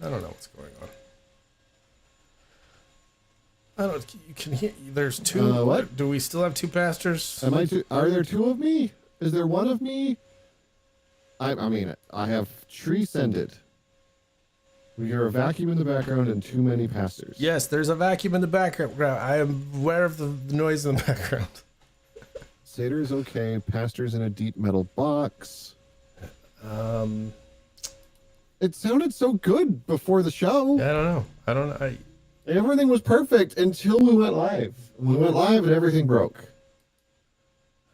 I don't know what's going on. I don't. You can hear. There's two. What? Do we still have two pastors? Are there two of me? Is there one of me? I mean, I have transcended. We hear a vacuum in the background and too many pastors. Yes, there's a vacuum in the background. I am aware of the noise in the background. Seder is okay. Pastor's in a deep metal box. It sounded so good before the show. I don't know. Everything was perfect until we went live. We went live and everything broke.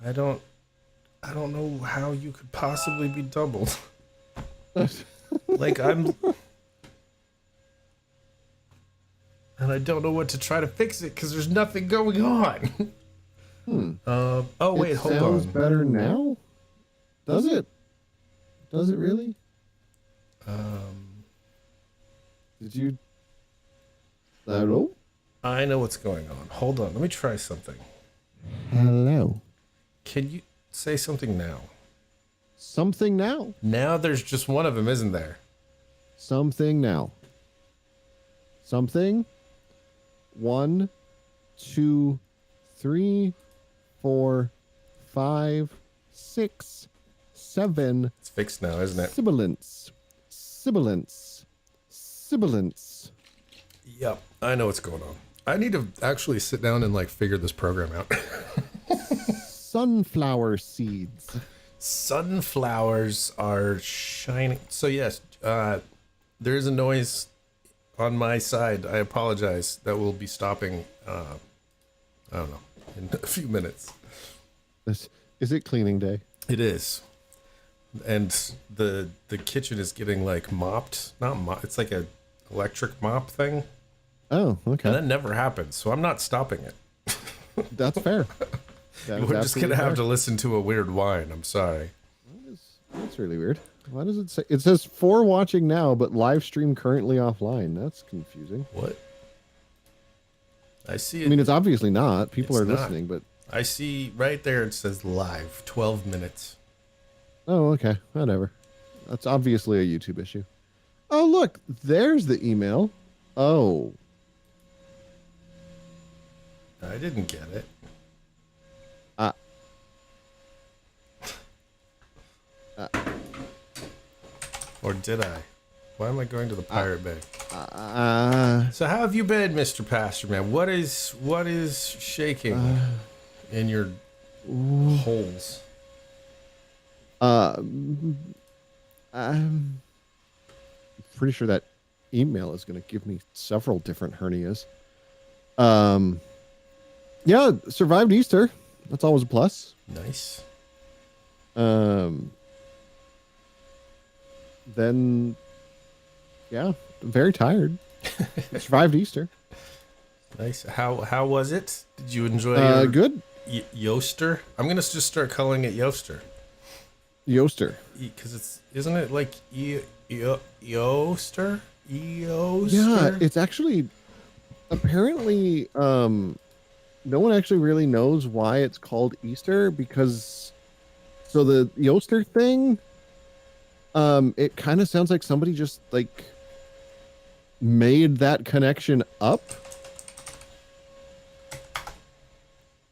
I don't know how you could possibly be doubled. Like I'm. And I don't know what to try to fix it because there's nothing going on. Oh wait, hold on. Sounds better now? Does it? Does it really? Did you? Hello? I know what's going on. Hold on, let me try something. Hello. Can you say something now? Something now. Now there's just one of them, isn't there? Something now. Something. 1, 2, 3, 4, 5, 6, 7. It's fixed now, isn't it? Sibilance. Sibilance. Sibilance. Yep, I know what's going on. I need to actually sit down and like figure this program out. Sunflower seeds. Sunflowers are shining. So yes, there's a noise on my side. I apologize. That will be stopping. I don't know, in a few minutes. Is it cleaning day? It is, and the kitchen is getting like mopped. Not mop. It's like a electric mop thing. Oh, okay. And that never happens, so I'm not stopping it. That's fair. We're just gonna have to listen to a weird whine. I'm sorry. That's really weird. Why does it say? It says for watching now, but live stream currently offline. That's confusing. What? I see it. I mean, it's obviously not. People It's are not. listening, but I see right there. It says live, 12 minutes. oh, okay, whatever. That's obviously a YouTube issue. Oh, look, there's the email. Oh, I didn't get it. Or did I? Why am I going to the Pirate Bay? So how have you been, Mr. Pastor Man? What is shaking in your holes? I'm pretty sure that email is going to give me several different hernias. Yeah, survived Easter. That's always a plus. Nice. Then, yeah, very tired. Survived Easter. Nice. How was it? Did you enjoy your good. Yoaster? I'm gonna just start calling it Yoaster. Yoaster. Because isn't it like Yoaster? Yoaster? Yeah, it's actually apparently no one actually really knows why it's called Easter because so the Yoaster thing it kind of sounds like somebody just like made that connection up.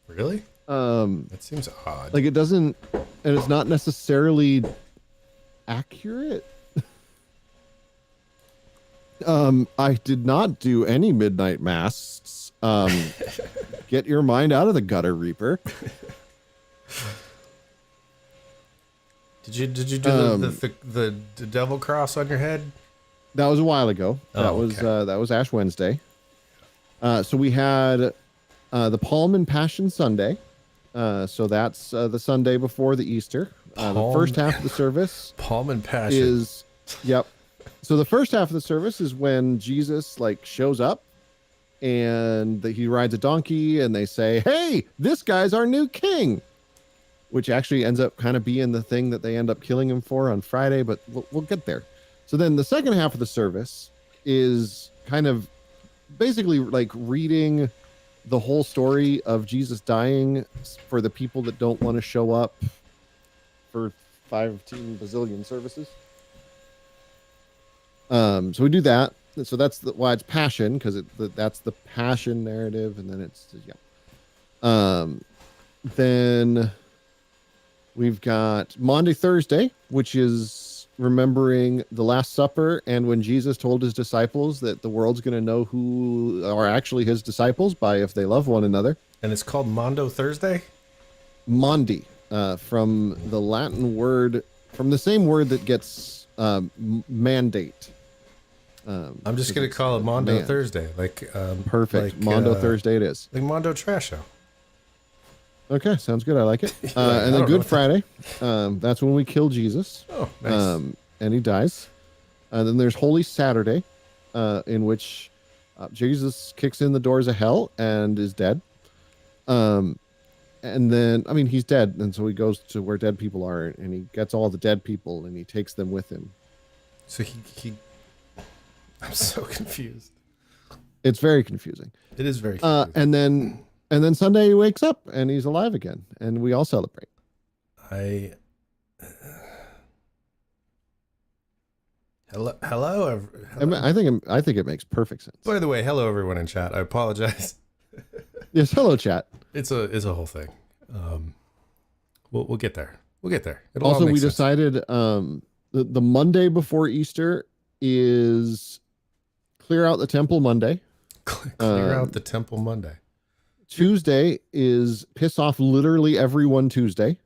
Really? That seems odd. Like it doesn't, and it's not necessarily accurate. I did not do any midnight masks. Get your mind out of the gutter, Reaper. Did you do the devil cross on your head? That was a while ago. Oh, That was Ash Wednesday. So we had the Palm and Passion Sunday. So that's the Sunday before the Easter. The first half of the service Palm and Passion is yep. So the first half of the service is when Jesus like shows up and he rides a donkey and they say, "Hey, this guy's our new king," which actually ends up kind of being the thing that they end up killing him for on Friday, but we'll get there. So then the second half of the service is kind of basically like reading the whole story of Jesus dying for the people that don't want to show up for 15 bazillion services. So we do that. So that's why it's passion, because that's the passion narrative, and then it's yeah. Then we've got Maundy Thursday, which is remembering the Last Supper and when Jesus told his disciples that the world's going to know who are actually his disciples by if they love one another. And it's called Mondo Thursday? Maundy, from the Latin word, from the same word that gets mandate. I'm just going to call it Mondo Thursday. Perfect. Mondo Thursday it is. Like Mondo Trash Show. Okay, sounds good. I like it. Like, and then Good Friday, that's when we kill Jesus. Oh, nice. And he dies. Then there's Holy Saturday, in which Jesus kicks in the doors of hell and is dead. And then, I mean, he's dead, and so he goes to where dead people are, and he gets all the dead people, and he takes them with him. So he I'm so confused. It's very confusing. It is very confusing. And then Sunday he wakes up and he's alive again, and we all celebrate. Hello. I think it makes perfect sense. By the way, hello everyone in chat. I apologize. Yes, hello chat. It's a whole thing. We'll get there. We'll get there. It'll Also, all make we sense. decided the Monday before Easter is clear out the temple Monday. Clear out the temple Monday. Tuesday is piss off literally everyone Tuesday.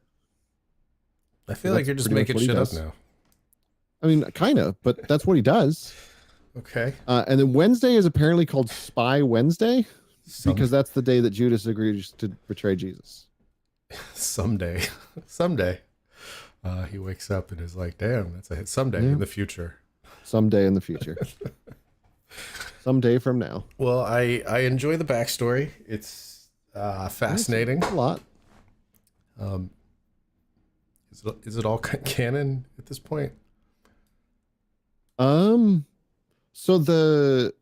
I feel like you're just making shit up now. I mean, kind of, but that's what he does. Okay. And then Wednesday is apparently called Spy Wednesday because that's the day that Judas agrees to betray Jesus. Someday, he wakes up and is like, "Damn, that's a hit." Someday in the future. Someday in the future. Someday from now. Well, I enjoy the backstory. It's fascinating. It's a lot. Is it all canon at this point? So the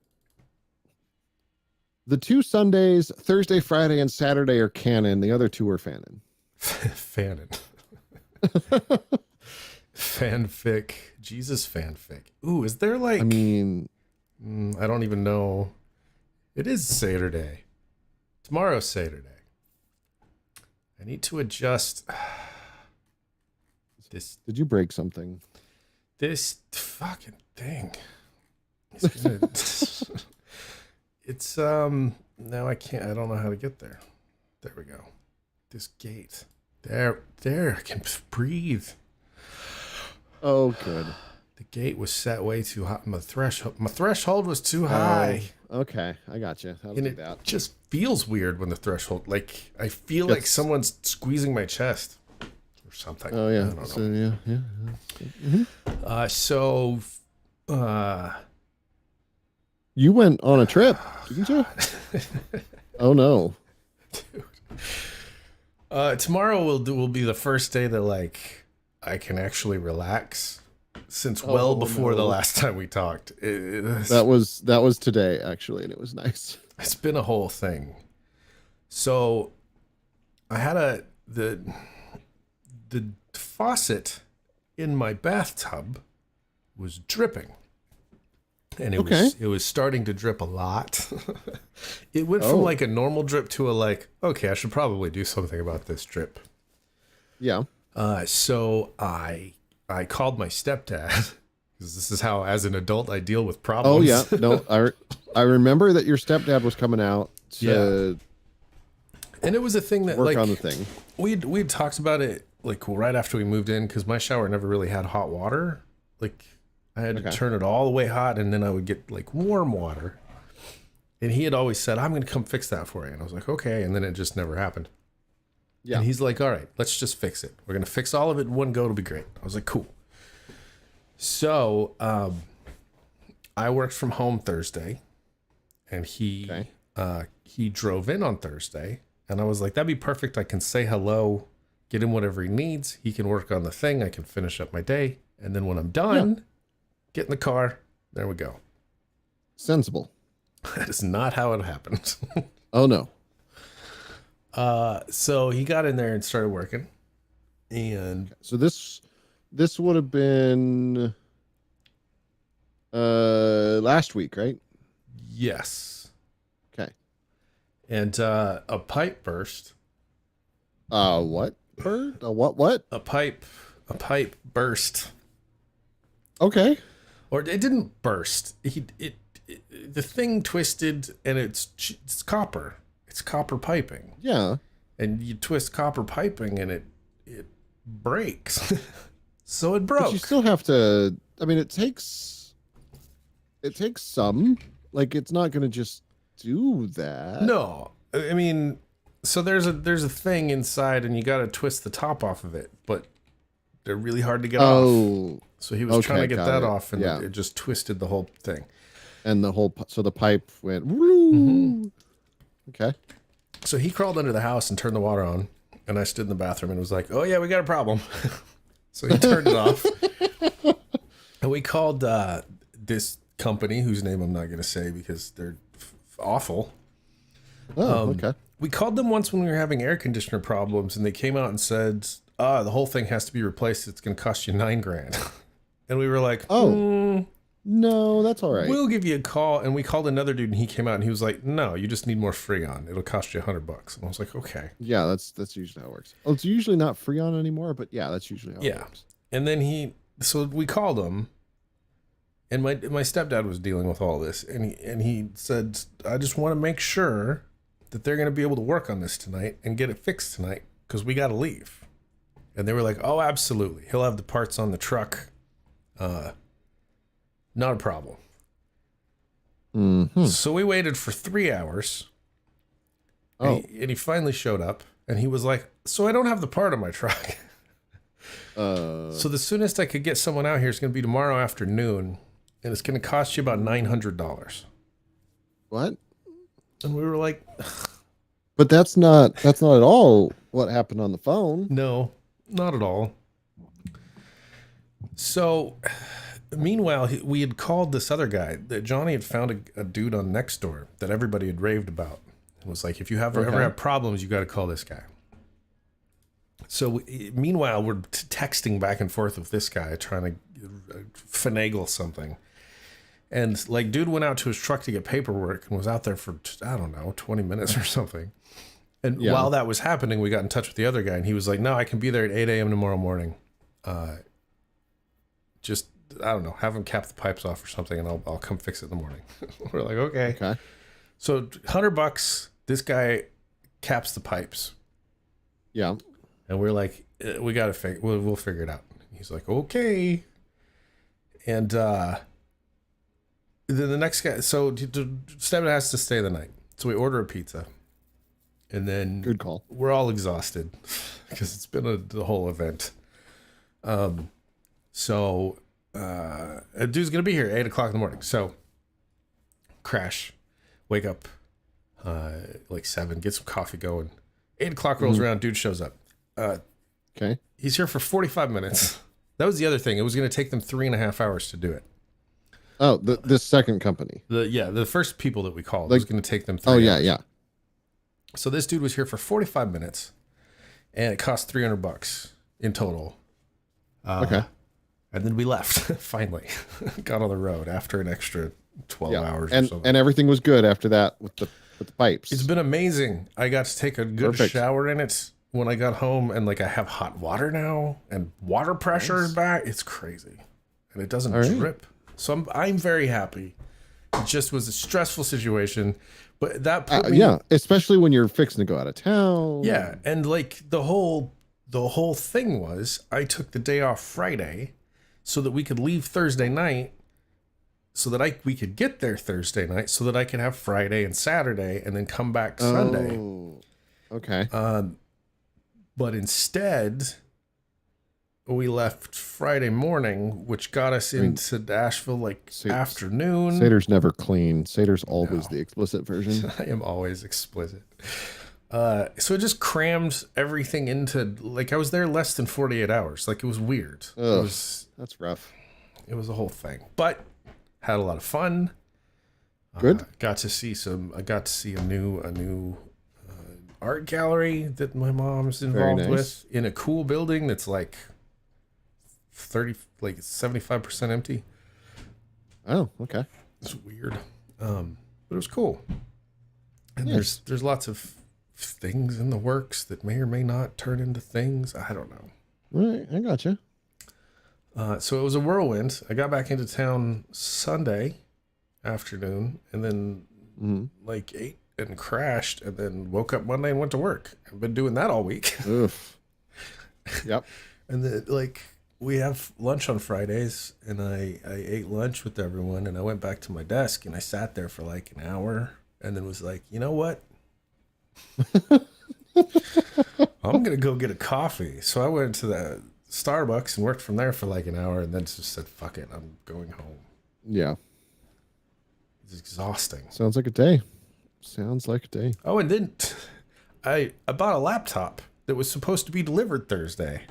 two Sundays, Thursday, Friday, and Saturday are canon. The other two are fanon. Fanon. Fanfic. Jesus fanfic. Ooh, is there like... I mean... I don't even know. It is Saturday. Tomorrow's Saturday. I need to adjust this. Did you break something? This fucking thing. It's gonna, it's now I can't. I don't know how to get there. There we go. This gate. There. I can breathe. Oh, good. The gate was set way too high. My threshold was too high. Okay, I got you. That'll And do it that. just feels weird when the threshold, like I feel like someone's squeezing my chest or something. Oh yeah. I don't know. So yeah. Mm-hmm. You went on a trip, didn't you? Oh no. Dude. Tomorrow will be the first day that like I can actually relax since before the last time we talked. That was today actually, and it was nice. It's been a whole thing. So I had the faucet in my bathtub was dripping. And it was starting to drip a lot. It went from like a normal drip to a like, okay, I should probably do something about this drip. Yeah. So I called my stepdad because this is how, as an adult, I deal with problems. Oh yeah. No, I remember that your stepdad was coming out to and it was a thing that work like on the thing. We'd talked about it like right after we moved in because my shower never really had hot water. Like I had to turn it all the way hot, and then I would get like warm water. And he had always said, "I'm going to come fix that for you." And I was like, "Okay." And then it just never happened. Yeah. And he's like, "All right, let's just fix it. We're going to fix all of it in one go. It'll be great." I was like, "Cool." So I worked from home Thursday, and he drove in on Thursday, and I was like, "That'd be perfect. I can say hello, get him whatever he needs. He can work on the thing. I can finish up my day, and then when I'm done." Get in the car. There we go. Sensible. That is not how it happened. Oh no. So he got in there and started working. And so this would have been Last week, right? Yes. Okay. And a pipe burst. What bird? What? A pipe burst. Okay. Or it didn't burst. The thing twisted, and it's copper. It's copper piping. Yeah. And you twist copper piping, and it breaks. So it broke. But you still have to. I mean, it takes some. Like, it's not going to just do that. No, I mean, so there's a thing inside, and you got to twist the top off of it, but they're really hard to get off. So he was trying to get that off, and it just twisted the whole thing. And so the pipe went. Woo! Okay. So he crawled under the house and turned the water on, and I stood in the bathroom and was like, "Oh yeah, we got a problem." So he turned it off, and we called this company whose name I'm not going to say because they're awful. Oh, okay. We called them once when we were having air conditioner problems, and they came out and said, the whole thing has to be replaced. It's going to cost you $9,000. And we were like, no, that's all right. We'll give you a call. And we called another dude, and he came out and he was like, no, you just need more Freon. It'll cost you $100. And I was like, okay. Yeah, that's usually how it works. Oh, it's usually not Freon anymore, but yeah, that's usually how it works. And then so we called him, and my stepdad was dealing with all this, and he said, I just want to make sure that they're going to be able to work on this tonight and get it fixed tonight because we got to leave. And they were like, oh, absolutely. He'll have the parts on the truck. Not a problem. Mm-hmm. So we waited for 3 hours. And he finally showed up, and he was like, so I don't have the part on my truck. So the soonest I could get someone out here is going to be tomorrow afternoon, and it's going to cost you about $900. What? And we were like, but that's not at all what happened on the phone. no, not at all. So meanwhile, we had called this other guy that Johnny had found a dude on Nextdoor that everybody had raved about. It was like, if you ever have problems, you got to call this guy. So meanwhile, we're texting back and forth with this guy trying to finagle something. And like, dude went out to his truck to get paperwork and was out there for, I don't know, 20 minutes or something. And while that was happening, we got in touch with the other guy, and he was like, no, I can be there at 8 a.m. tomorrow morning. Just, I don't know, have him cap the pipes off or something, and I'll come fix it in the morning. We're like, okay. So $100, this guy caps the pipes. Yeah. And we're like, we got to we'll figure it out. He's like, okay. And then the next guy, so Stephen has to stay the night. So we order a pizza. And then good call. We're all exhausted because it's been the whole event. So a dude's going to be here at 8 o'clock in the morning. So crash, wake up like 7, get some coffee going. 8 o'clock rolls around, dude shows up. Okay. He's here for 45 minutes. That was the other thing. It was going to take them 3.5 hours to do it. Oh, this second company. The first people that we called was going to take them 3 hours. Yeah. So this dude was here for 45 minutes, and it cost $300 in total. Okay. And then we left, finally. Got on the road after an extra 12 hours or something. And everything was good after that with the pipes. It's been amazing. I got to take a good shower in it when I got home, and like I have hot water now, and water pressure is back. It's crazy. And it doesn't drip. So I'm very happy. It just was a stressful situation. But that put me, especially when you're fixing to go out of town. Yeah, and like the whole thing was, I took the day off Friday so that we could leave Thursday night, so that we could get there Thursday night, so that I could have Friday and Saturday, and then come back Sunday. Okay. But instead, we left Friday morning, which got us into Asheville afternoon. Sater's never clean. Sater's always the explicit version. I am always explicit. So it just crammed everything into, like, I was there less than 48 hours. Like, it was weird. That's rough. It was a whole thing. But had a lot of fun. Good. I got to see a new art gallery that my mom's involved with in a cool building that's like 75% empty. Oh, okay. It's weird, but it was cool. And Yes. there's lots of things in the works that may or may not turn into things. I don't know. Right, I gotcha. So it was a whirlwind. I got back into town Sunday afternoon, and then like ate and crashed, and then woke up Monday and went to work. I've been doing that all week. Oof. Yep. And then like we have lunch on Fridays, and I ate lunch with everyone, and I went back to my desk and I sat there for like an hour, and then was like, you know what? I'm gonna go get a coffee. So I went to the Starbucks and worked from there for like an hour, and then just said, fuck it, I'm going home. Yeah. It's exhausting. Sounds like a day. Sounds like a day. Oh, and then I bought a laptop that was supposed to be delivered Thursday.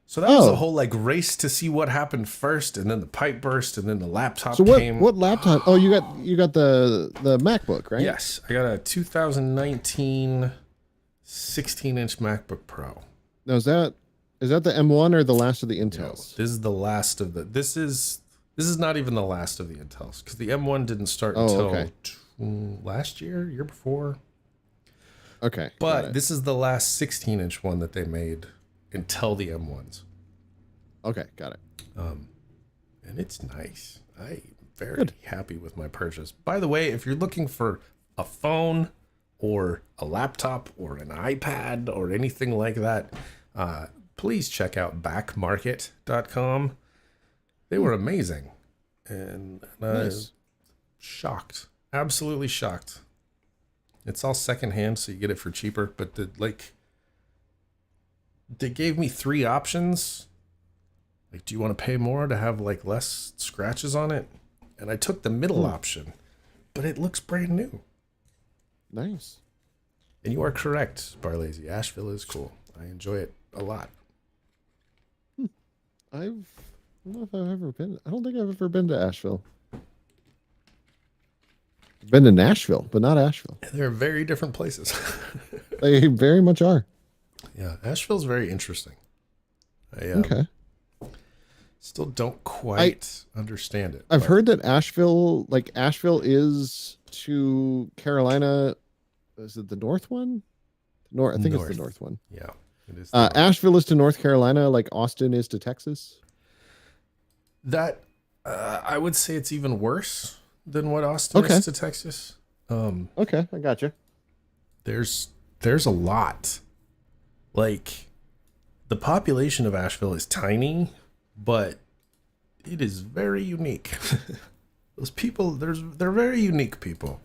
So that was a whole like race to see what happened first, and then the pipe burst, and then the laptop came. What laptop? Oh, you got the MacBook, right? Yes, I got a 2019 16-inch MacBook Pro. Now is that the M1 or the last of the No, Intels? this is the last of the. This is not even the last of the Intels, because the M1 didn't start until last year before. Okay, But this is the last 16-inch one that they made until the M1s. Okay, got it. And it's nice. I'm very happy with my purchase. By the way, if you're looking for a phone or a laptop or an iPad or anything like that, please check out backmarket.com. They were amazing. And I was shocked. Absolutely shocked. It's all secondhand, so you get it for cheaper. But they gave me 3 options. Like, do you want to pay more to have like less scratches on it? And I took the middle option, but it looks brand new. Nice. And you are correct, Barlazy. Asheville is cool. I enjoy it a lot. I don't know if I've ever been. I don't think I've ever been to Asheville. I've been to Nashville, but not Asheville. They're very different places. They very much are. Yeah, Asheville's very interesting. I Okay. still don't quite understand it. I've heard that Asheville is to Carolina. Is it the north one? I think it's the north one. Yeah, it is. Asheville is to North Carolina, like Austin is to Texas. That I would say it's even worse than what Austin is to Texas. Okay, I got you. There's a lot. Like, the population of Asheville is tiny, but it is very unique. Those people, they're very unique people,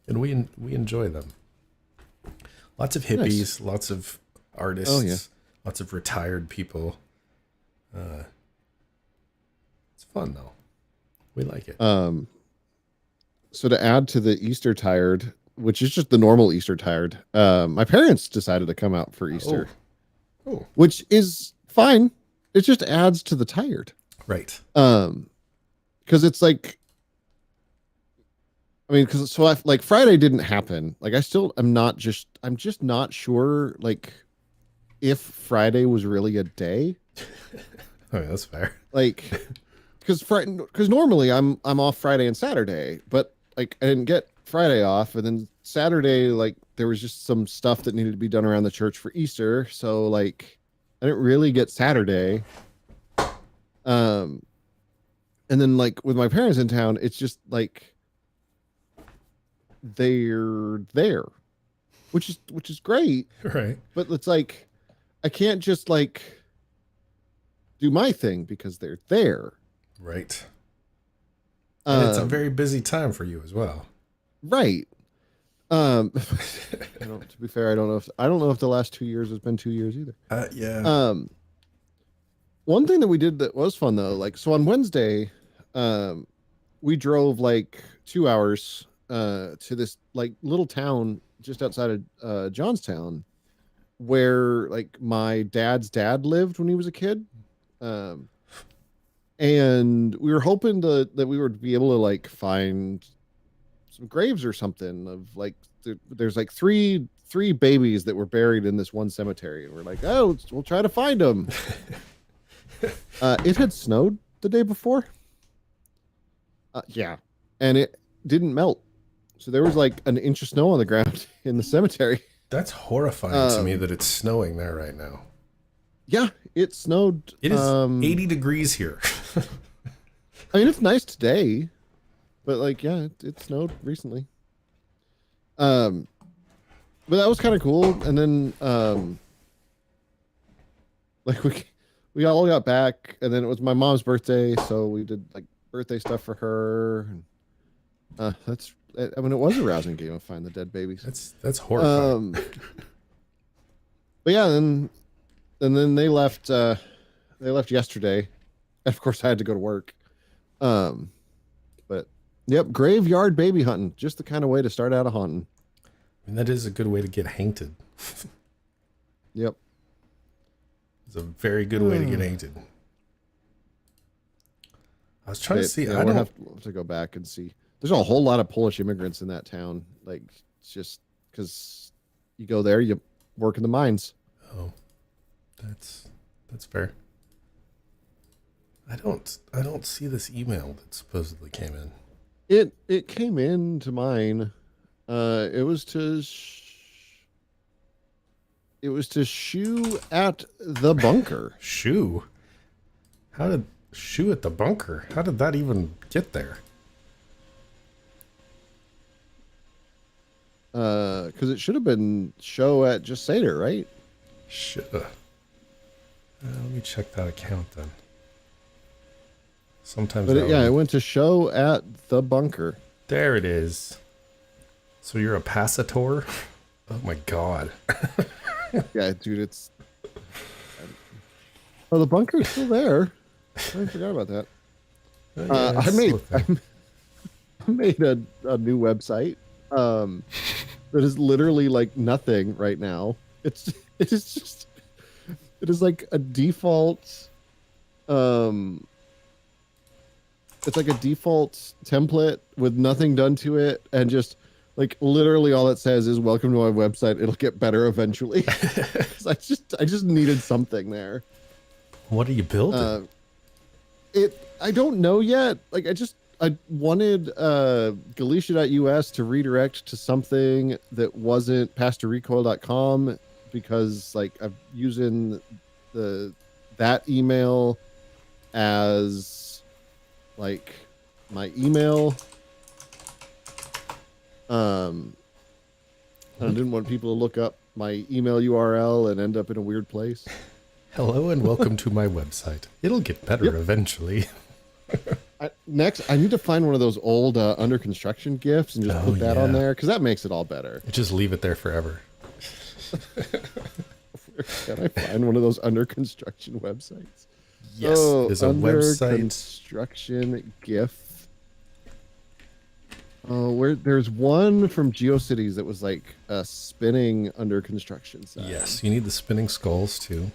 and we enjoy them. Lots of hippies, lots of artists, lots of retired people. It's fun though. We like it. So to add to the Easter tired, which is just the normal Easter tired, my parents decided to come out for Easter. Oh. Which is fine. It just adds to the tired. Right. Because it's like, I mean, like Friday didn't happen. Like I'm just not sure like if Friday was really a day. Oh, yeah, that's fair. Like, because normally I'm off Friday and Saturday, but like I didn't get Friday off, and then Saturday like there was just some stuff that needed to be done around the church for Easter, so like I didn't really get Saturday. And then like with my parents in town, it's just like they're there, which is great, Right. but it's like I can't just like do my thing because they're there. Right. And it's a very busy time for you as well. Right. To be fair, I don't know if the last 2 years has been 2 years either. Yeah. One thing that we did that was fun though, like so on Wednesday, we drove like 2 hours to this like little town just outside of Johnstown, where like my dad's dad lived when he was a kid. And we were hoping that we would be able to like find some graves or something of like there's like three babies that were buried in this one cemetery, and we're like, oh, we'll try to find them. It had snowed the day before, Yeah, and it didn't melt. So there was like an inch of snow on the ground in the cemetery. That's horrifying to me Um, that it's snowing there right now. yeah, it snowed. It is 80 degrees here. I mean, it's nice today, but like, yeah, it snowed recently. Um, but that was kind of cool. And then, like we all got back, and then it was my mom's birthday, so we did like birthday stuff for her. And, that's. I mean, it was a rousing game of Find the Dead Babies. That's horrifying. But yeah, and then they left. They left yesterday, and of course I had to go to work. But yep, graveyard baby hunting, just the kind of way to start out a hunting. I mean, that is a good way to get hanked. Yep. It's a very good way to get hanked. I was trying to see. Yeah, I we'll don't have to go back and see. There's a whole lot of Polish immigrants in that town. Like, it's just because you go there, you work in the mines. Oh, that's fair. I don't see this email that supposedly came in. It came in to mine. It was to Shoe at the bunker. Shoe? How did Shoe at the bunker? How did that even get there? Because it should have been show at Just Seder, right? Let me check that account then. Sometimes, But it went to show at the bunker. There it is. So you're a passator? Oh my god. Yeah, dude, it's. Oh, the bunker's still there. I forgot about that. Yeah, I made a new website that is literally like nothing right now. It is like a default it's like a default template with nothing done to it, and just like literally all it says is welcome to my website, it'll get better eventually. I just needed something there. What are you building? I don't know yet. Like I wanted Galicia.us to redirect to something that wasn't pastorrecoil.com, because like I'm using that email as like my email. And I didn't want people to look up my email URL and end up in a weird place. Hello and welcome to my website. It'll get better eventually. Next, I need to find one of those old under construction GIFs and just put that on there, because that makes it all better. Just leave it there forever. Can I find one of those under construction websites? Yes, there's a under website. Construction GIF. Oh, there's one from GeoCities that was like a spinning under construction site. Yes, you need the spinning skulls too.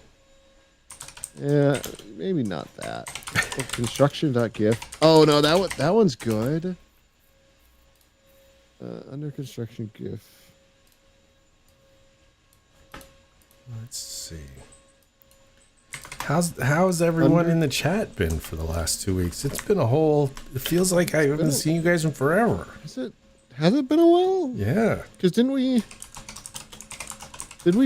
Yeah, maybe not that. Oh, construction.gif. Oh no, that one's good. Under construction GIF. Let's see. How's everyone in the chat been for the last 2 weeks? It's been it feels like I haven't seen you guys in forever. Has it been a while? Yeah. Because did we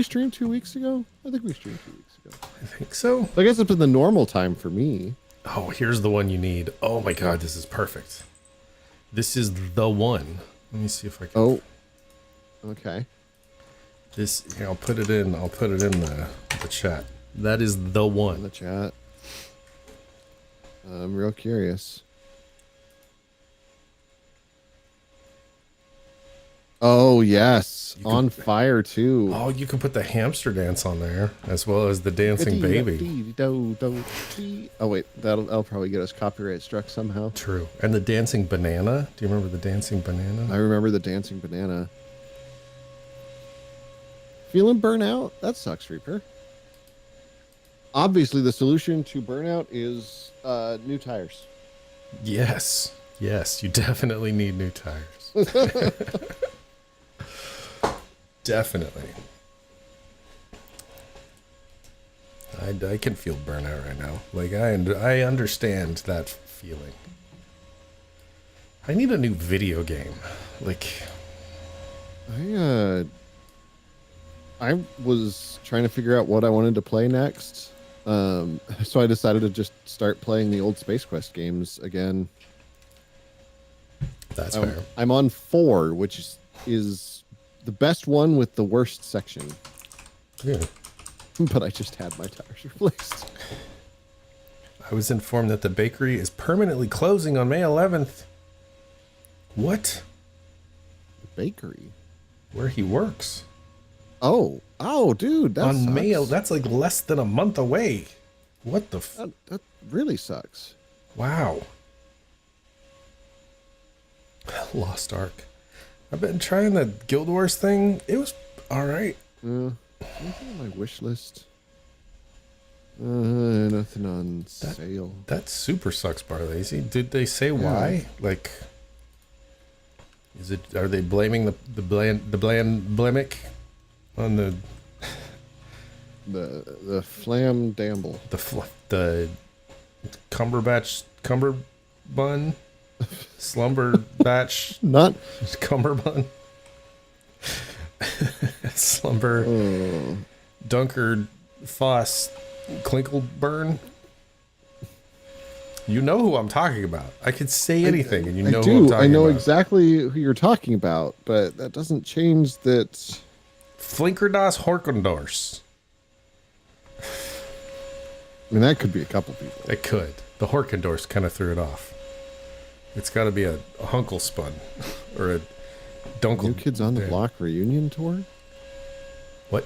stream 2 weeks ago? I think we streamed 2 weeks ago. I think so. I guess it's been the normal time for me. Oh, here's the one you need. Oh my god, this is perfect. This is the one. Let me see if I can. Oh. Okay. Here, I'll put it in the chat. That is the one. In the chat. I'm real curious. Oh, yes. On fire, too. Oh, you can put the hamster dance on there, as well as the dancing baby. Oh, wait. That'll probably get us copyright struck somehow. True. And the dancing banana. Do you remember the dancing banana? I remember the dancing banana. Feeling burnout? That sucks, Reaper. Obviously, the solution to burnout is new tires. Yes. Yes, you definitely need new tires. Definitely. I can feel burnout right now. Like I understand that feeling. I need a new video game. Like, I was trying to figure out what I wanted to play next. So I decided to just start playing the old Space Quest games again. that's fair. I'm on 4, which is the best one with the worst section. Yeah. But I just had my tires replaced. I was informed that the bakery is permanently closing on May 11th. What? The bakery? Where he works. Oh, dude, that On sucks. May, that's like less than a month away. What the That really sucks. Wow. Lost Ark. I've been trying the Guild Wars thing. It was alright. Anything on my wish list? Nothing on sale. That super sucks, Barlazy. Did they say why? Like, are they blaming the blemic on The flam damble. the cumberbun slumber batch Not cumberbun slumber Dunker Foss Klinkleburn. You know who I'm talking about. I could say anything, and you know who I'm talking about. I know exactly who you're talking about, but that doesn't change that. Flinkerdas Horkendors. I mean, that could be a couple people. It could. The Horkendors kind of threw it off. It's got to be a Hunkelspun or a Dunkel. New Kids on the Block reunion tour? What?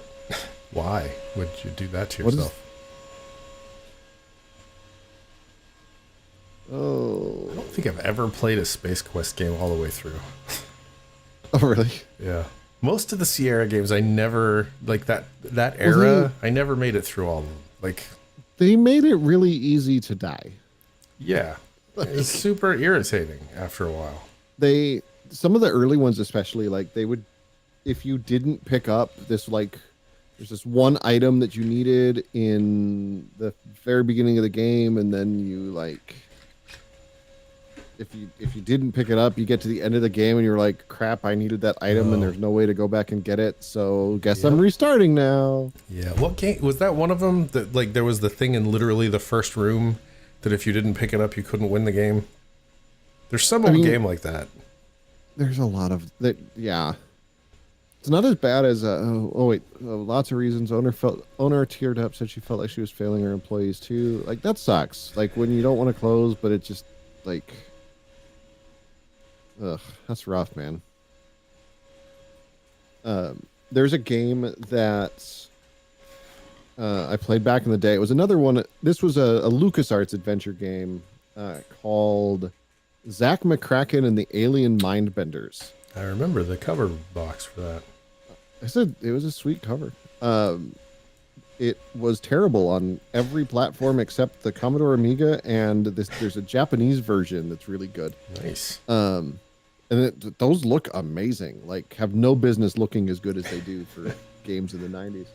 Why would you do that to What is- yourself? Oh. I don't think I've ever played a Space Quest game all the way through. Oh, really? Yeah. Most of the Sierra games, I never, like that era, I never made it through all of them. Like, They made it really easy to die. yeah. It's super irritating after a while. Some of the early ones especially, like they would, if you didn't pick up this, like, there's this one item that you needed in the very beginning of the game, and then you like, if you didn't pick it up, you get to the end of the game and you're like, crap, I needed that item and there's no way to go back and get it, so guess I'm restarting now. Yeah. What game was that? One of them that like there was the thing in literally the first room that if you didn't pick it up, you couldn't win the game. There's some old game like that. There's a lot of that. Yeah, it's not as bad as lots of reasons. Owner teared up, said she felt like she was failing her employees too. Like that sucks. Like when you don't want to close, but it just like, ugh, that's rough, man. There's a game that I played back in the day. It was another one. This was a LucasArts adventure game called Zach McCracken and the Alien Mindbenders. I remember the cover box for that. I said it was a sweet cover. It was terrible on every platform except the Commodore Amiga, and there's a Japanese version that's really good. Nice. And those look amazing. Like, have no business looking as good as they do for games in the 90s.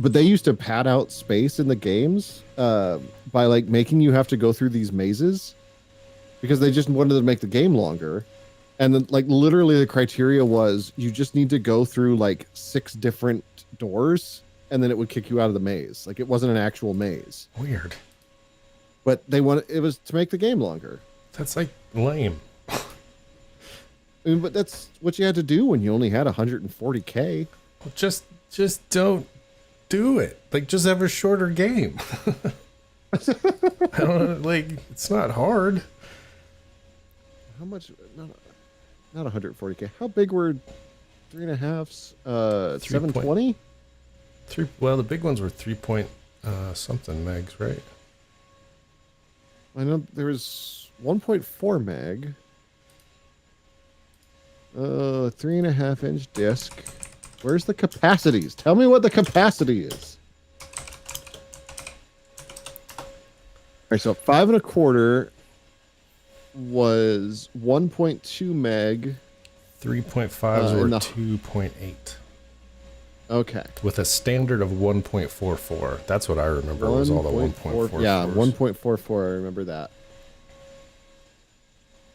But they used to pad out space in the games by like making you have to go through these mazes because they just wanted to make the game longer. And then like literally the criteria was you just need to go through like 6 different doors and then it would kick you out of the maze. Like it wasn't an actual maze. Weird. But it was to make the game longer. That's like lame. I mean, but that's what you had to do when you only had 140K. Just don't do it. Like, just have a shorter game. I don't like. It's not hard. How much? Not 140K. How big were 3.5s? 720. Well, the big ones were 3 point something megs, right? I know there was 1.4 meg. 3.5-inch disc. Where's the capacities? Tell me what the capacity is. All right, so 5.25 was 1.2 meg. 3.5s were 2.8. Okay. With a standard of 1.44. That's what I remember. Was all the 1.44. Yeah, 1.44. I remember that.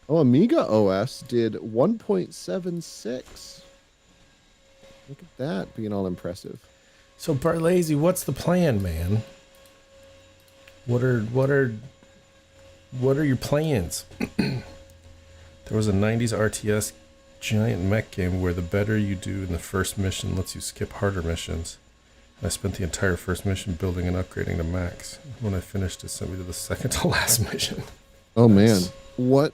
Oh, Amiga OS did 1.76. Look at that being all impressive. So Barlazy, what's the plan, man? What are your plans? There was a 90s RTS giant mech game where the better you do in the first mission lets you skip harder missions. I spent the entire first mission building and upgrading to max. When I finished, it sent me to the second to last mission. Oh Nice. man, what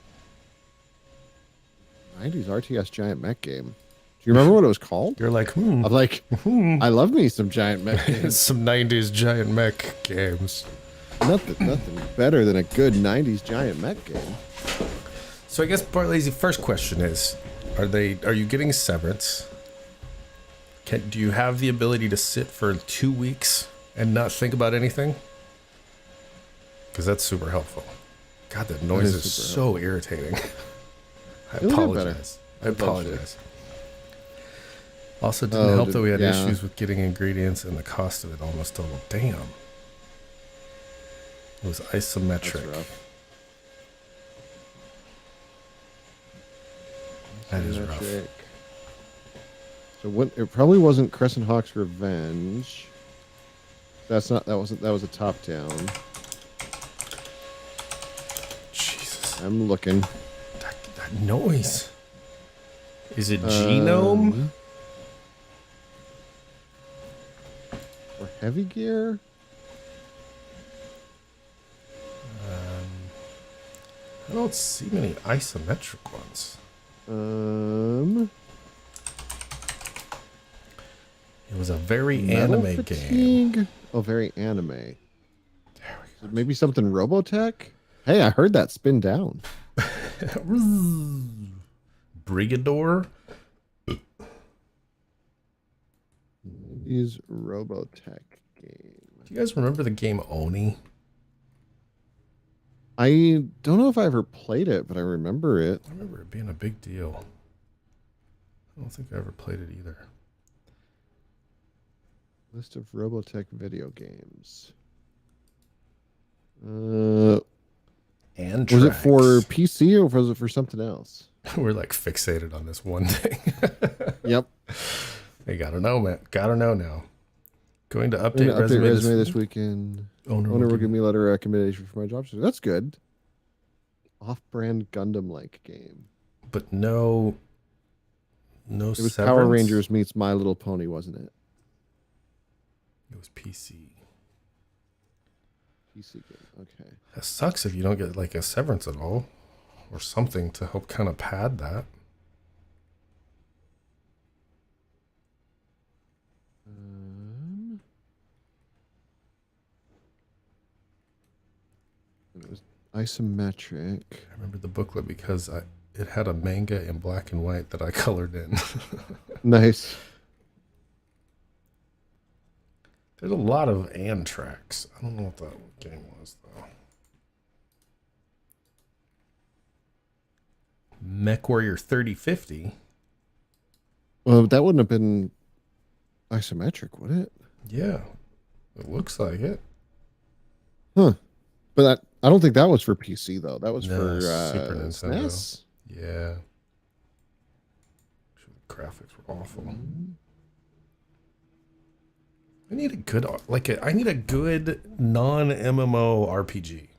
90s RTS giant mech game? Do you remember what it was called? You're like, I'm like, I love me some giant mech games. some 90s giant mech games. nothing better than a good 90s giant mech game. So I guess Bartlazy, first question is, are you getting severance? Do you have the ability to sit for 2 weeks and not think about anything? Because that's super helpful. God, that noise is so irritating. I apologize. I apologize. Also, didn't help that we had issues with getting ingredients and the cost of it almost doubled. Damn. It was isometric. That is rough. So what? It probably wasn't Crescent Hawk's Revenge. That's not. That wasn't. That was a top down. Jesus. I'm looking. That noise. Is it Genome? Or Heavy Gear? I don't see many isometric ones. It was a very anime game. Oh, very anime. There we go. Maybe something Robotech? Hey, I heard that spin down. Brigador? Is Robotech game. Do you guys remember the game Oni? I don't know if I ever played it, but I remember it. I remember it being a big deal. I don't think I ever played it either. List of Robotech video games. Was it for PC or was it for something else? We're like fixated on this one thing. Yep. Hey, gotta know, man. Gotta know now. Going to update resume resume this weekend. Owner will give me a letter of recommendation for my job. So that's good. Off-brand Gundam-like game. But no It was severance? Power Rangers meets My Little Pony, wasn't it? It was PC. PC game. Okay. That sucks if you don't get like a severance at all or something to help kind of pad that. It was isometric. I remember the booklet because it had a manga in black and white that I colored in. Nice. There's a lot of Antrax. I don't know what that game was though. MechWarrior 3050. Well, that wouldn't have been isometric, would it? Yeah, it looks like it. Huh. But I don't think that was for PC though. That was for Super Nintendo. SNES. Yeah. The graphics were awful. I need a good non-MMO RPG.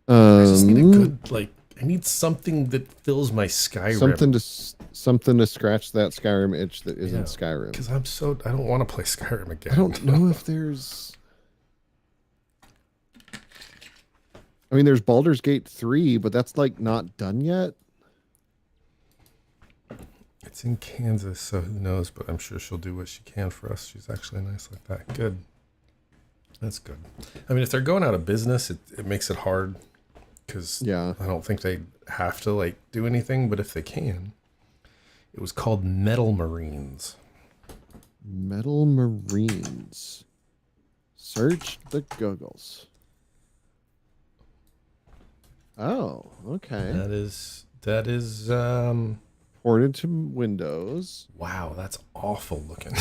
I just need a good I need something that fills my Skyrim. Something to scratch that Skyrim itch that isn't Skyrim. Because I don't want to play Skyrim again. I don't know if there's. I mean, there's Baldur's Gate 3, but that's like not done yet. It's in Kansas, so who knows? But I'm sure she'll do what she can for us. She's actually nice like that. Good. That's good. I mean, if they're going out of business, it makes it hard. Because I don't think they have to like do anything, but if they can, it was called Metal Marines. Metal Marines. Search the Googles. Oh, okay. That is ported to Windows. Wow, that's awful looking.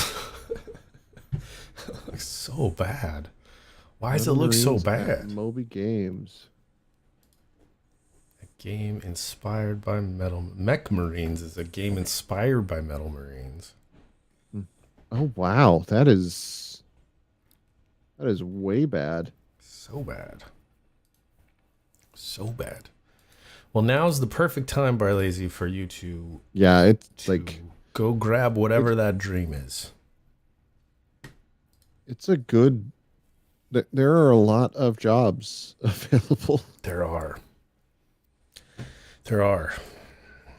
It looks so bad. Why does it look so bad? Moby Games. game inspired by Metal Mech Marines is a game inspired by Metal Marines. Oh wow, that is way bad. So bad. So bad. Well, now's the perfect time, Barlazy, for you to Yeah, it's like go grab whatever that dream is. it's a good. There are a lot of jobs available. There are. There are.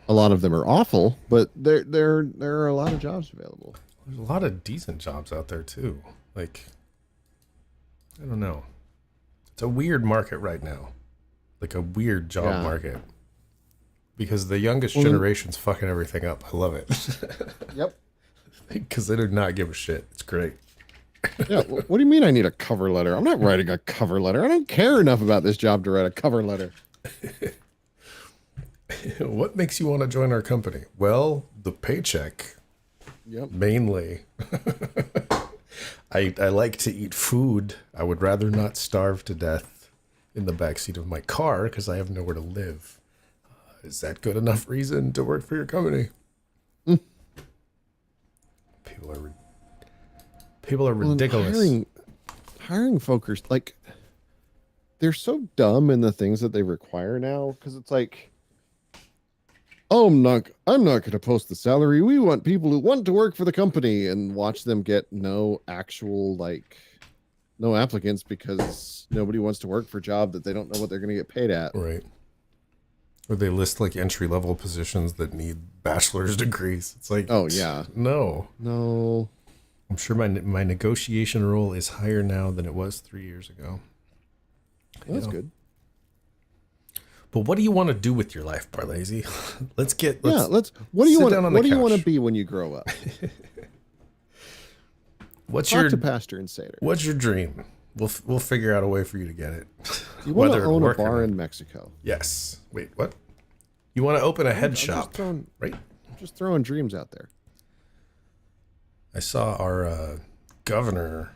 A lot of them are awful, but there are a lot of jobs available. There's a lot of decent jobs out there too. Like, I don't know. It's a weird market right now. Like a weird job market. Because the youngest generation's fucking everything up. I love it. Yep. Because they do not give a shit. It's great. Yeah. What do you mean I need a cover letter? I'm not writing a cover letter. I don't care enough about this job to write a cover letter. What makes you want to join our company? Well, the paycheck. Yep. Mainly. I like to eat food. I would rather not starve to death in the backseat of my car because I have nowhere to live. Is that good enough reason to work for your company? People are ridiculous. Hiring folk are like, they're so dumb in the things that they require now because it's like, oh, I'm not going to post the salary. We want people who want to work for the company, and watch them get no applicants because nobody wants to work for a job that they don't know what they're going to get paid at. Right. Or they list like entry-level positions that need bachelor's degrees. It's like, oh yeah, no. I'm sure my negotiation role is higher now than it was 3 years ago. Well, that's good. But what do you want to do with your life, Barlazy? What do you want to be when you grow up? Talk to Pastor and Seder. What's your dream? We'll figure out a way for you to get it. You want to own a bar in Mexico? Yes. Wait, what? You want to open a head shop, right? I'm just throwing dreams out there. I saw our governor.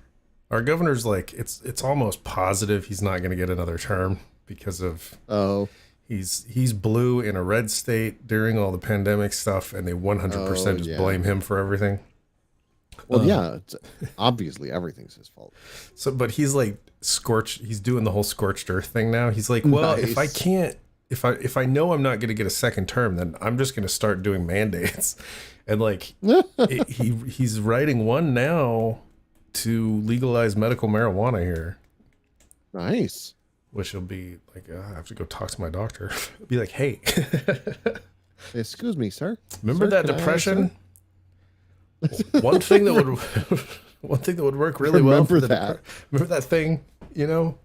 Our governor's like, it's almost positive he's not going to get another term because of he's blue in a red state during all the pandemic stuff, and they 100% just blame him for everything. Well, obviously everything's his fault. So, but he's like scorched. He's doing the whole scorched earth thing now. He's like, well, nice. if I can't, if I know I'm not going to get a second term, then I'm just going to start doing mandates. And like, he's writing one now to legalize medical marijuana here. Nice. Which will be like, I have to go talk to my doctor. Be like, hey, excuse me, sir. Remember that depression? One thing that would work really well. Remember that thing, you know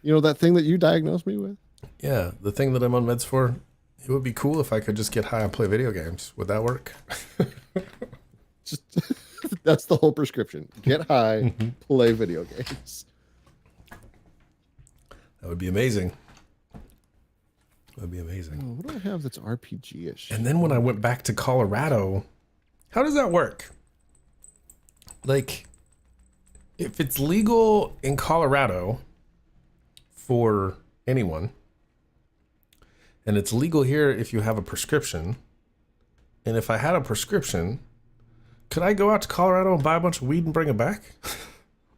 that thing that you diagnosed me with? Yeah, the thing that I'm on meds for. It would be cool if I could just get high and play video games. Would that work? That's the whole prescription. Get high, play video games. That would be amazing. That would be amazing. Oh, what do I have that's RPG-ish? And then when I went back to Colorado, how does that work? Like, if it's legal in Colorado for anyone, and it's legal here if you have a prescription, and if I had a prescription, could I go out to Colorado and buy a bunch of weed and bring it back?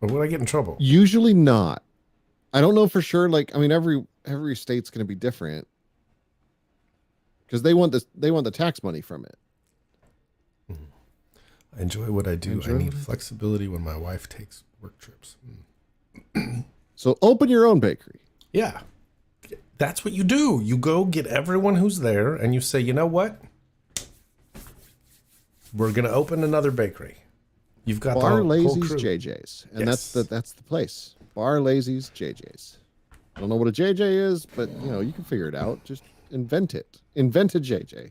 Or would I get in trouble? Usually not. I don't know for sure. Like, I mean, every state's going to be different because they want the tax money from it. I enjoy what I do. I need flexibility when my wife takes work trips. So open your own bakery. Yeah. That's what you do. You go get everyone who's there and you say, you know what? We're going to open another bakery. You've got Bar the Lazy's JJ's. And that's the place. Bar Lazy's JJ's. I don't know what a JJ is, but you can figure it out. Just invent it. Invent a JJ.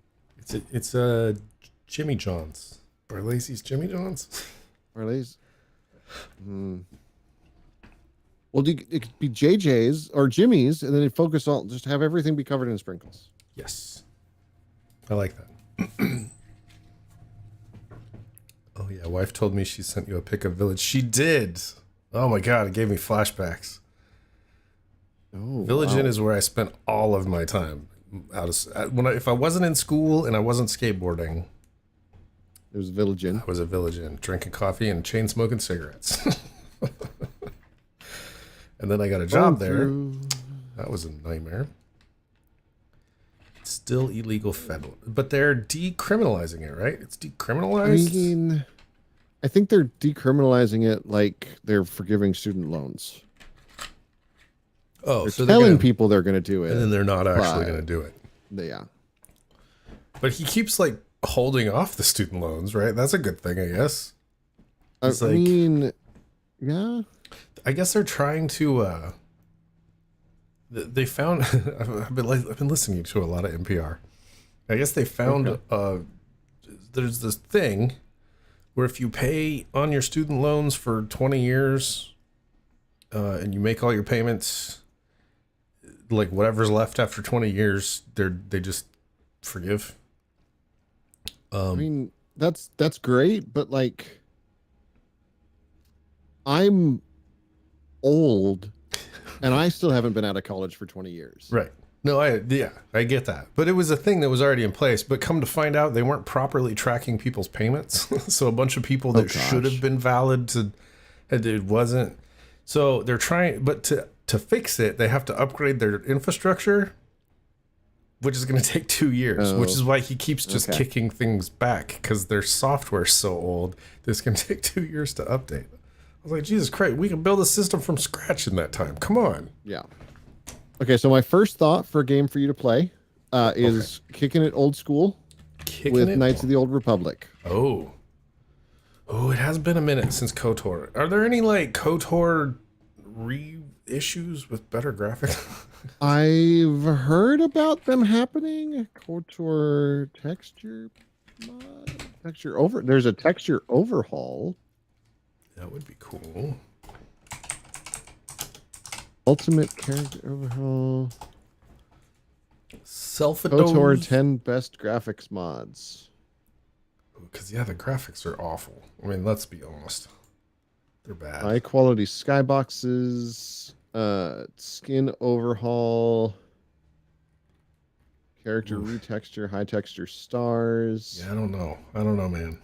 It's a Jimmy John's. Bar Lazy's Jimmy John's. Bar Lazy's. Well, it could be JJ's or Jimmy's, and then it focus on just have everything be covered in sprinkles. Yes, I like that. Oh yeah, wife told me she sent you a pic of Village. She did. Oh my god, it gave me flashbacks. Oh, Village Inn is where I spent all of my time. if I wasn't in school and I wasn't skateboarding, It was Village Inn. I was a village inn, drinking coffee and chain smoking cigarettes. And then I got a job there. That was a nightmare. It's still illegal federal, but they're decriminalizing it, right? It's decriminalized. I mean, I think they're decriminalizing it like they're forgiving student loans. Oh, They're so telling people they're going to do it. and then they're not actually going to do it. Yeah. But he keeps like holding off the student loans, right? That's a good thing, I guess. I It's like- mean, yeah. I guess they're trying to. They found. I've been listening to a lot of NPR. I guess they found. There's this thing where if you pay on your student loans for 20 years, and you make all your payments, like whatever's left after 20 years, they just forgive. I mean, that's great, but like, I'm old and I still haven't been out of college for 20 years. Right. No, I get that. But it was a thing that was already in place. But come to find out, they weren't properly tracking people's payments. So a bunch of people that should have been valid it wasn't. So they're trying, but to fix it, they have to upgrade their infrastructure, which is going to take 2 years, which is why he keeps just kicking things back, because their software's so old. This can take 2 years to update. I was like, Jesus Christ, we can build a system from scratch in that time. Come on. Yeah. Okay, so my first thought for a game for you to play is Kicking It Old School with Knights of the Old Republic. Oh, it has been a minute since KOTOR. Are there any like KOTOR reissues with better graphics? I've heard about them happening. KOTOR texture mod, there's a texture overhaul. That would be cool. Ultimate character overhaul. Self-adose. KOTOR 10 best graphics mods. Because, yeah, the graphics are awful. I mean, let's be honest. They're bad. High quality skyboxes. Skin overhaul. Character retexture. High texture stars. Yeah, I don't know, man.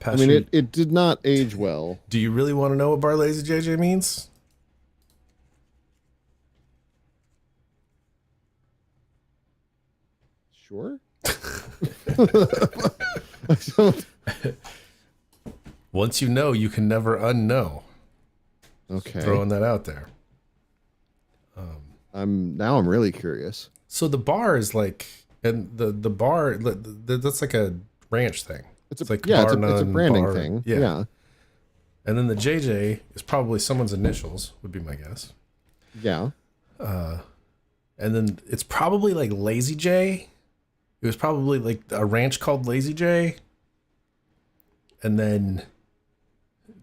I mean, it did not age well. Do you really want to know what Bar Lazy JJ means? Sure. Once you know, you can never unknow. Okay. Throwing that out there. I'm really curious. So the bar is like, and the bar, that's like a ranch thing. It's like it's a none, branding thing. Yeah. And then the JJ is probably someone's initials, would be my guess. Yeah. And then it's probably like Lazy J. It was probably like a ranch called Lazy J. And then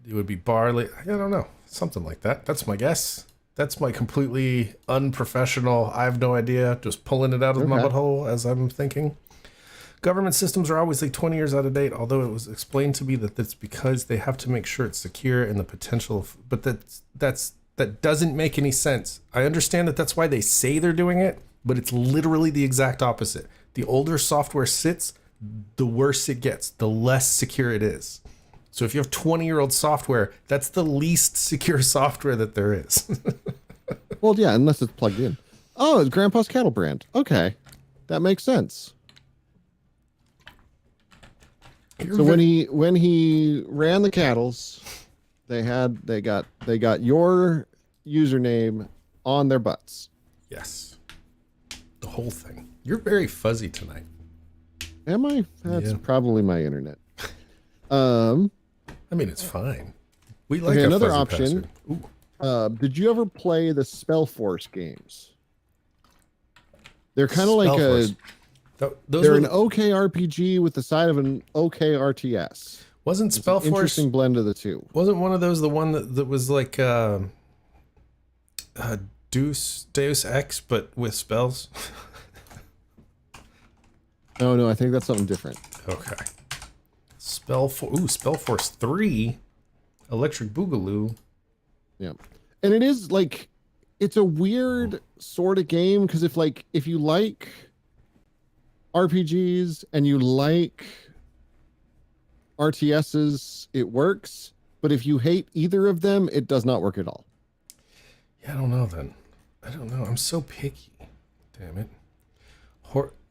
it would be Barley. I don't know. Something like that. That's my guess. That's my completely unprofessional, I have no idea, just pulling it out of my butthole as I'm thinking. Government systems are always like 20 years out of date, although it was explained to me that that's because they have to make sure it's secure and the potential, but that doesn't make any sense. I understand that that's why they say they're doing it, but it's literally the exact opposite. The older software sits, the worse it gets, the less secure it is. So if you have 20-year-old software, that's the least secure software that there is. Well, yeah, unless it's plugged in. Oh, it's Grandpa's cattle brand. Okay, that makes sense. So when he ran the cattles, they got your username on their butts. Yes, the whole thing. You're very fuzzy tonight. Am I? That's probably my internet. I mean, it's fine. We like another option. Did you ever play the Spellforce games? They're kind of like they're an OK RPG with the side of an OK RTS. Wasn't Spellforce interesting blend of the two? Wasn't one of those the one that was like Deus Ex but with spells? No, I think that's something different. Okay. Spellforce 3, Electric Boogaloo. Yeah, and it is like it's a weird sort of game because if you like RPGs and you like RTSs, it works. But if you hate either of them, it does not work at all. Yeah, I don't know then. I don't know. I'm so picky. Damn it.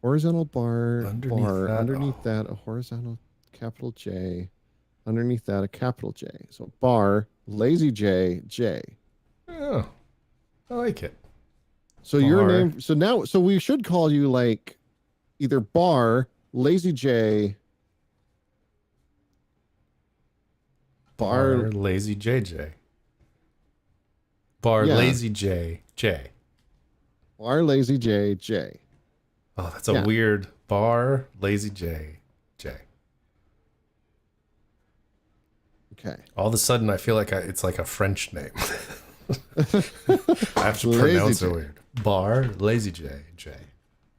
Horizontal bar, Underneath that, that, a horizontal capital J, underneath that, a capital J. So bar, lazy J, J. Oh, I like it. So your Bar. name, so we should call you like either bar, lazy J, Bar Lazy JJ. Bar Yeah. Lazy JJ. bar, lazy J, J. Oh, that's a Yeah. weird Bar Lazy JJ. Okay. All of a sudden, I feel like it's like a French name. I have to Lazy pronounce J. it weird. Bar Lazy JJ.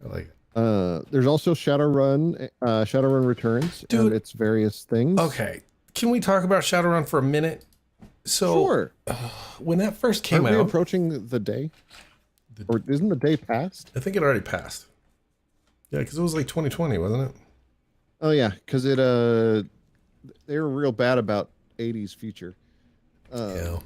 I like it. There's also Shadowrun, Shadowrun Returns, Dude. and its various things. Okay, can we talk about Shadowrun for a minute? So Sure. when that first came Aren't we out, approaching the day? Or isn't the day past? I think it already passed. Yeah, because it was like 2020, wasn't it? Oh yeah, because they were real bad about 80s future. Yeah.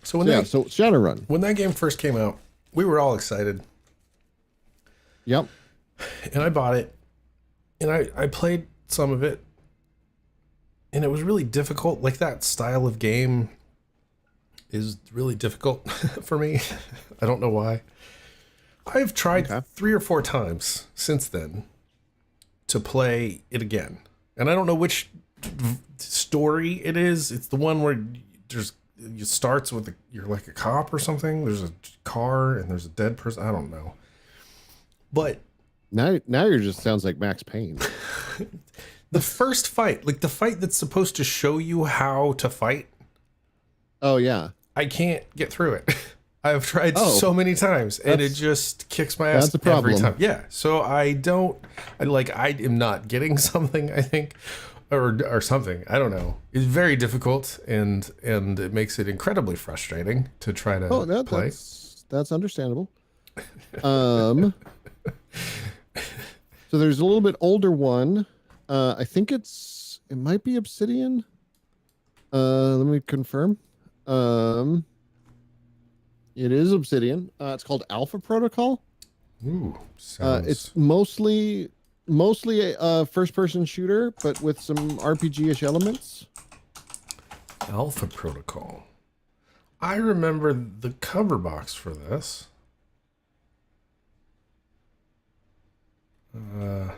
So So Shadowrun. when that game first came out, we were all excited, Yep. and I bought it, and I played some of it, and it was really difficult. Like, that style of game is really difficult for me. I don't know why. I've tried 3 or 4 times since then to play it again, and I don't know which story it is. It's the one where it starts with you're like a cop or something. There's a car and there's a dead person. I don't know, but Now you're just sounds like Max Payne. the first fight, like the fight that's supposed to show you how to fight, Oh yeah. I can't get through it. I've tried Oh. so many times, and it just kicks my ass That's a problem. every time. Yeah, so I am not getting something, I think, or something. I don't know. It's very difficult, and it makes it incredibly frustrating to try to play. That's understandable. So there's a little bit older one. I think it might be Obsidian. Let me confirm. It is Obsidian. It's called Alpha Protocol. Ooh, sounds... It's mostly a first-person shooter, but with some RPG-ish elements. Alpha Protocol. I remember the cover box for this. I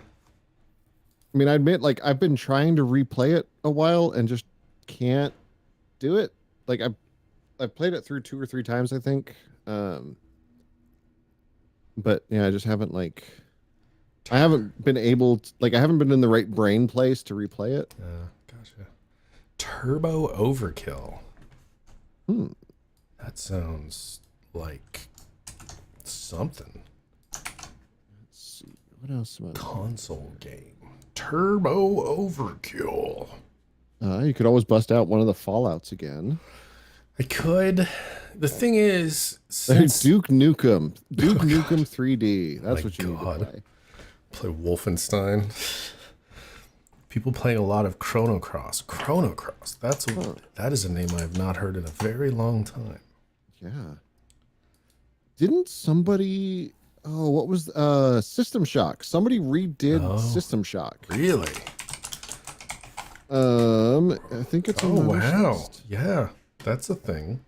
mean, I admit, like, I've been trying to replay it a while and just can't do it. Like, I've played it through 2 or 3 times, I think. But yeah, I just haven't I haven't been able to, I haven't been in the right brain place to replay it. Gotcha. Turbo Overkill. That sounds like something. Let's see. What else? Console game. Turbo Overkill. You could always bust out one of the Fallouts again. I could. The thing is, Duke Nukem. Duke Nukem 3D. That's what you need to play. Play Wolfenstein. People playing a lot of Chrono Cross. Chrono Cross. That is a name I have not heard in a very long time. Yeah. Didn't somebody... Oh, what was... System Shock. Somebody redid System Shock. Really? I think it's on Oh, the wow. list. Yeah, that's a thing.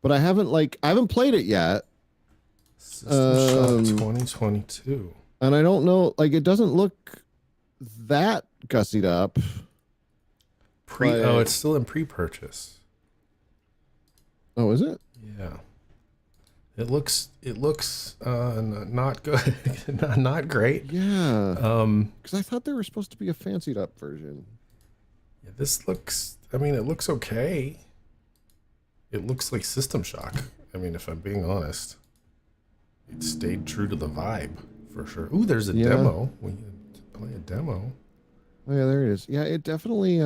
But I haven't played it yet. System Shock 2022. And I don't know, it doesn't look that gussied up. Oh, it's still in pre-purchase. Oh, is it? Yeah. It looks not good. not great. Yeah. Because I thought there was supposed to be a fancied up version. Yeah, this looks, it looks okay. It looks like System Shock. If I'm being honest. It stayed true to the vibe, for sure. Ooh, there's a demo. We can play a demo. Oh, yeah, there it is. Yeah, it definitely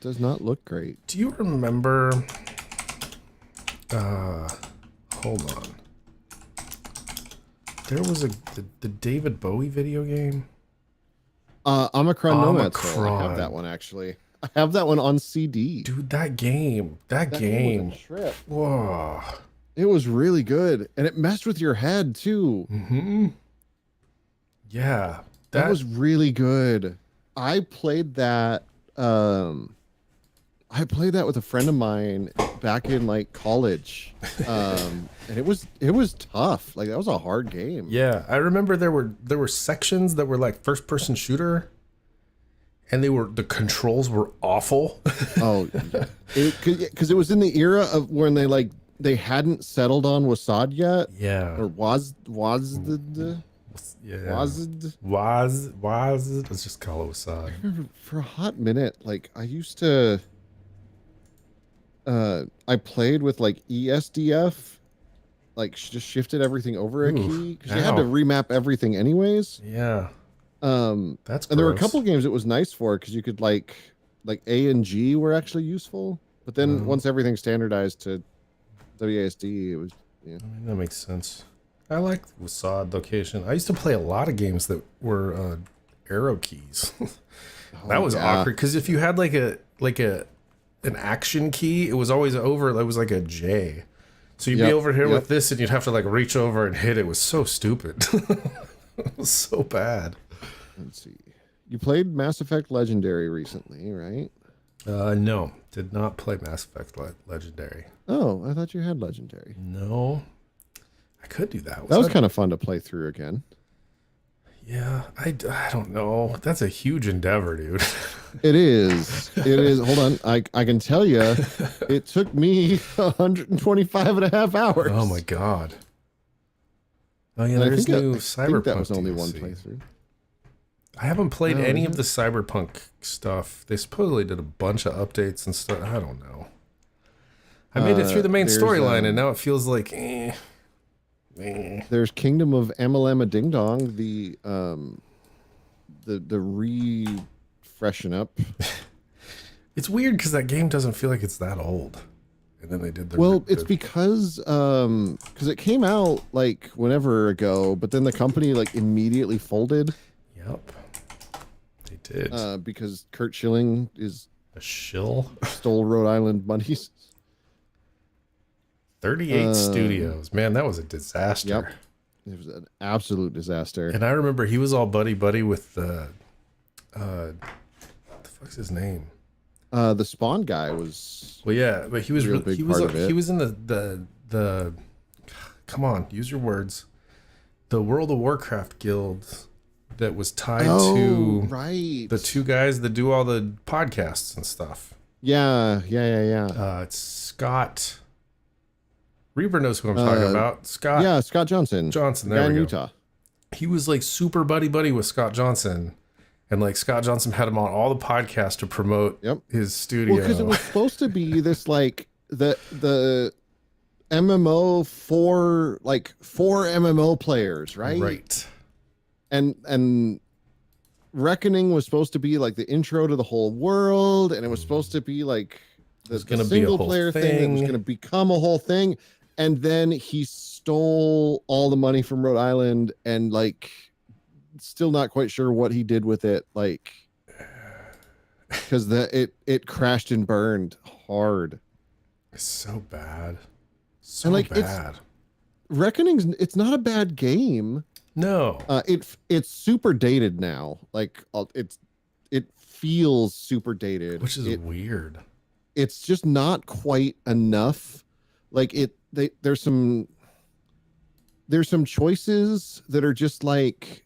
does not look great. Do you remember? Hold on. There was the David Bowie video game. Omicron Nomad Soul. I Omicron. have that one actually. I have that one on CD. Dude, that game. That Was game. a trip. Whoa. It was really good, and it messed with your head too. Mm-hmm. Yeah. That was really good. I played that. I played that with a friend of mine back in like college, and it was tough. Like that was a hard game. Yeah, I remember there were sections that were like first person shooter, and the controls were awful. Oh, yeah. Because it was in the era of when they hadn't settled on Wasad yet. Yeah. Or was the Yeah. was. Let's just call it Wasad. I remember for a hot minute, like I used to. I played with like ESDF, like just shifted everything over a key because you had to remap everything anyways. Yeah. That's and there were a couple games it was nice for because you could like A and G were actually useful, but then once everything standardized to WASD, it was yeah. I mean, that makes sense. I like Wasad location. I used to play a lot of games that were arrow keys. That was awkward because if you had like an action key, it was always over. It was like a J. So you'd be over here with this, and you'd have to like reach over and hit. It was so stupid. It was so bad. Let's see. You played Mass Effect Legendary recently, right? No, did not play Mass Effect Legendary. Oh, I thought you had Legendary. No, I could do that. That was kind of fun to play through again. Yeah, I don't know. That's a huge endeavor, dude. It is. It is. Hold on. I can tell you, it took me 125 and a half hours. Oh my god. Oh yeah, And there's new I Cyberpunk. think that was only DLC. one playthrough. I haven't played Oh, any is of the Cyberpunk stuff. They supposedly did a bunch of updates and stuff. I don't know. I made it through the main storyline, and now it feels like, There's Kingdom of Amalama Ding Dong, the freshen up. It's weird because that game doesn't feel like it's that old. And then they did the It's because it came out like whenever ago, but then the company like immediately folded. Yep, they did. Because Kurt Schilling is a shill. Stole Rhode Island monies. 38 Studios, man, that was a disaster. Yep, it was an absolute disaster. And I remember he was all buddy with the what the fuck's his name? The Spawn guy was. Well, yeah, but he was real big he was part of it. he was in the come on, use your words. The World of Warcraft guild that was tied to right. the two guys that do all the podcasts and stuff. Yeah. It's Scott. Reaper knows who I'm talking about. Scott. Yeah, Scott Johnson. There guy we in go. Utah. He was like super buddy with Scott Johnson. And like Scott Johnson had him on all the podcasts to promote his studio. Well, because it was supposed to be this like the MMO for like 4 MMO players, right? Right. And Reckoning was supposed to be like the intro to the whole world, and it was supposed to be like the single player thing that was going to become a whole thing. And then he stole all the money from Rhode Island, and like still not quite sure what he did with it, like because it crashed and burned hard. It's so bad. So and like bad. Reckoning's it's not a bad game. No. It's super dated now. Like it feels super dated, Which is weird. It's just not quite enough. Like there's some choices that are just like,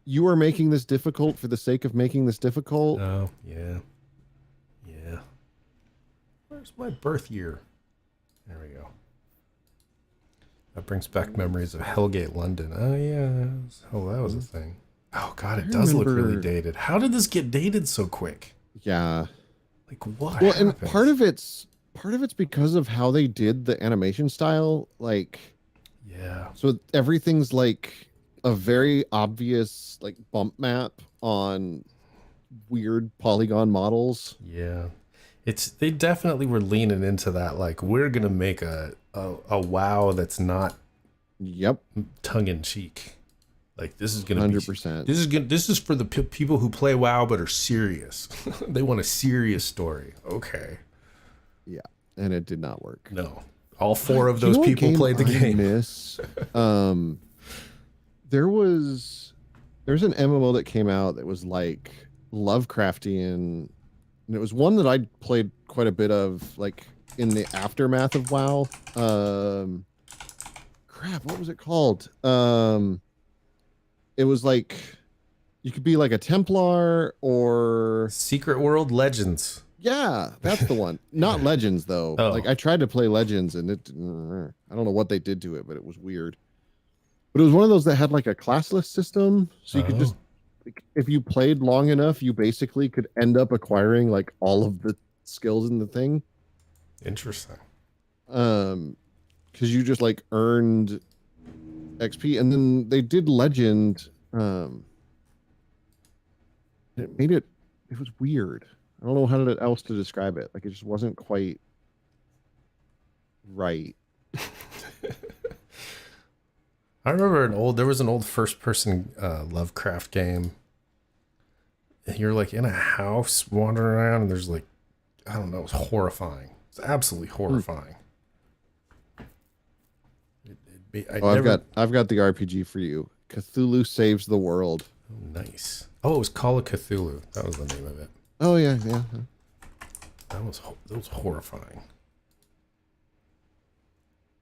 you are making this difficult for the sake of making this difficult. Oh, yeah. Yeah. Where's my birth year? There we go. That brings back memories of Hellgate, London. Oh, yeah. That was a thing. Oh, God, it does look really dated. How did this get dated so quick? Yeah. Like, what Well, happened? and part of it's because of how they did the animation style. Like, yeah. So everything's like a very obvious like bump map on weird polygon models. Yeah. They definitely were leaning into that. Like, we're gonna make a WoW that's not Yep, tongue in cheek. Like, this is gonna be 100%. This is for the people who play WoW but are serious. They want a serious story. Okay. Yeah, and it did not work. No. All 4 of Do you those know what people played the I game. Miss? There's an MMO that came out that was like Lovecraftian, and it was one that I played quite a bit of, like in the aftermath of WoW. Crap, what was it called? It was like you could be like a Templar or Secret World Legends. yeah, that's the one. Not Legends though. Oh. Like I tried to play Legends and I don't know what they did to it, but it was weird. But it was one of those that had like a classless system, so you could just, if you played long enough, you basically could end up acquiring like all of the skills in the thing. Interesting. Because you just like earned XP, and then they did Legend. It made it. It was weird. I don't know how else to describe it. Like it just wasn't quite right. I remember there was an old first person Lovecraft game. And you're like in a house wandering around and there's like, I don't know, it was horrifying. It's absolutely horrifying. I've got the RPG for you. Cthulhu Saves the World. Oh, nice. Oh, it was Call of Cthulhu. That was the name of it. Oh yeah, yeah. That was horrifying.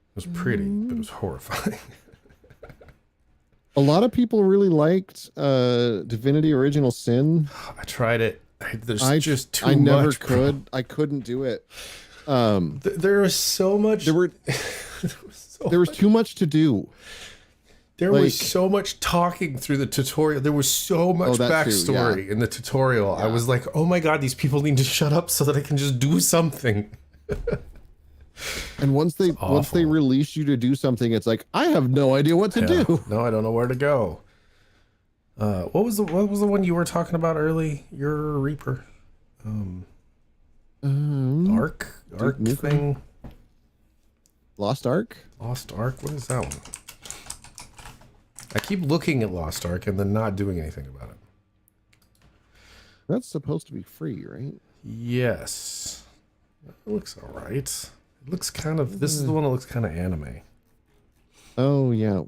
It was pretty, but it was horrifying. A lot of people really liked Divinity Original Sin. I tried it. There's just too much. I never could. I couldn't do it. There was so much. There was too much to do. There was so much talking through the tutorial. There was so much backstory in the tutorial. Yeah. I was like, oh my God, these people need to shut up so that I can just do something. And once they release you to do something, it's like, I have no idea what to do. No, I don't know where to go. What was the one you were talking about early? Your Reaper. Ark thing. Lost Ark? Lost Ark? What is that one? I keep looking at Lost Ark and then not doing anything about it. That's supposed to be free, right? Yes. It looks all right. It looks kind of, this is the one that looks kind of anime. Oh yeah.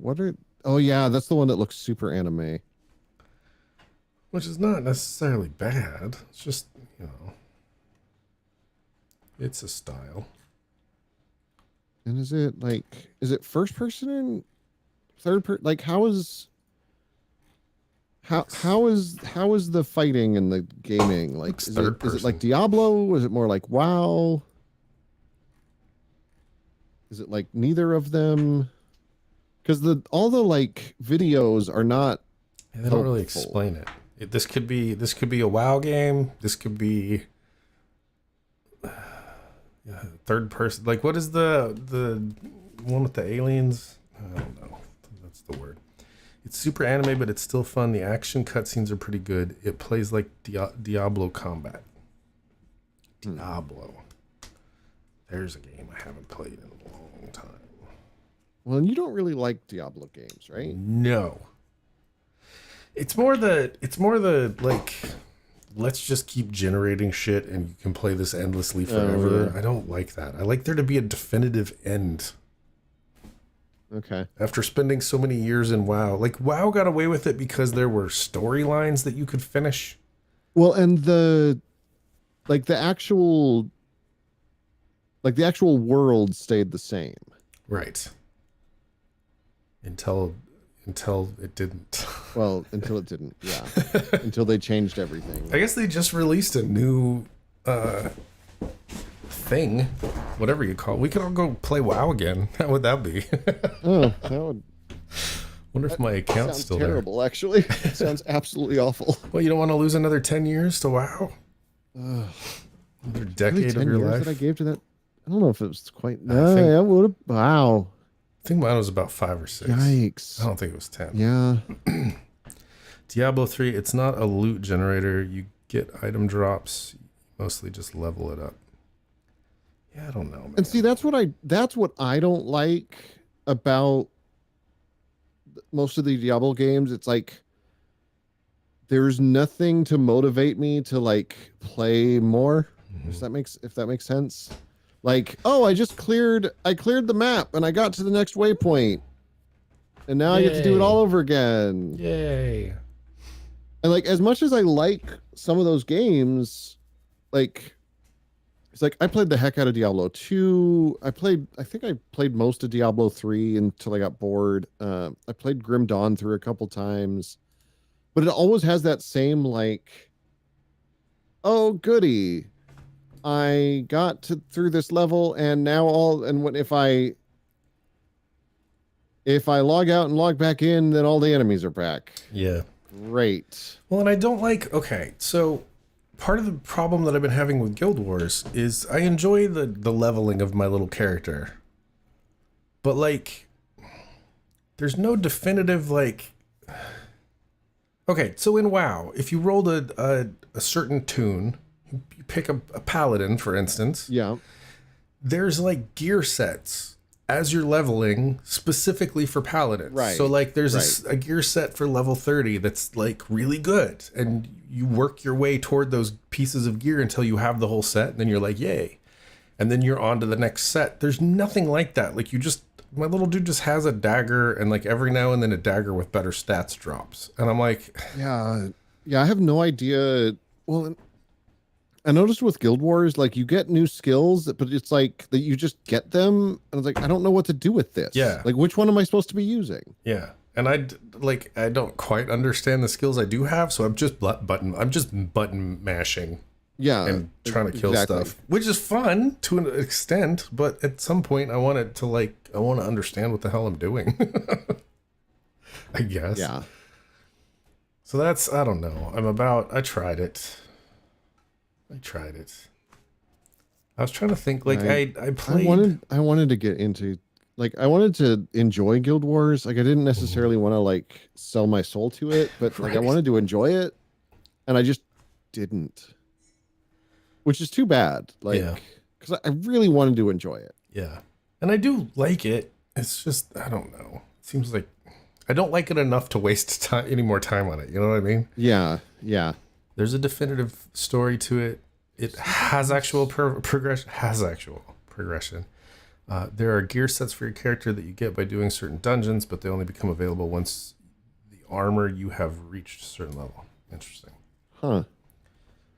Oh yeah, that's the one that looks super anime. Which is not necessarily bad. It's just, you know, it's a style. And is it first person and third person? Like how is the fighting and the gaming? Like is it like Diablo? Is it more like WoW? Is it like neither of them? Because all the like videos are not. They don't really explain it. This could be a WoW game. This could be third person. Like what is the one with the aliens? I don't know. That's the word. It's super anime, but it's still fun. The action cutscenes are pretty good. It plays like Diablo combat. Diablo. There's a game I haven't played in a long time. Well, and you don't really like Diablo games, right? No. It's more the like, let's just keep generating shit and you can play this endlessly forever. Yeah. I don't like that. I like there to be a definitive end. Okay. After spending so many years in WoW, like WoW got away with it because there were storylines that you could finish. Well, and the actual world stayed the same. Right. Until it didn't. Well, until it didn't, yeah. Until they changed everything. I guess they just released a new thing, whatever you call it. We could all go play WoW again. How would that be? Oh, that would. Wonder if my account's still terrible, there. Actually. It sounds absolutely awful. Well, you don't want to lose another 10 years to WoW? Another decade of your life? That I gave to that. I don't know if it was quite. No, yeah, would have. Wow. I think mine was about 5 or 6. Yikes. I don't think it was 10. Yeah. Diablo 3, it's not a loot generator. You get item drops. You mostly just level it up. Yeah, I don't know, man. And see, that's what I don't like about most of the Diablo games. It's like there's nothing to motivate me to like play more. If that makes sense. Like, oh, I cleared the map and I got to the next waypoint. And now I get to do it all over again. Yay. And like as much as I like some of those games, like it's like I played the heck out of Diablo 2. I think I played most of Diablo 3 until I got bored. I played Grim Dawn through a couple times. But it always has that same like, oh goody, I got through this level and now if I log out and log back in, then all the enemies are back. Yeah. Great. Well, and I don't like, okay, so part of the problem that I've been having with Guild Wars is I enjoy the leveling of my little character. But like, there's no definitive like, okay, so in WoW, if you rolled a certain tune, you pick a paladin, for instance. Yeah. There's like gear sets as you're leveling specifically for paladins. Right. So like there's a gear set for level 30 that's like really good. And you work your way toward those pieces of gear until you have the whole set. And then you're like, yay. And then you're on to the next set. There's nothing like that. Like my little dude just has a dagger and like every now and then a dagger with better stats drops. And I'm like, yeah, I have no idea. Well, I noticed with Guild Wars, like you get new skills, but it's like that you just get them. And I was like, I don't know what to do with this. Yeah. Like, which one am I supposed to be using? yeah. And I don't quite understand the skills I do have. So I'm just button mashing. Yeah. And trying to kill stuff, which is fun to an extent. But at some point I want to understand what the hell I'm doing. I guess. Yeah. So that's, I don't know. I tried it. I was trying to think, like, I played. I wanted to get into, like, I wanted to enjoy Guild Wars. Like, I didn't necessarily want to, like, sell my soul to it, but, like, I wanted to enjoy it, and I just didn't. Which is too bad. Like, because I really wanted to enjoy it. Yeah. And I do like it. It's just, I don't know. It seems like I don't like it enough to waste any more time on it. You know what I mean? Yeah. Yeah. There's a definitive story to it. It has actual progression. There are gear sets for your character that you get by doing certain dungeons, but they only become available once the armor you have reached a certain level. Interesting. Huh.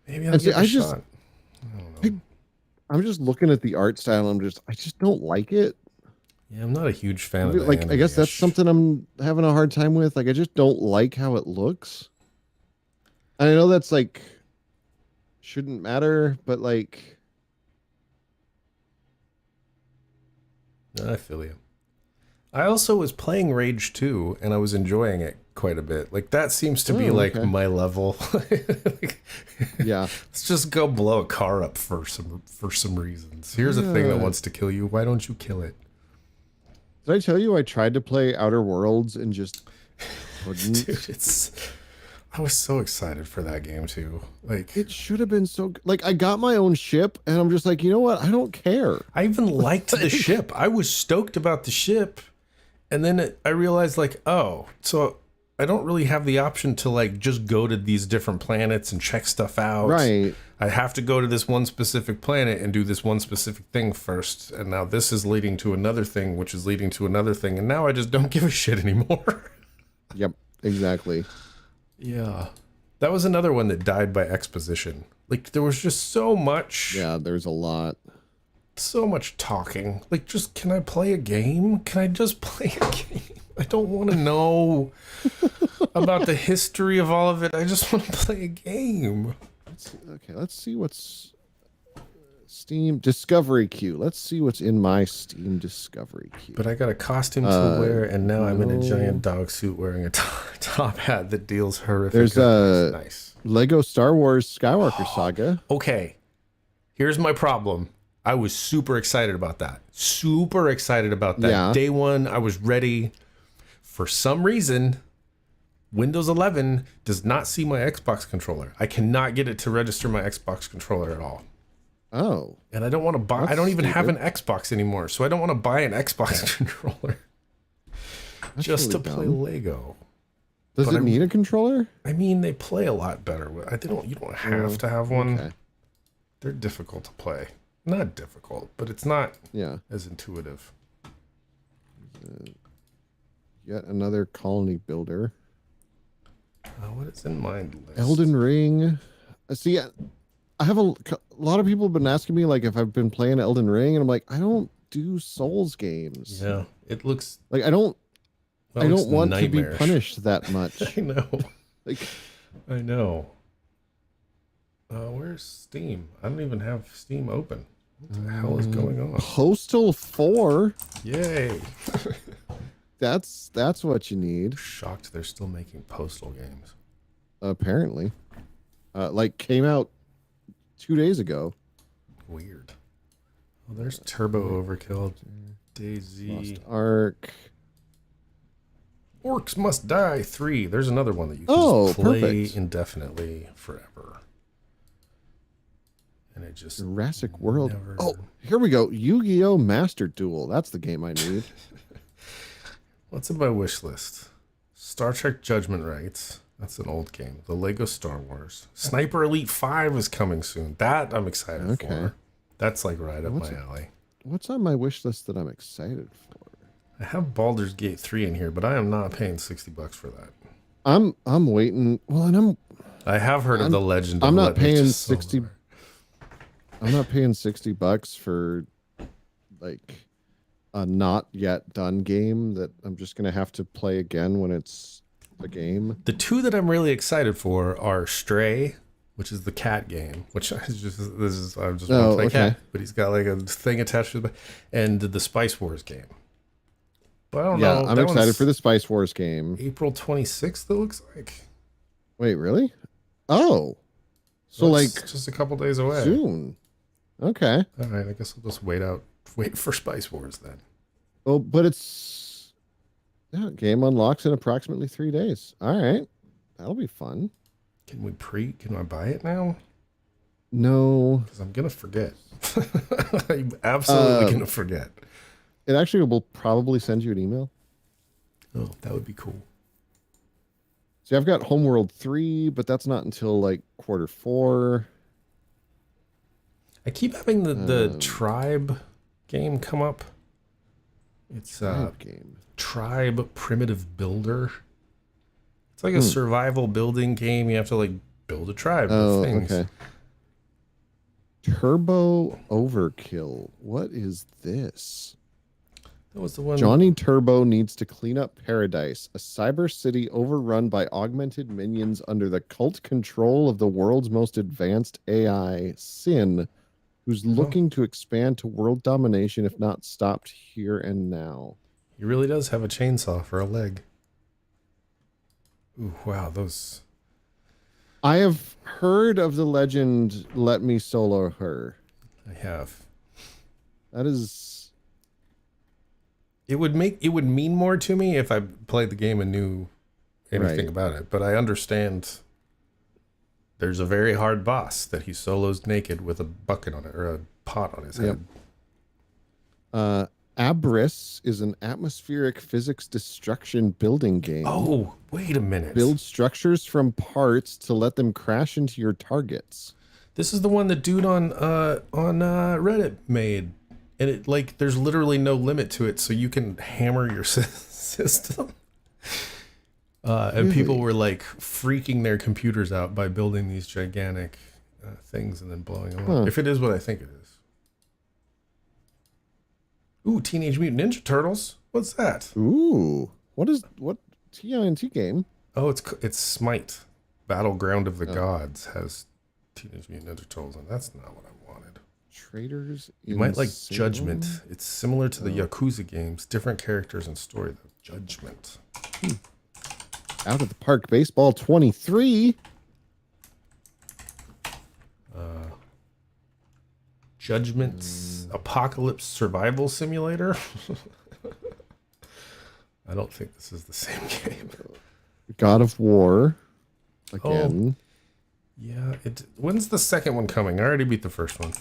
Maybe I'll give it a shot. I don't know. I'm just looking at the art style. I just don't like it. Yeah, I'm not a huge fan of the like. I guess that's something I'm having a hard time with. Like, I just don't like how it looks. And I know that's like shouldn't matter, but like, I feel you. I also was playing Rage 2 and I was enjoying it quite a bit. Like that seems to be like my level. Yeah. Let's just go blow a car up for some reasons. Here's a thing that wants to kill you. Why don't you kill it? Did I tell you I tried to play Outer Worlds and just couldn't? Dude, I was so excited for that game too. Like it should have been so like I got my own ship and I'm just like, you know what? I don't care. I even liked the ship. I was stoked about the ship. And then I realized like, oh, so I don't really have the option to like just go to these different planets and check stuff out. Right. I have to go to this one specific planet and do this one specific thing first. And now this is leading to another thing, which is leading to another thing. And now I just don't give a shit anymore. Yep, exactly. Yeah. That was another one that died by exposition. Like there was just so much. Yeah, there's a lot. So much talking. Like just, can I play a game? Can I just play a game? I don't want to know about the history of all of it. I just want to play a game. Let's see what's Steam discovery queue. Let's see what's in my Steam discovery queue. But I got a costume to wear, and now I'm in a giant dog suit wearing a top hat that deals horrific. There's a nice Lego Star Wars Skywalker Saga. Okay, here's my problem. I was super excited about that. Yeah. Day one, I was ready. For some reason, Windows 11 does not see my Xbox controller. I cannot get it to register my Xbox controller at all. Oh, And I don't want to buy. That's I don't even have an stupid. Xbox anymore, so I don't want to buy an Xbox controller that's just really to play dumb. Lego. Does but it I'm- need a controller? I mean, they play a lot better. They don't. You don't have to have one. Okay. They're difficult to play. Not difficult, but it's not Yeah. as intuitive. Yet another colony builder. What is in my list? Elden Ring. See, I have a lot of people have been asking me like if I've been playing Elden Ring, and I'm like, I don't do Souls games. Yeah, it looks. Like I don't Well, I it don't looks want to be nightmarish. punished that much. I know. Like I know. Where's Steam? I don't even have Steam open. What the hell is going on? Postal 4. Yay! That's what you need. Shocked they're still making Postal games. Apparently. Like came out 2 days ago. Weird. Oh, there's Turbo Overkill. DayZ. Lost Ark. Orcs Must Die 3. There's another one that you can Oh, just play perfect. indefinitely forever. And it just Jurassic World. never- Oh, here we go. Yu-Gi-Oh! Master Duel. That's the game I need. What's in my wish list? Star Trek Judgment Rights. That's an old game. The Lego Star Wars. Sniper Elite 5 is coming soon. That I'm excited Okay. for. That's like right up What's my it- alley. What's on my wish list that I'm excited for? I have Baldur's Gate 3 in here, but I am not paying $60 for that. I'm waiting. Well, and I have heard of the legend of I'm not Let Me paying Just 60 Solar. I'm not paying $60 for like a not yet done game that I'm just gonna have to play again when it's a game. The two that I'm really excited for are Stray, which is the cat game, which is just I just want Oh, to play okay. cat, but he's got like a thing attached to the and the Spice Wars game. But I don't Yeah, know. I'm that excited one's for the Spice Wars game. April 26th. It looks like. Wait, really? Oh, so That's like just a couple days away. soon. Okay. All right, I guess I'll just wait for Spice Wars then. Oh, but it's game unlocks in approximately 3 days. All right, that'll be fun. Can I buy it now? No, Because I'm gonna forget. I'm absolutely gonna forget. it actually will probably send you an email. Oh, that would be cool. See, I've got Homeworld 3, but that's not until like Q4. I keep having the Um, tribe game come up. It's Game. Tribe Primitive Builder. It's like a survival building game. You have to like build a tribe Oh, of things. okay. Turbo Overkill. What is this? That was the one. Johnny Turbo needs to clean up Paradise, a cyber city overrun by augmented minions under the cult control of the world's most advanced AI, Sin, who's looking to expand to world domination if not stopped here and now. He really does have a chainsaw for a leg. Ooh, wow, those. I have heard of the legend Let Me Solo Her. I have. That is... It would mean more to me if I played the game and knew anything Right. about it. But I understand there's a very hard boss that he solos naked with a bucket on it or a pot on his head. Abyss is an atmospheric physics destruction building game. Oh, wait a minute. Build structures from parts to let them crash into your targets. This is the one that dude on Reddit made, and it like there's literally no limit to it, so you can hammer your system. And people were like freaking their computers out by building these gigantic things and then blowing them up. If it is what I think it is. Ooh, Teenage Mutant Ninja Turtles. What's that? Ooh, what TNT game? Oh, it's Smite. Battleground of the Gods has Teenage Mutant Ninja Turtles, and that's not what I wanted. Traders. You might like Salem? Judgment. It's similar to the Yakuza games, different characters and story. Though. Judgment. Out of the Park Baseball 23. Judgment's Apocalypse Survival Simulator. I don't think this is the same game. God of War. Again. Yeah. When's the second one coming? I already beat the first one.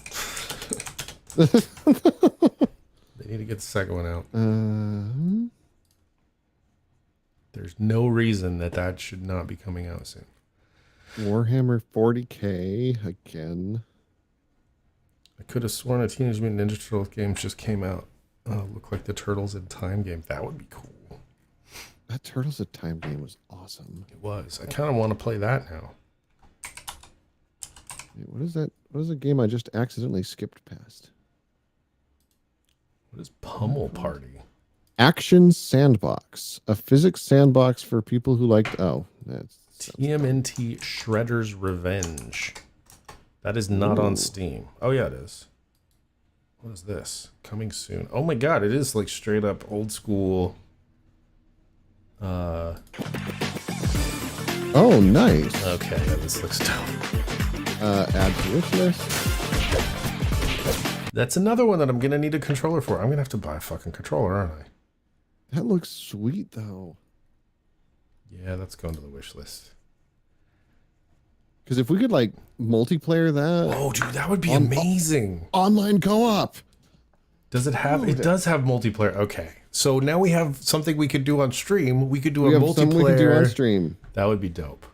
They need to get the second one out. There's no reason that should not be coming out soon. Warhammer 40K again. I could have sworn a Teenage Mutant Ninja Turtles game just came out. Look like the Turtles in Time game. That would be cool. That Turtles in Time game was awesome. It was. I kind of want to play that now. Wait, what is that? What is the game I just accidentally skipped past? What is Pummel Party? Action Sandbox, a physics sandbox for people who liked. Oh, that's TMNT Shredder's Revenge. That is not on Steam. Oh yeah, it is. What is this? Coming soon. Oh my god, it is like straight up old school. Oh, nice. Okay, yeah, this looks dope. Add to wish list. That's another one that I'm gonna need a controller for. I'm gonna have to buy a fucking controller, aren't I? That looks sweet though. Yeah, that's going to the wish list. Because if we could like multiplayer that. Oh, dude, that would be amazing. Online co-op. Does it have? It does have multiplayer. Okay, so now we have something we could do on stream. We could do a multiplayer. We could do on stream. That would be dope.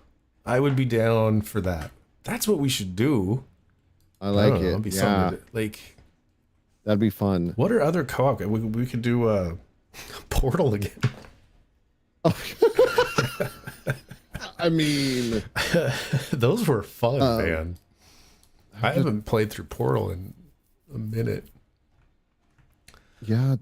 I would be down for that. That's what we should do. I like it. It'd be yeah, like that'd be fun. what are other co-op? We could do Portal again. Oh. I mean, those were fun, man. I haven't played through Portal in a minute. Yeah,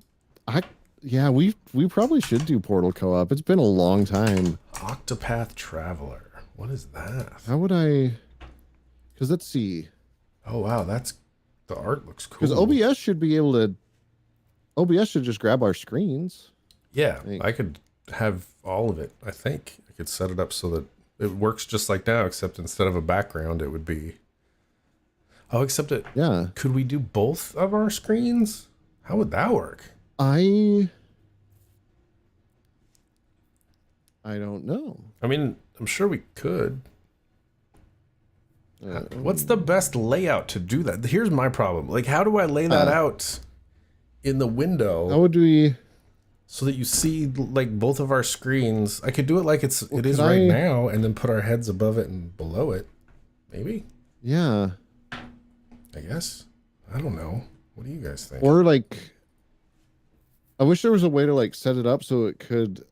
we probably should do Portal co-op. It's been a long time. Octopath Traveler. What is that? How would I? Because let's see. Oh wow, the art looks cool. Because OBS should be able to. OBS should just grab our screens. Yeah, I could have all of it. I think I could set it up so that it works just like now, except instead of a background, it would be. Oh, except it. Yeah. Could we do both of our screens? How would that work? I don't know. I mean, I'm sure we could. What's the best layout to do that? Here's my problem. Like, how do I lay that out in the window? How would we? So that you see like both of our screens. I could do it like it is right now, and then put our heads above it and below it. Maybe. Yeah. I guess. I don't know. What do you guys think? Or like, I wish there was a way to like set it up so it could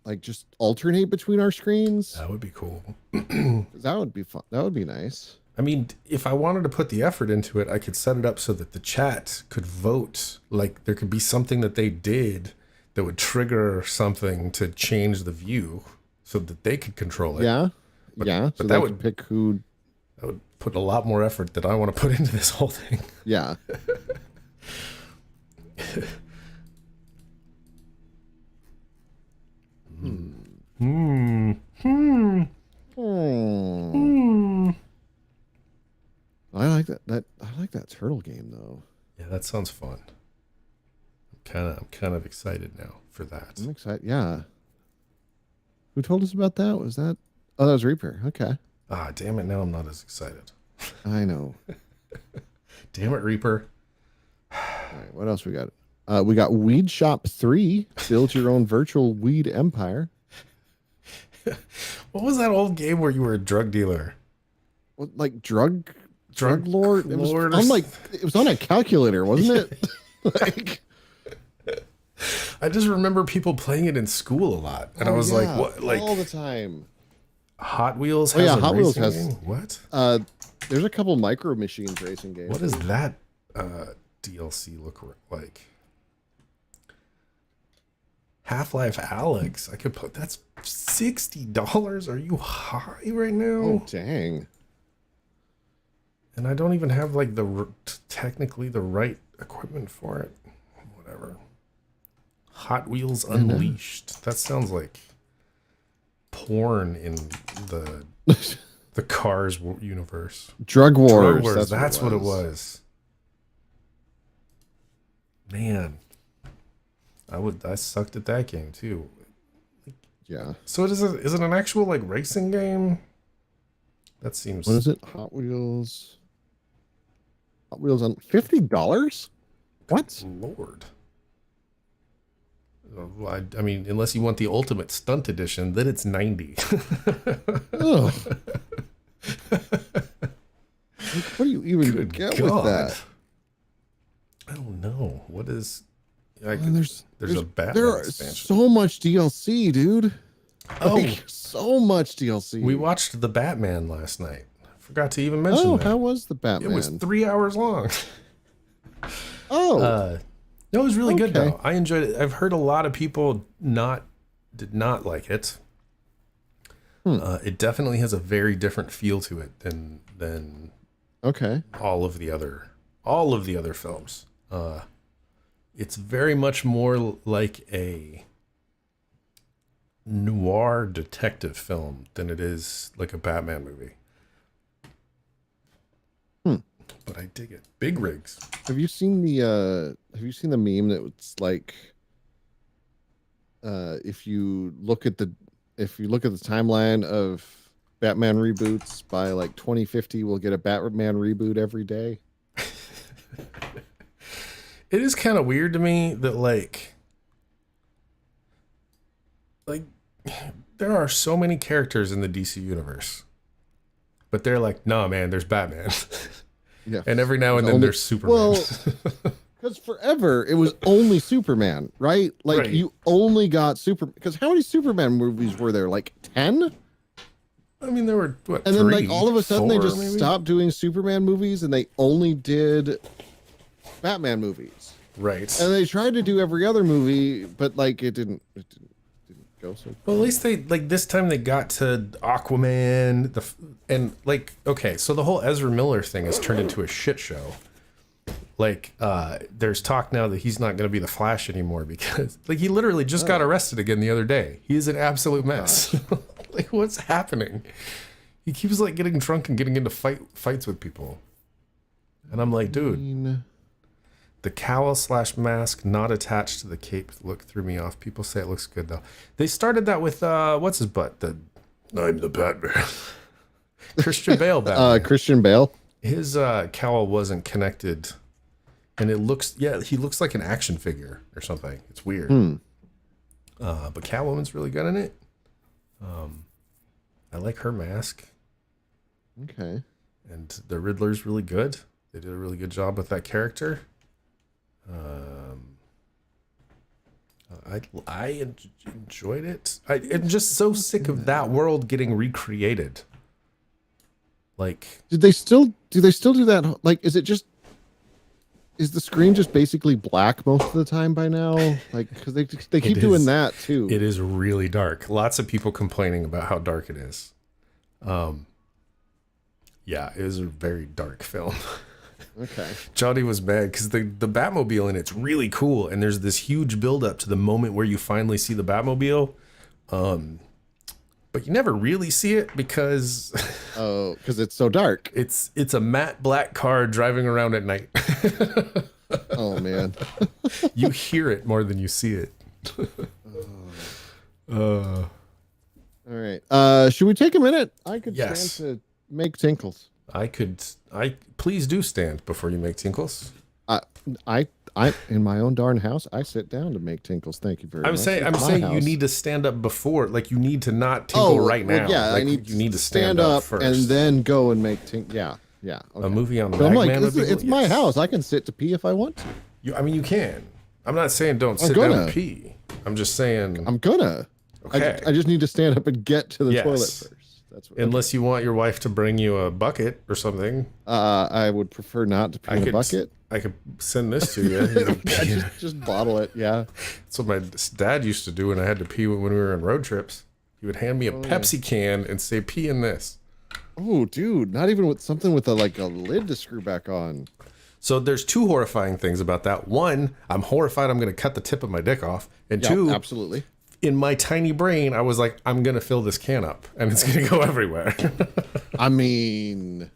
like just alternate between our screens. That would be cool. That would be fun. That would be nice. I mean, if I wanted to put the effort into it, I could set it up so that the chat could vote. Like there could be something that they did that would trigger something to change the view so that they could control it. Yeah. But, yeah. But so that they would could pick who. That would put a lot more effort that I want to put into this whole thing. Yeah. I like that. I like that turtle game though. Yeah, that sounds fun. I'm kind of excited now for that. I'm excited. Yeah. Who told us about that? Was that? Oh, that was Reaper. Okay. Ah, damn it! Now I'm not as excited. I know. Damn it, Reaper. All right. What else we got? We got Weed Shop 3. Build your own virtual weed empire. What was that old game where you were a drug dealer? What, like drug lord? It was lord on like it was on a calculator, wasn't it? Like. I just remember people playing it in school a lot, and I was like, "What?" Like all the time. Hot Wheels. Has Hot Wheels has game? What? There's a couple Micro Machines racing games. What does that DLC look like? Half-Life Alex. I could put that's $60. Are you high right now? Oh dang! And I don't even have like technically the right equipment for it. Whatever. Hot Wheels Unleashed. That sounds like porn in the Cars universe. Drug Wars. Drug Wars. That's what it was. Man, I sucked at that game too. Yeah. So is it an actual like racing game? That seems. What is it? Hot Wheels. Hot Wheels on $50? What? Lord. I mean, unless you want the ultimate stunt edition, then it's 90. Ugh. What do you even Good get God. with that? I don't know. What is? And there's a Batman there are expansion. so much DLC, dude. Oh. Like, so much DLC. We watched the Batman last night. Forgot to even mention that. How was the Batman? It was 3 hours long. Oh, No, it was really good Okay. though. I enjoyed it. I've heard a lot of people did not like it. It definitely has a very different feel to it than okay. all of the other films. It's very much more like a noir detective film than it is like a Batman movie. But I dig it. Big rigs. Have you seen the meme that was like if you look at the timeline of Batman reboots by like 2050, we'll get a Batman reboot every day? It is kind of weird to me that like there are so many characters in the DC universe, but they're like, nah, man, there's Batman. Yeah. And every now and then there's Superman. Well, because forever it was only Superman, right? Like Right. you only got because how many Superman movies were there? Like 10? I mean, there were what? And then three, like all of a sudden they four, just maybe? stopped doing Superman movies and they only did Batman movies. Right. And they tried to do every other movie, but like it didn't go so. Well, at least they like this time they got to Aquaman, and like okay, so the whole Ezra Miller thing has turned into a shit show. Like, there's talk now that he's not going to be the Flash anymore because like he literally just got arrested again the other day. He is an absolute mess. Like, what's happening? He keeps like getting drunk and getting into fights with people, and I'm like, dude. The cowl / mask not attached to the cape look threw me off. People say it looks good though. They started that with what's his butt? I'm the Batman. Christian Bale Batman. Christian Bale. His cowl wasn't connected, and he looks like an action figure or something. It's weird. But Catwoman's really good in it. I like her mask, Okay. and the Riddler's really good. They did a really good job with that character. I enjoyed it. I'm just so sick of that world getting recreated. Like, Do they still do that? Like, is the screen just basically black most of the time by now? Like, because they keep doing that too. it is really dark. Lots of people complaining about how dark it is. Yeah, it is a very dark film. Okay. Johnny was mad because the Batmobile in it's really cool, and there's this huge build up to the moment where you finally see the Batmobile. But you never really see it because Oh, because it's so dark. it's a matte black car driving around at night. Oh man. You hear it more than you see it. All right. Should we take a minute? I could Yes. stand to make tinkles. Please do stand before you make tinkles. I in my own darn house, I sit down to make tinkles. Thank you very much. I'm saying It's my you house. need to stand up before, like you need to not tinkle right well, now. yeah, like, I need you need to stand up first. and then go and make tinkles. Yeah. Okay. A movie on the But I'm like, Bagman would be it's cool. my Yes. house. I can sit to pee if I want to. You can. I'm not saying don't sit gonna. down and pee. I'm just saying I'm gonna. Okay. I just need to stand up and get to the Yes. toilet first. That's what. unless you want your wife to bring you a bucket or something. I would prefer not to pee in a bucket. I could send this to you. You can pee in it. Just bottle it. Yeah. That's what my dad used to do when I had to pee when we were on road trips. He would hand me a Pepsi can and say, "Pee in this." Oh, dude! Not even with something with a lid to screw back on. So there's two horrifying things about that. One, I'm horrified I'm going to cut the tip of my dick off. And Yeah, two, absolutely. in my tiny brain, I was like, I'm going to fill this can up and it's going to go everywhere. I mean,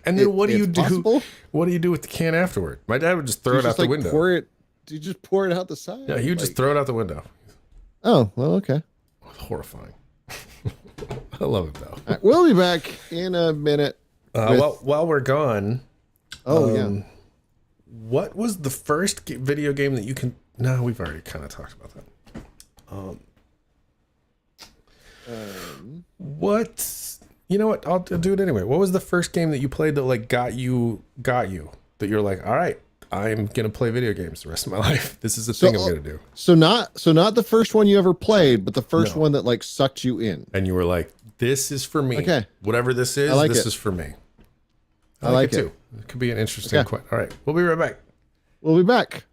And then what do it's you do? possible. What do you do with the can afterward? My dad would just throw You it out just the window. You just pour it out the side. Yeah, he would just throw it out the window. Oh, well, okay. Horrifying. I love it though. All right, we'll be back in a minute. While we're gone, Yeah. what was the first video game that you can? No, we've already kind of talked about that. What? You know what? I'll do it anyway. What was the first game that you played that like got you that you're like, all right, I'm gonna play video games the rest of my life. This is the thing I'm gonna do. So not the first one you ever played, but the first one that like sucked you in. And you were like, this is for me. Okay. Whatever this is, this is for me. I like it too. It could be an interesting question. All right, we'll be right back. We'll be back.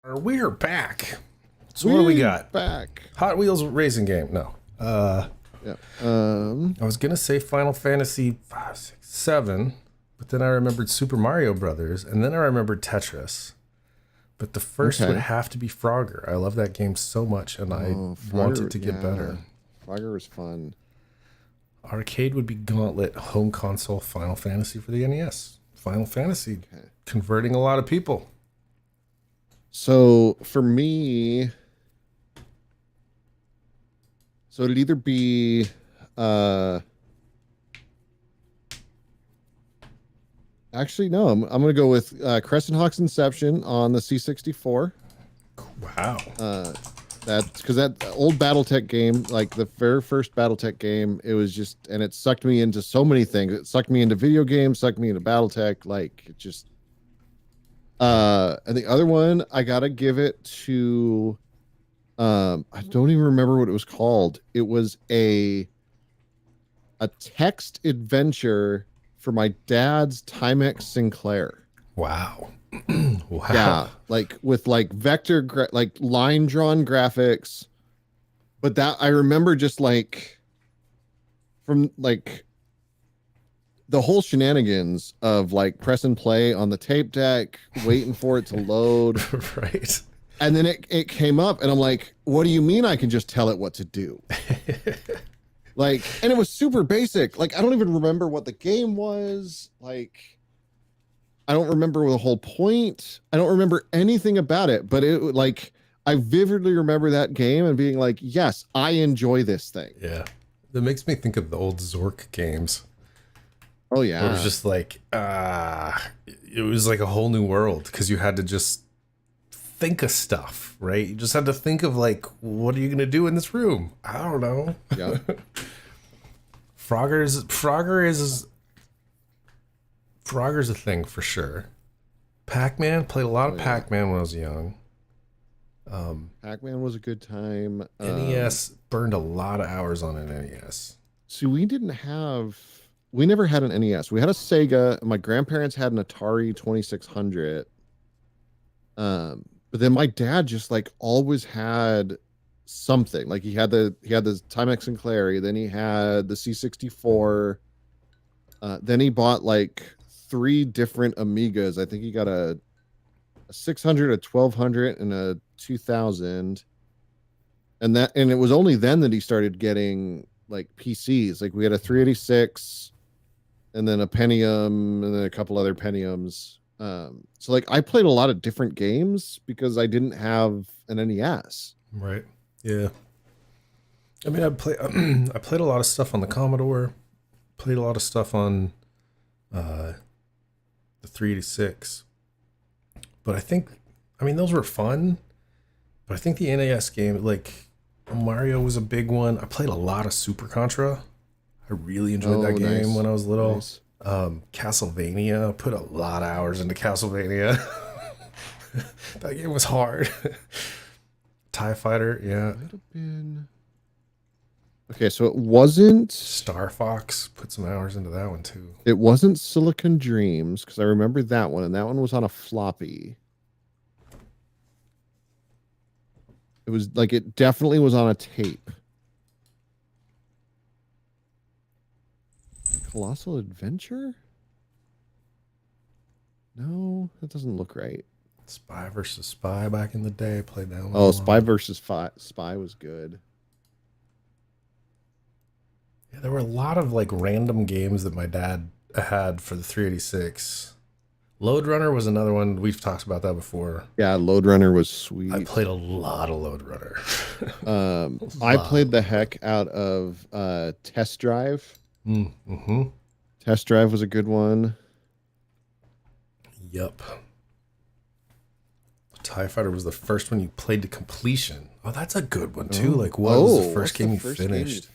We're back. So what do we got? Back. Hot Wheels racing game. No. Yeah. I was gonna say Final Fantasy 5, 6, 7, but then I remembered Super Mario Brothers, and then I remembered Tetris. But the first would have to be Frogger. I love that game so much, and I want it to get better. Frogger was fun. Arcade would be Gauntlet. Home console Final Fantasy for the NES. Final Fantasy converting a lot of people. So for me, so it'd either be Actually, no. I'm gonna go with Crescent Hawk's Inception on the C64. Wow. That's because that old BattleTech game, like the very first BattleTech game, it was just, and it sucked me into so many things. It sucked me into video games, sucked me into BattleTech. Like it just. And the other one, I gotta give it to. I don't even remember what it was called. It was a text adventure for my dad's Timex Sinclair. Wow. Wow. Yeah, like with like like line drawn graphics. But that I remember just like from like the whole shenanigans of like press and play on the tape deck, waiting for it to load. Right. And then it came up and I'm like, what do you mean I can just tell it what to do? Like, and it was super basic. Like, I don't even remember what the game was. Like, I don't remember the whole point. I don't remember anything about it, but it like, I vividly remember that game and being like, yes, I enjoy this thing. Yeah. That makes me think of the old Zork games. Oh yeah. It was just like, it was like a whole new world because you had to just think of stuff, right? You just had to think of like, what are you going to do in this room? I don't know. Yeah. Frogger's a thing for sure. Pac-Man, played a lot of Pac-Man when I was young. Pac-Man was a good time. NES burned a lot of hours on an NES. See, we never had an NES. We had a Sega. And my grandparents had an Atari 2600. But then my dad just like always had something. Like he had the Timex Sinclair, then he had the C64. Then he bought like 3 different Amigas. I think he got a 600, a 1200, and a 2000. And it was only then that he started getting like PCs. Like we had a 386, and then a Pentium, and then a couple other Pentiums. So like I played a lot of different games because I didn't have an NES. Right. Yeah. I mean, I played a lot of stuff on the Commodore. Played a lot of stuff on the 386. But I mean, those were fun. But I think the NES game, like Mario was a big one. I played a lot of Super Contra. I really enjoyed that game when I was little. Nice. Castlevania, put a lot of hours into Castlevania. That game was hard. TIE Fighter, yeah. Might have been. Okay, so it wasn't Star Fox, put some hours into that one too. It wasn't Silicon Dreams because I remember that one, and that one was on a floppy. It was like it definitely was on a tape. Colossal Adventure? No, that doesn't look right. Spy versus Spy back in the day, played that one. Oh, Spy versus Spy was good. Yeah, there were a lot of like random games that my dad had for the 386. Lode Runner was another one. We've talked about that before. Yeah, Lode Runner was sweet. I played a lot of Lode Runner. I played the heck out of Test Drive. Mm-hmm. Test Drive was a good one. Yep. TIE Fighter was the first one you played to completion. Oh, that's a good one too. Like, what was the first game you finished?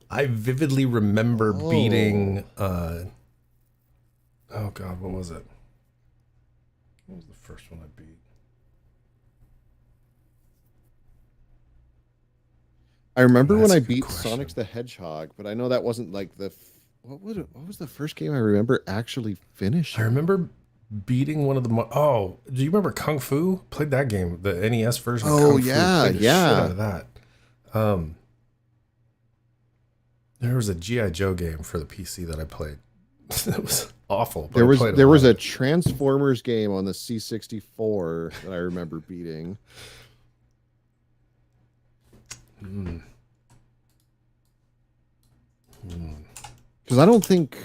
I vividly remember beating. Oh God, what was it? What was the first one I beat? I remember when I beat Sonic the Hedgehog, but I know that wasn't like what was the first game I remember actually finishing? I remember beating one of the. Oh, do you remember Kung Fu? Played that game, the NES version. Of Kung Fu. Played the shit out of that. There was a G.I. Joe game for the PC that I played. It was awful. There was a Transformers game on the C64 that I remember beating. Because I don't think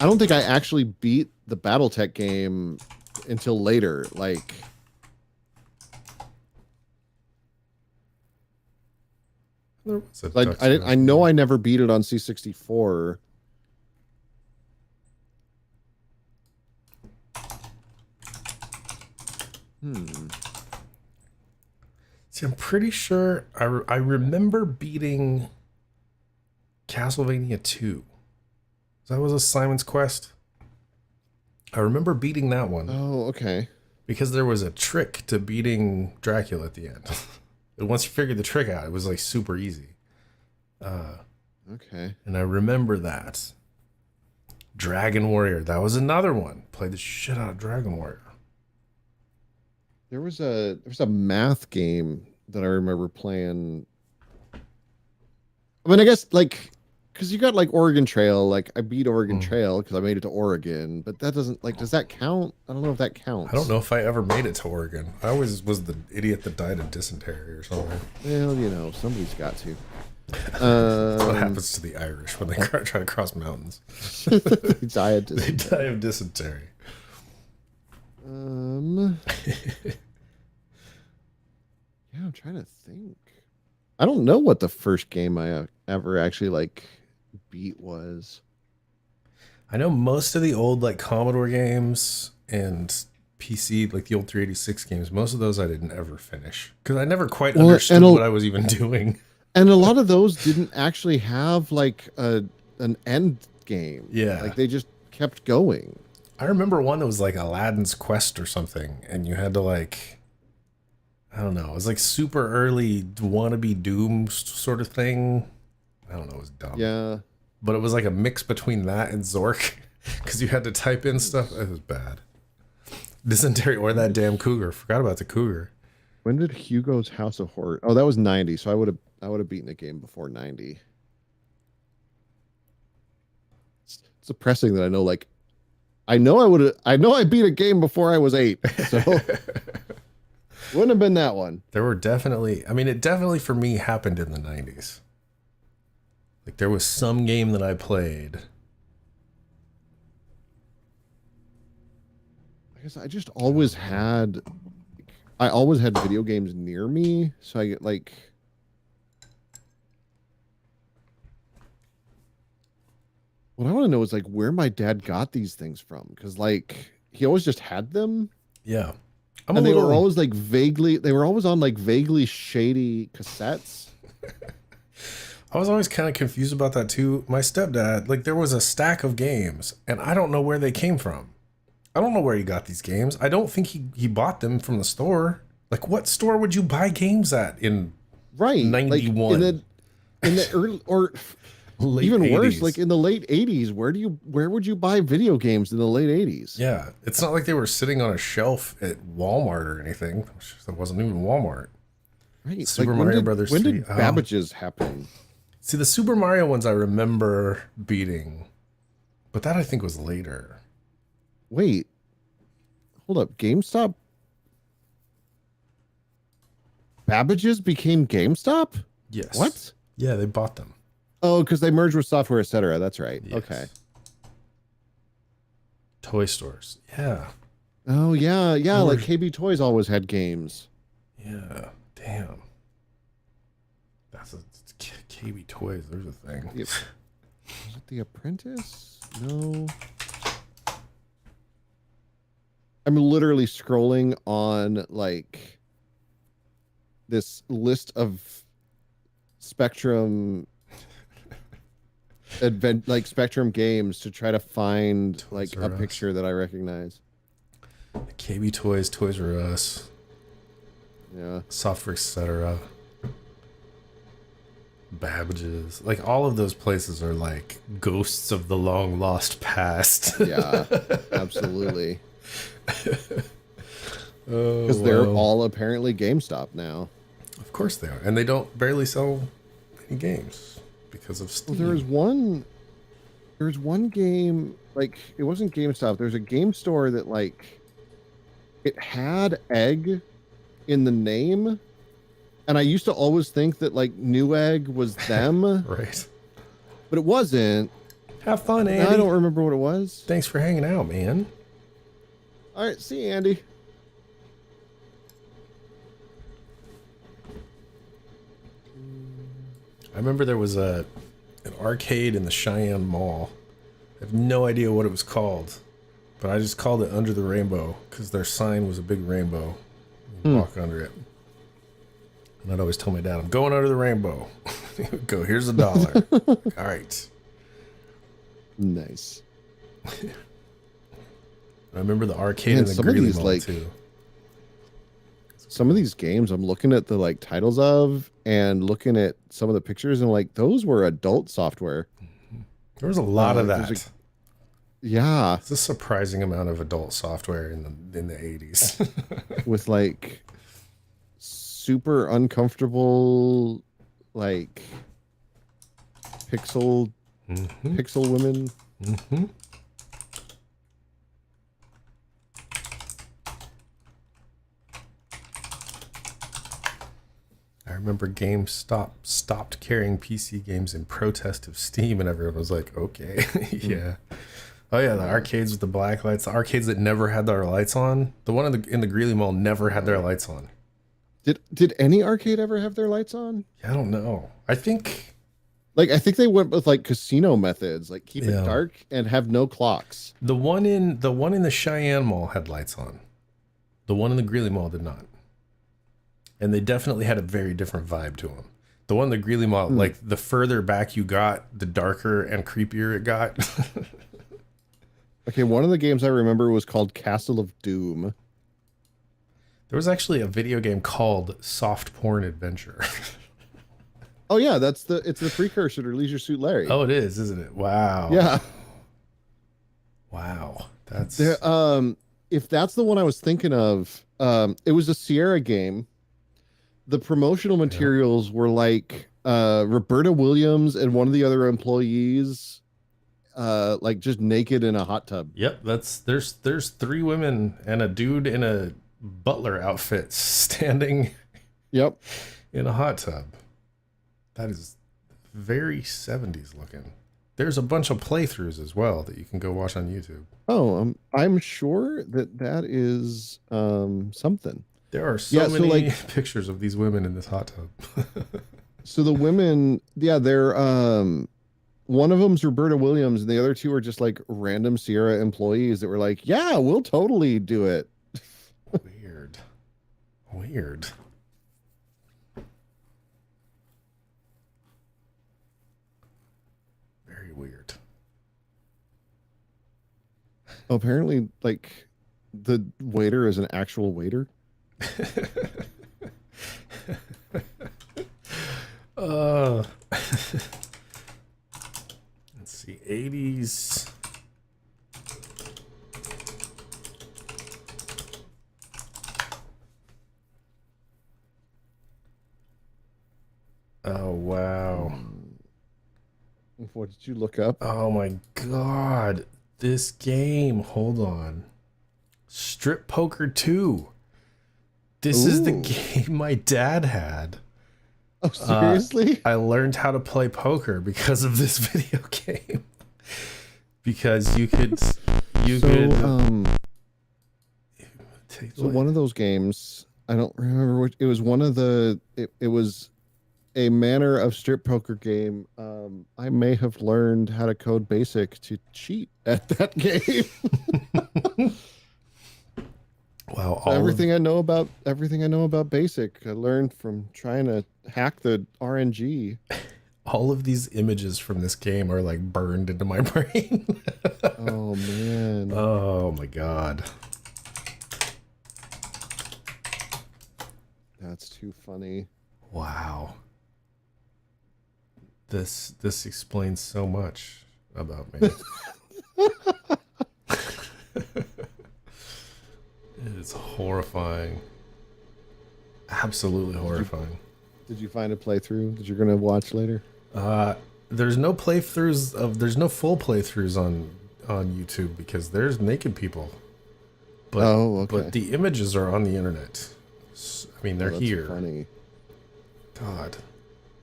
I actually beat the BattleTech game until later. Like, I There was a Like Duck I Smash know game. I never beat it on C64. See, I'm pretty sure I remember beating Castlevania 2. That was a Simon's Quest. I remember beating that one Oh, okay. because there was a trick to beating Dracula at the end. And once you figured the trick out, it was like super easy. Okay. And I remember that. Dragon Warrior, that was another one. Played the shit out of Dragon Warrior. There was a math game that I remember playing. I mean, I guess like because you got like Oregon Trail. Like I beat Oregon Trail because I made it to Oregon, but that doesn't like. Does that count? I don't know if that counts. I don't know if I ever made it to Oregon. I always was the idiot that died of dysentery or something. Well, you know, somebody's got to. That's what happens to the Irish when they try to cross mountains. They die They die of dysentery. Yeah, I'm trying to think. I don't know what the first game I ever actually like beat was. I know most of the old like Commodore games and PC, like the old 386 games, most of those I didn't ever finish because I never quite understood what I was even doing. And a lot of those didn't actually have like an end game. Yeah. Like they just kept going. I remember one that was like Aladdin's Quest or something, and you had to like, I don't know, it was like super early wannabe Doom sort of thing. I don't know, it was dumb. Yeah. But it was like a mix between that and Zork because you had to type in stuff. It was bad. Dysentery or that damn cougar. Forgot about the cougar. When did Hugo's House of Horror? Oh, that was 90. So I would have beaten a game before 90. It's depressing that I know like I know I beat a game before I was 8. So wouldn't have been that one. There were definitely, I mean, it definitely for me happened in the 90s. Like there was some game that I played. I guess I just always had video games near me. So I get like what I want to know is like where my dad got these things from. Cause like he always just had them. Yeah. And they were always like they were always on like vaguely shady cassettes. I was always kind of confused about that too. My stepdad, like there was a stack of games and I don't know where they came from. I don't know where he got these games. I don't think he bought them from the store. Like what store would you buy games at in 91? Like in the early or late even 80s. worse, like in the late 80s, where would you buy video games in the late 80s? Yeah. It's not like they were sitting on a shelf at Walmart or anything. That wasn't even Walmart. Right. Super like, Mario Brothers When 3. did Babbage's happen? See, the Super Mario ones I remember beating, but that I think was later. Wait. Hold up. GameStop? Babbage's became GameStop? Yes. What? Yeah, they bought them. Oh, because they merged with Software, etc. That's right. Yes. Okay. Toy stores. Yeah. Oh, yeah. Yeah, like KB Toys always had games. Yeah. Damn. That's a KB Toys. There's a thing. Yep. Was it The Apprentice? No. I'm literally scrolling on like this list of Spectrum Spectrum games to try to find like a picture that I recognize. KB Toys, Toys R Us. Yeah. Software, etc. Babbage's. Like all of those places are like ghosts of the long lost past. Yeah, absolutely. Because they're all apparently GameStop now. Of course they are. And they don't barely sell any games because of Steam. Well, there's one game, like it wasn't GameStop. There's a game store that like it had egg in the name. And I used to always think that like Newegg was them. Right. But it wasn't. Have fun, Andy. I don't remember what it was. Thanks for hanging out, man. All right, see you, Andy. remember there was an arcade in the Cheyenne Mall. I have no idea what it was called, but I just called it Under the Rainbow because their sign was a big rainbow. You walk under it. And I'd always tell my dad, I'm going under the rainbow. He would go, here's $1. All right. Nice. I remember the arcade Man, in the some of Greeley these, Mall like- too. Some of these games, I'm looking at the like titles of and looking at some of the pictures, and like those were adult software. There was a lot of there's that. Yeah, It's a surprising amount of adult software in the 80s. with like super uncomfortable, like pixel women. Mm-hmm. I remember GameStop stopped carrying PC games in protest of Steam, and everyone was like, okay, yeah. Oh yeah, the arcades with the black lights, the arcades that never had their lights on. The one in the Greeley Mall never had their lights on. Did any arcade ever have their lights on? I don't know. I think I think they went with like casino methods, like keep Yeah. it dark and have no clocks. the one in the Cheyenne Mall had lights on. The one in the Greeley Mall did not. And they definitely had a very different vibe to them. The one in the Greeley Mall, like the further back you got, the darker and creepier it got. Okay, one of the games I remember was called Castle of Doom. There was actually a video game called Soft Porn Adventure. Oh yeah, it's the precursor to Leisure Suit Larry. Oh, it is, isn't it? Wow. Yeah. Wow. That's There, if that's the one I was thinking of, it was a Sierra game. The promotional materials were like Roberta Williams and one of the other employees, like just naked in a hot tub. Yep, there's 3 women and a dude in a butler outfit standing Yep. in a hot tub. That is very 70s looking. There's a bunch of playthroughs as well that you can go watch on YouTube. Oh, I'm sure that is something. There are so Yeah, so, many like- pictures of these women in this hot tub. So the women, yeah, they're one of them's Roberta Williams, and the other two are just like random Sierra employees that were like, "Yeah, we'll totally do it." Weird. Very weird. Apparently, like the waiter is an actual waiter. Let's see, 80s. Oh wow. What did you look up? Oh my god. This game, hold on. Strip Poker 2. This is the Ooh. game my dad had. Oh, seriously? I learned how to play poker because of this video game. Because you could so, take so one of those games, I don't remember which. It was one of the. It was a manner of strip poker game. I may have learned how to code BASIC to cheat at that game. wow, everything I know about BASIC, I learned from trying to hack the RNG. all of these images from this game are like burned into my brain. Oh man. Oh my god. That's too funny. Wow. This explains so much about me. It's horrifying. Absolutely horrifying. Did you find a playthrough that you're gonna watch later? There's no playthroughs there's no full playthroughs on YouTube because there's naked people. But, Oh, okay. But the images are on the internet. I mean, they're Oh, that's here. Funny. God,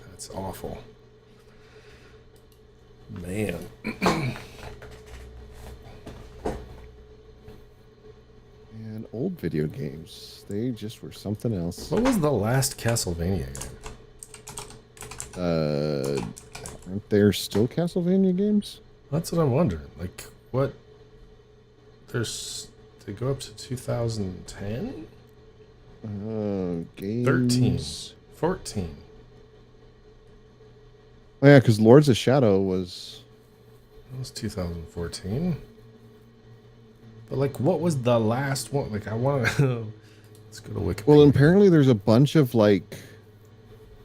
that's awful. Man. And old video games, they just were something else. What was the last Castlevania game? Aren't there still Castlevania games? That's what I'm wondering. Like, what? There's they go up to 2010, Games. 13, 14. Oh yeah, because Lords of Shadow was. That was 2014. But like, what was the last one? Like, I want to. Let's go to Wikipedia. Well, apparently there's a bunch of like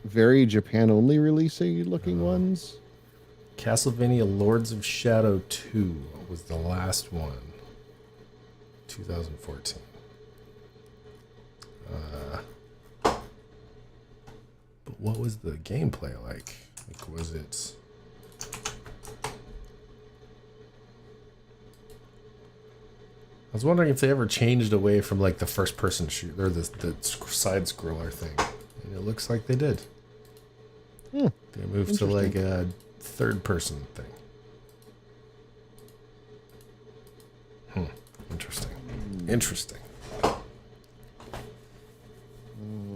very Japan only releasing looking ones. Castlevania Lords of Shadow 2 was the last one. 2014. But what was the gameplay like? Like, was it? I was wondering if they ever changed away from like the first-person shoot or the side scroller thing, and it looks like they did. Hmm. They moved to like a third-person thing. Interesting. Interesting.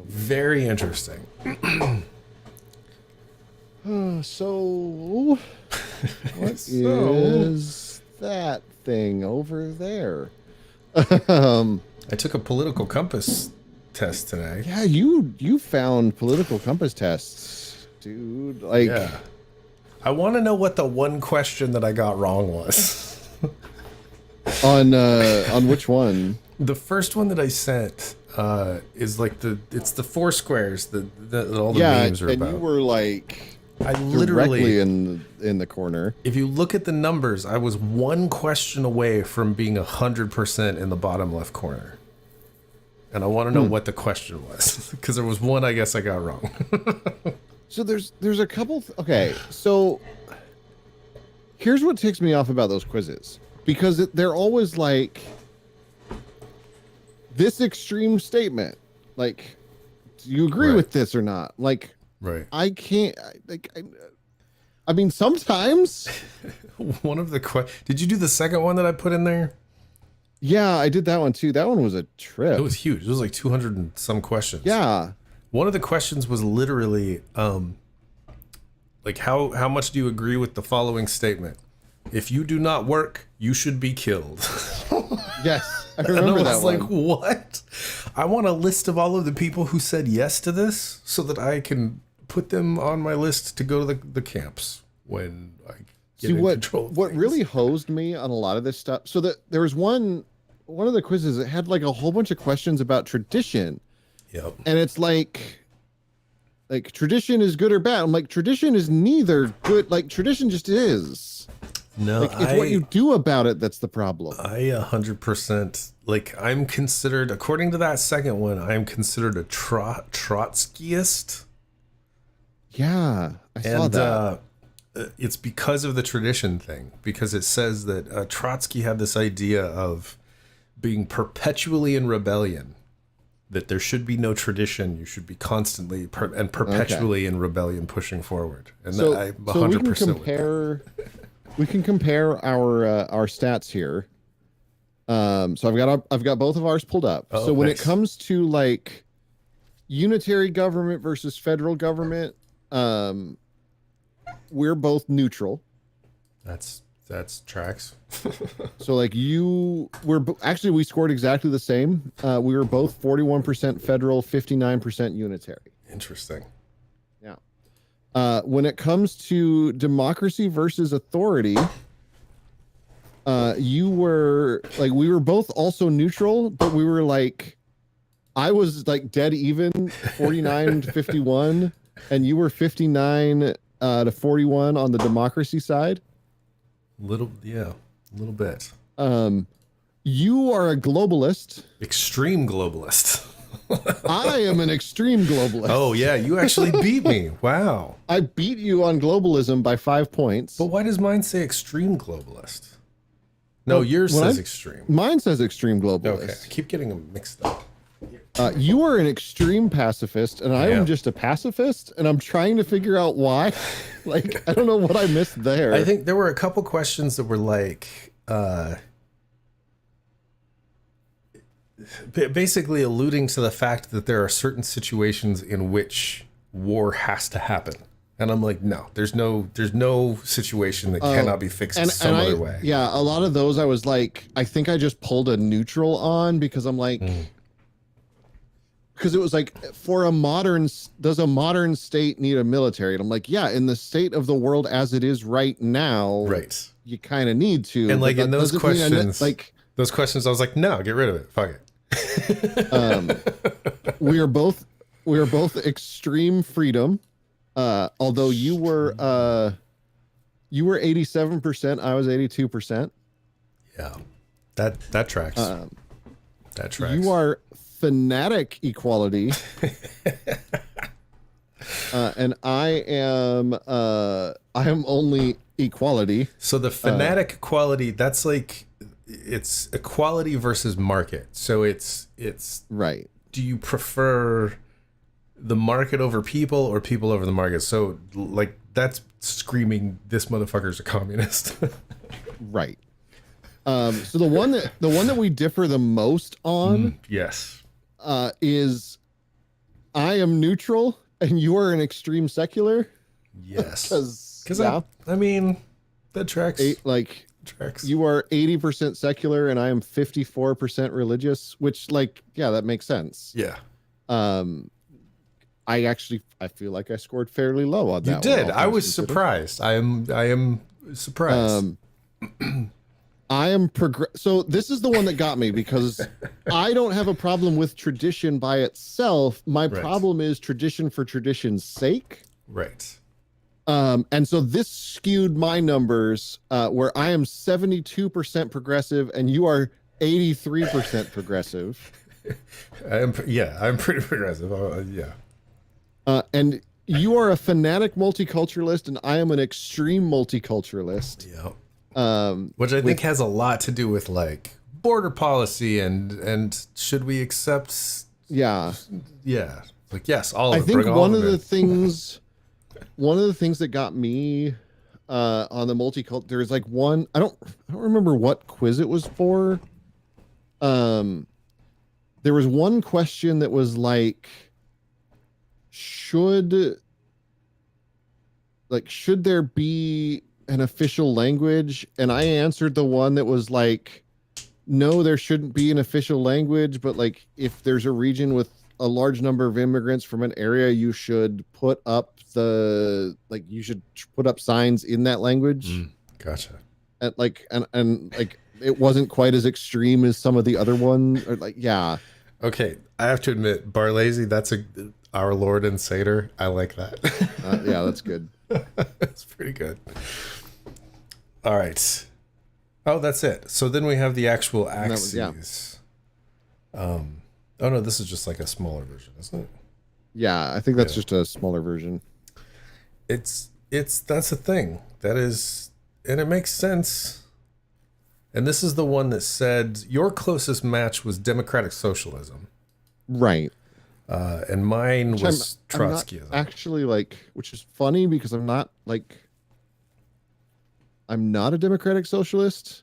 Very interesting. So, what is that thing over there? I took a political compass test today. Yeah, you found political compass tests, dude. Like, Yeah. I want to know what the one question that I got wrong was. on which one? The first one that I sent is like it's the four squares that all the memes are and about. you were like I directly literally in the corner. If you look at the numbers, I was one question away from being 100% in the bottom left corner. And I want to know what the question was, because there was one I guess I got wrong. So there's a couple. Okay, so here's what ticks me off about those quizzes, because they're always like this extreme statement, like, do you agree with this or not? Like, Right. I can't. I mean, sometimes. One of the did you do the second one that I put in there? Yeah, I did that one too. That one was a trip. It was huge. It was like 200 and some questions. Yeah. One of the questions was literally, like how much do you agree with the following statement? If you do not work, you should be killed. Yes, I And remember I that was one. like, what? I want a list of all of the people who said yes to this so that I can put them on my list to go to the camps when I get in control of what things. really hosed me on a lot of this stuff. So there was one of the quizzes that had like a whole bunch of questions about tradition. Yep. And it's like tradition is good or bad. I'm like, tradition is neither good. Like, tradition just is. No, Like, it's what you do about it that's the problem. I 100%, like, I'm considered, according to that second one, I'm considered a Trotskyist. Yeah, I saw that. It's because of the tradition thing, because it says that Trotsky had this idea of being perpetually in rebellion, that there should be no tradition. You should be constantly and perpetually in rebellion, pushing forward. And So, I'm 100% so we can with that. compare. We can compare our stats here. So I've got both of ours pulled up. Oh, so when nice. it comes to like unitary government versus federal government, we're both neutral. That's tracks. So like actually we scored exactly the same. We were both 41% federal, 59% unitary. Interesting. Yeah. When it comes to democracy versus authority, we were both also neutral, but we were like, I was like dead even, 49 to 51, and you were 59 to 41 on the democracy side. A little bit. You are a globalist. Extreme globalist. I am an extreme globalist. Oh yeah, you actually beat me. Wow. I beat you on globalism by 5 points. But why does mine say extreme globalist? No, Well, yours when says I- extreme. Mine says extreme globalist. Okay, I keep getting them mixed up. You are an extreme pacifist, and I I am am. just a pacifist, and I'm trying to figure out why. Like, I don't know what I missed there. I think there were a couple questions that were like, basically alluding to the fact that there are certain situations in which war has to happen. And I'm like, no, there's no situation that cannot be fixed some other way. Yeah, a lot of those I was like, I think I just pulled a neutral on because I'm like, because it was like, does a modern state need a military? And I'm like, yeah, in the state of the world as it is right now, Right. you kind of need to. And like in those questions, I was like, no, get rid of it. Fuck it. We are both extreme freedom. Although you were 87%, I was 82%. Yeah, that tracks. That tracks. You are fanatic equality, and I am only equality. So the fanatic equality, that's like, it's equality versus market. So it's right. Do you prefer the market over people or people over the market? So like that's screaming this motherfucker's a communist. Right. So the one that we differ the most on yes is I am neutral and you are an extreme secular. Yes. Because I mean that tracks. Tracks. You are 80% secular and I am 54% religious, which that makes sense. Yeah. I feel like I scored fairly low on that. You did. I was surprised. I am surprised. So this is the one that got me because I don't have a problem with tradition by itself. My problem is tradition for tradition's sake. Right. And so this skewed my numbers where I am 72% progressive and you are 83% progressive. I'm pretty progressive. Yeah. And you are a fanatic multiculturalist and I am an extreme multiculturalist. Yeah. Which I think has a lot to do with like border policy and should we accept? Yeah. Like, yes, all of it. I think one of the things that got me on the multicultural, there's like one, I don't remember what quiz it was for. There was one question that was like, should there be an official language? And I answered the one that was like, no, there shouldn't be an official language, but like if there's a region with a large number of immigrants from an area, you should put up signs in that language. Gotcha. And it wasn't quite as extreme as some of the other ones. Or Okay, I have to admit, Barlazy, that's our Lord and Savior. I like that. Yeah, that's good. That's pretty good. All right. Oh, that's it. So then we have the actual axes. Oh no, this is just like a smaller version, isn't it? Yeah, I think that's just a smaller version. That's the thing. That is, and it makes sense. And this is the one that said your closest match was democratic socialism. Right. And mine was Trotskyism. Actually, which is funny because I'm not a democratic socialist.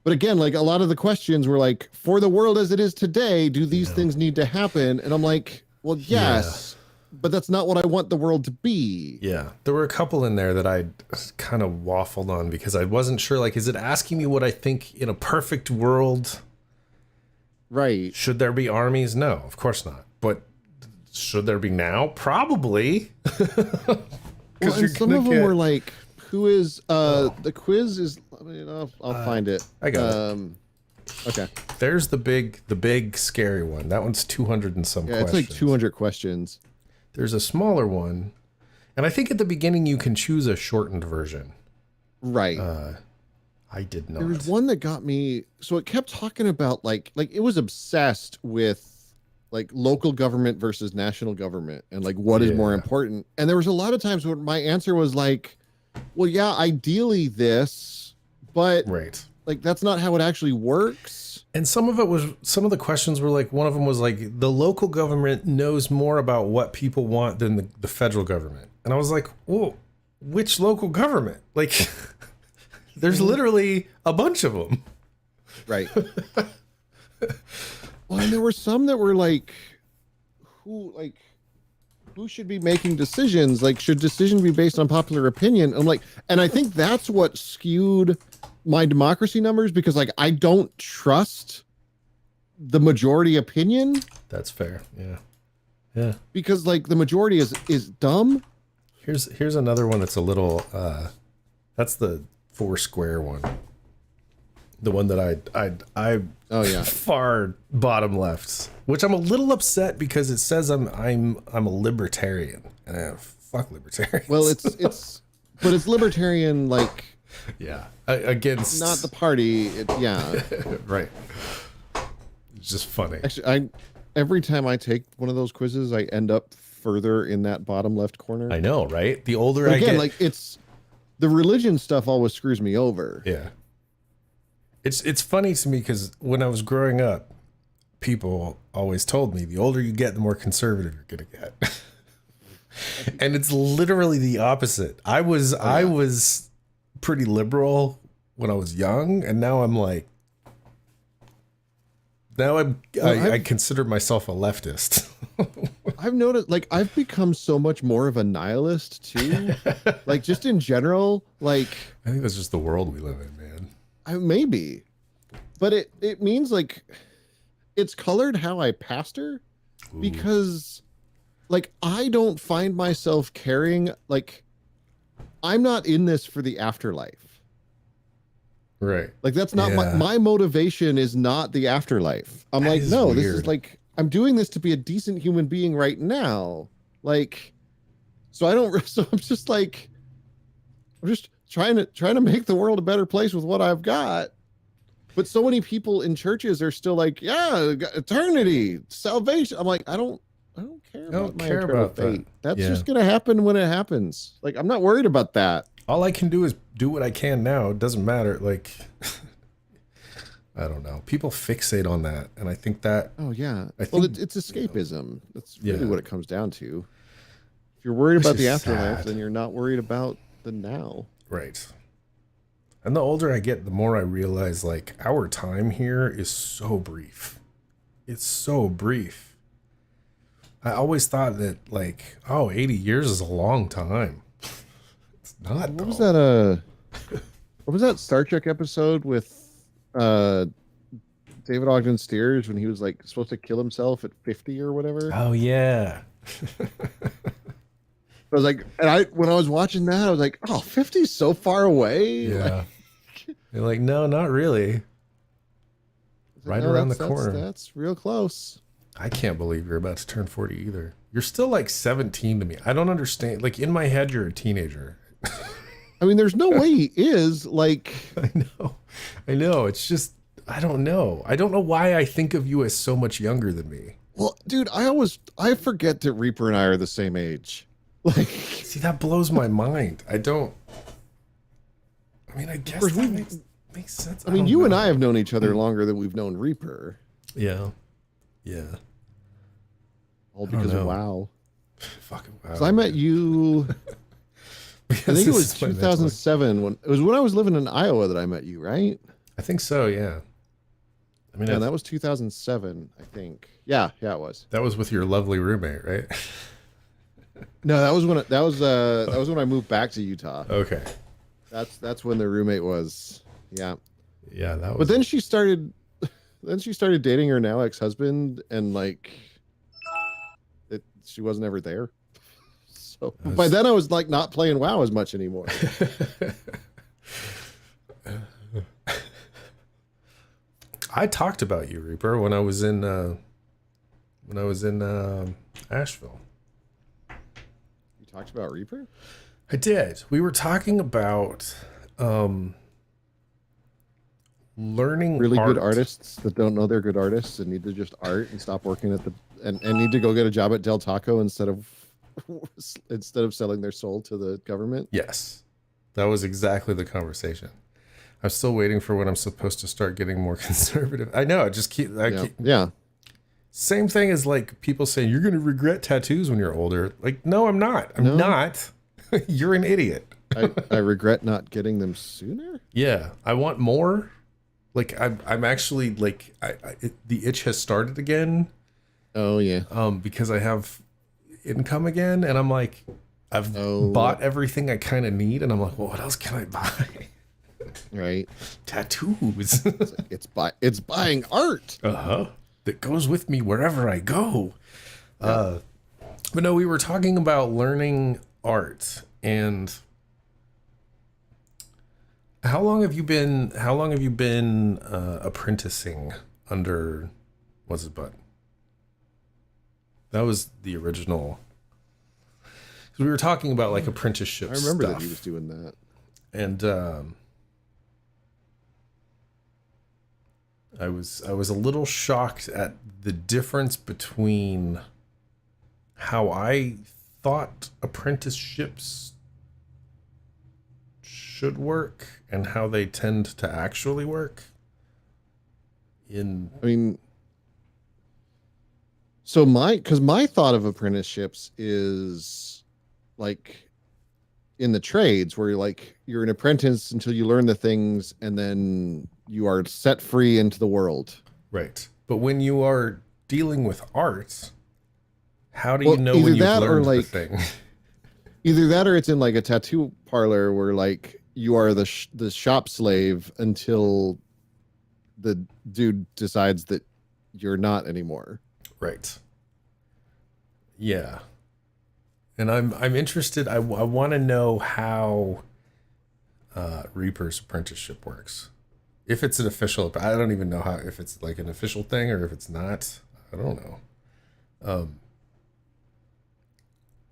But again, a lot of the questions were like, for the world as it is today, do these things need to happen? And I'm like, well, yes, but that's not what I want the world to be. Yeah. There were a couple in there that I kind of waffled on because I wasn't sure, is it asking me what I think in a perfect world? Right. Should there be armies? No, of course not. But should there be now? Probably. Well, and some of them were like, who is the quiz is, I'll find it. I got it. Okay. There's the big scary one. That one's 200 and some questions. It's like 200 questions. There's a smaller one. And I think at the beginning you can choose a shortened version. Right. I did not. There was one that got me. So it kept talking about it was obsessed with local government versus national government and what is more important. And there was a lot of times where my answer was well, yeah, ideally this, but that's not how it actually works. And some of the questions were one of them was the local government knows more about what people want than the federal government. And I was like, whoa, which local government? There's literally a bunch of them. Right. Well, and there were some that were who who should be making decisions? Like, should decision be based on popular opinion? I'm like, and I think that's what skewed my democracy numbers, because like I don't trust the majority opinion. That's fair. Yeah. Yeah. Because like the majority is dumb. Here's another one that's a little that's the Foursquare one. The one that I Oh yeah. far bottom left, which I'm a little upset because it says I'm a libertarian. And fuck libertarians. Well, but it's libertarian, like, yeah, against not the party. Yeah. Right. It's just funny. Actually, every time I take one of those quizzes, I end up further in that bottom left corner. I know, right? The older But I again, get, like it's the religion stuff always screws me over. yeah. It's funny to me because when I was growing up, people always told me the older you get, the more conservative you're gonna get. And it's literally the opposite. I was pretty liberal when I was young, and now I'm like, I consider myself a leftist. I've noticed, like, I've become so much more of a nihilist too. Like, just in general, like, I think that's just the world we live in, man. maybe, but it means like it's colored how I pastor. Ooh. Because like I don't find myself caring, like I'm not in this for the afterlife. Right. Like that's not my motivation is not the afterlife. I'm like, no, weird. this is like I'm doing this to be a decent human being right now. Like, so I'm just like, I'm just trying to make the world a better place with what I've got. But so many people in churches are still like, yeah, eternity, salvation. I'm like, I don't care about my eternal fate. That's just gonna happen when it happens. Like, I'm not worried about that. All I can do is do what I can now. It doesn't matter. Like, I don't know. People fixate on that, and I think that. Oh yeah. Well, it's escapism. That's really what it comes down to. If you're worried about the afterlife, then you're not worried about the now. Right. And the older I get, the more I realize, like, our time here is so brief. It's so brief. I always thought that, like, 80 years is a long time. It's not. What was that? What was that Star Trek episode with David Ogden Stiers when he was like supposed to kill himself at 50 or whatever? Oh yeah. I was like, and when I was watching that, I was like, oh, 50 is so far away. Yeah. You're like, no, not really. Right around the corner. That's real close. I can't believe you're about to turn 40 either. You're still like 17 to me. I don't understand. Like, in my head, you're a teenager. I mean, there's no way he is. Like, I know. It's just, I don't know. I don't know why I think of you as so much younger than me. Well, dude, I forget that Reaper and I are the same age. Like, see, that blows my mind. I mean, I guess that makes sense. I mean, you and I have known each other longer than we've known Reaper. Yeah. Yeah. All because of WoW. Fucking WoW. So I met you. I think it was 2007 when I was living in Iowa that I met you, right? I think so. Yeah. I mean, that was 2007, I think. Yeah, it was. That was with your lovely roommate, right? No, that was when I moved back to Utah. Okay. That's when the roommate was. Yeah. Yeah, that was. But then she started dating her now ex-husband, and like she wasn't ever there. So by then I was like not playing WoW as much anymore. I talked about you, Reaper, when I was in Asheville. You talked about Reaper? I did. We were talking about learning really art. Good artists that don't know they're good artists and need to just art and stop working at and need to go get a job at Del Taco instead of selling their soul to the government. Yes, that was exactly the conversation. I'm still waiting for when I'm supposed to start getting more conservative. I know. Yeah. Same thing as like people saying you're going to regret tattoos when you're older. Like, no, I'm not. I'm not. You're an idiot. I regret not getting them sooner. Yeah, I want more. Like I'm actually like the itch has started again. Oh yeah. Because I have income again. And I'm like, I've Oh. bought everything I kind of need. And I'm like, well, what else can I buy? Right. Tattoos. It's buying art. Uh-huh. That goes with me wherever I go. But no, we were talking about learning art. And how long have you been apprenticing under what's his butt? That was the original. So we were talking about like apprenticeship I remember stuff. that he was doing that. And I was a little shocked at the difference between how I thought apprenticeships should work and how they tend to actually work. I mean, so my thought of apprenticeships is like in the trades where you're an apprentice until you learn the things and then you are set free into the world. Right. But when you are dealing with art, how do you know either when you've that or, learned the like, thing? Either that or it's in like a tattoo parlor where like you are the shop slave until the dude decides that you're not anymore. Right. Yeah. And I'm interested. I want to know how Reaper's apprenticeship works. If it's an official, I don't even know if it's like an official thing or if it's not. I don't know.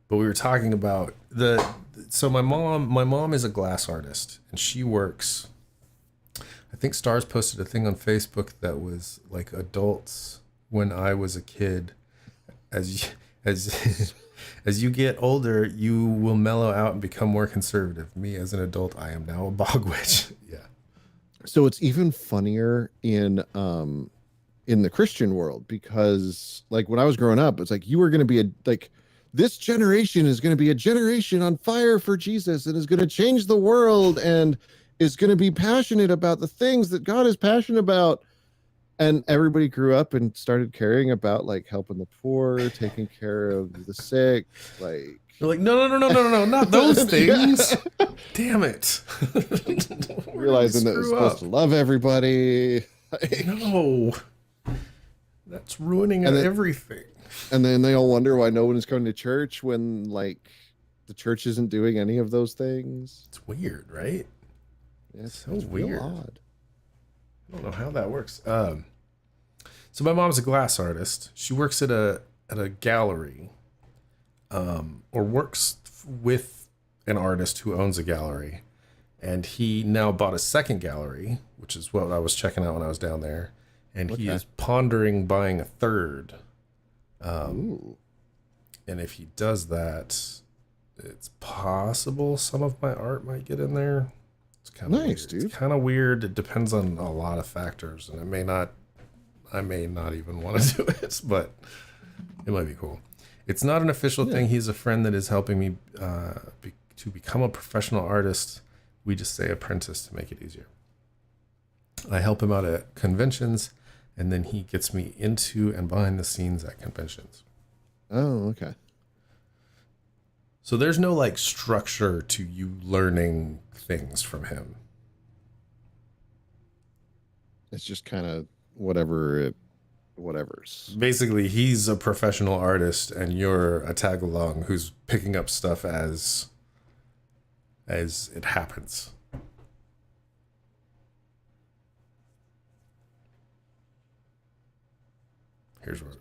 But we were talking about so my mom is a glass artist and she works. I think Stars posted a thing on Facebook that was like adults when I was a kid. As you get older, you will mellow out and become more conservative. Me as an adult, I am now a bog witch. Yeah. So it's even funnier in the Christian world because like when I was growing up, it's like you were going to be this generation is going to be a generation on fire for Jesus and is going to change the world and is going to be passionate about the things that God is passionate about. And everybody grew up and started caring about like helping the poor, taking care of the sick. Like you're like, no, not those things. Yeah. Damn it. Realizing that it's supposed to love everybody. No. That's ruining everything. And then they all wonder why no one is going to church when like the church isn't doing any of those things. It's weird, right? Yeah, it's so weird. Odd. I don't know how that works. So my mom's a glass artist. She works at a gallery, or works with an artist who owns a gallery, and he now bought a second gallery, which is what I was checking out when I was down there, and he is pondering buying a third. And if he does that, it's possible some of my art might get in there. It's kind of nice, dude. It's kind of weird. It depends on a lot of factors, and I may not even want to do it, but it might be cool. It's not an official thing. He's a friend that is helping me to become a professional artist. We just say apprentice to make it easier. I help him out at conventions, and then he gets me into and behind the scenes at conventions. Oh, okay. So there's no like structure to you learning things from him. It's just kind of whatever's. Basically, he's a professional artist and you're a tag along who's picking up stuff as it happens. Here's where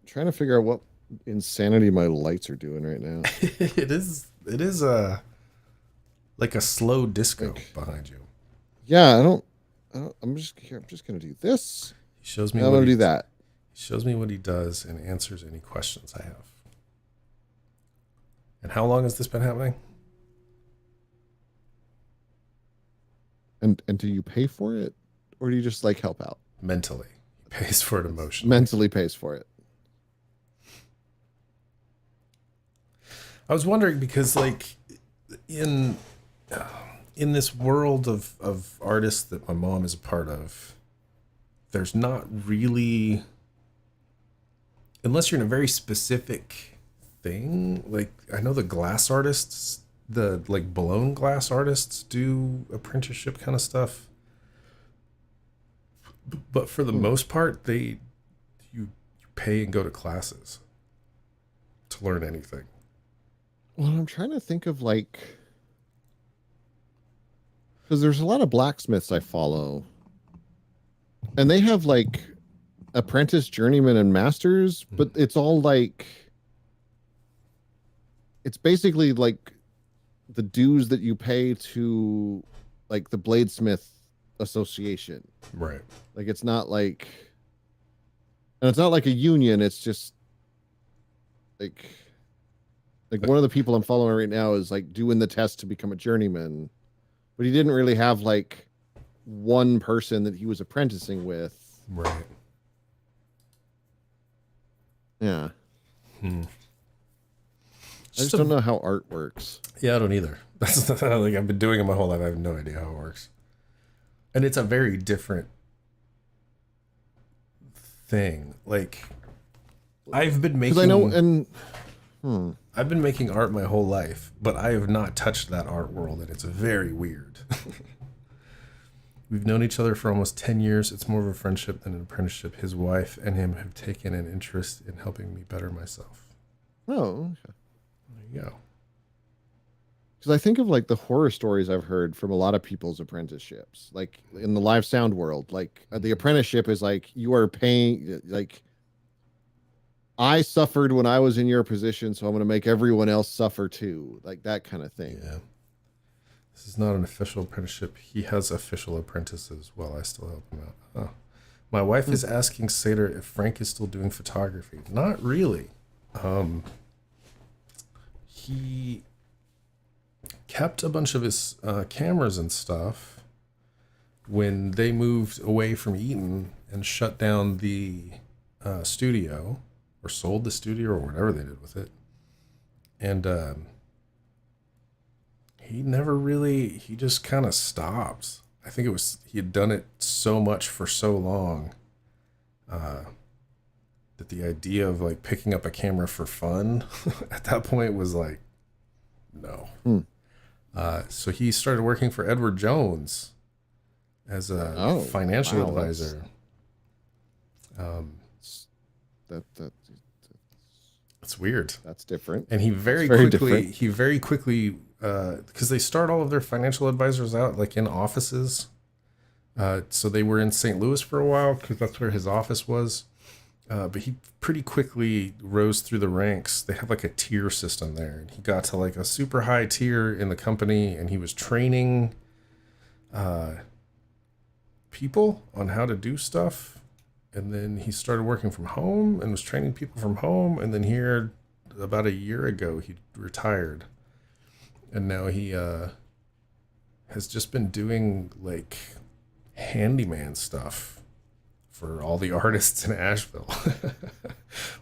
trying to figure out what insanity my lights are doing right now. it is a like a slow disco behind you. Yeah, I'm just gonna do this. He shows me. I'm gonna do that. He shows me what he does and answers any questions I have. And how long has this been happening? And do you pay for it, or do you just like help out? Mentally, he pays for it emotionally. Mentally pays for it. I was wondering because, like, in this world of artists that my mom is a part of, there's not really unless you're in a very specific thing. Like I know the glass artists, the like blown glass artists do apprenticeship kind of stuff. But for the most part, you pay and go to classes to learn anything. Well, I'm trying to think of like, because there's a lot of blacksmiths I follow, and they have like apprentice, journeyman, and masters, but it's all like, it's basically like the dues that you pay to like the bladesmith association. Right. Like it's not like, and it's not like a union. It's just like one of the people I'm following right now is like doing the test to become a journeyman, but he didn't really have like one person that he was apprenticing with. Right. Yeah. Hmm. I just don't know how art works. Yeah, I don't either. That's like I've been doing it my whole life. I have no idea how it works. And it's a very different thing. Like I've been making, because I know, and I've been making art my whole life, but I have not touched that art world, and it's very weird. We've known each other for almost 10 years. It's more of a friendship than an apprenticeship. His wife and him have taken an interest in helping me better myself. oh, okay. There you go. Because I think of like the horror stories I've heard from a lot of people's apprenticeships, like in the live sound world. Like the apprenticeship is like you are paying, like I suffered when I was in your position, so I'm going to make everyone else suffer too, like that kind of thing. Yeah. This is not an official apprenticeship. He has official apprentices while I still help him out. Oh. My wife is asking Seder if Frank is still doing photography. Not really. He kept a bunch of his cameras and stuff when they moved away from Eaton and shut down the studio, or sold the studio, or whatever they did with it. And he never really, he just kind of stopped. I think it was, he had done it so much for so long that the idea of like picking up a camera for fun at that point was like, no. So he started working for Edward Jones as a financial advisor. It's weird. That's different. And he very quickly, because they start all of their financial advisors out like in offices. So they were in St. Louis for a while because that's where his office was. But he pretty quickly rose through the ranks. They have like a tier system there, and he got to like a super high tier in the company, and he was training people on how to do stuff. And then he started working from home and was training people from home. And then here, about a year ago, he retired. And now he has just been doing like handyman stuff for all the artists in Asheville,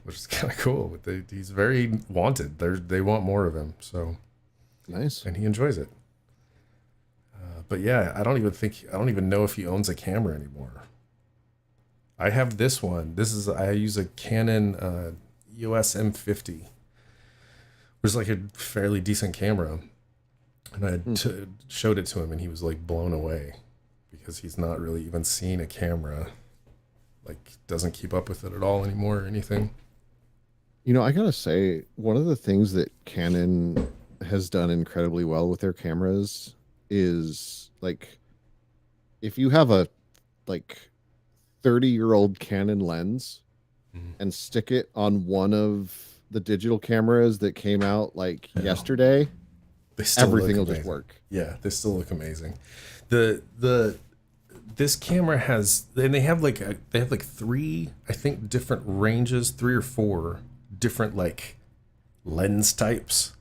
which is kind of cool. But he's very wanted. They want more of him. So nice. And he enjoys it. But yeah, I don't even know if he owns a camera anymore. I have this one. I use a Canon EOS M50, which is like a fairly decent camera. And I showed it to him, and he was like blown away because he's not really even seen a camera. Like, doesn't keep up with it at all anymore or anything. You know, I gotta say, one of the things that Canon has done incredibly well with their cameras is like, if you have a like 30-year-old Canon lens and stick it on one of the digital cameras that came out like yesterday, everything will just work. Yeah, they still look amazing. This camera has, and they have like three, I think, different ranges, 3 or 4 different like lens types.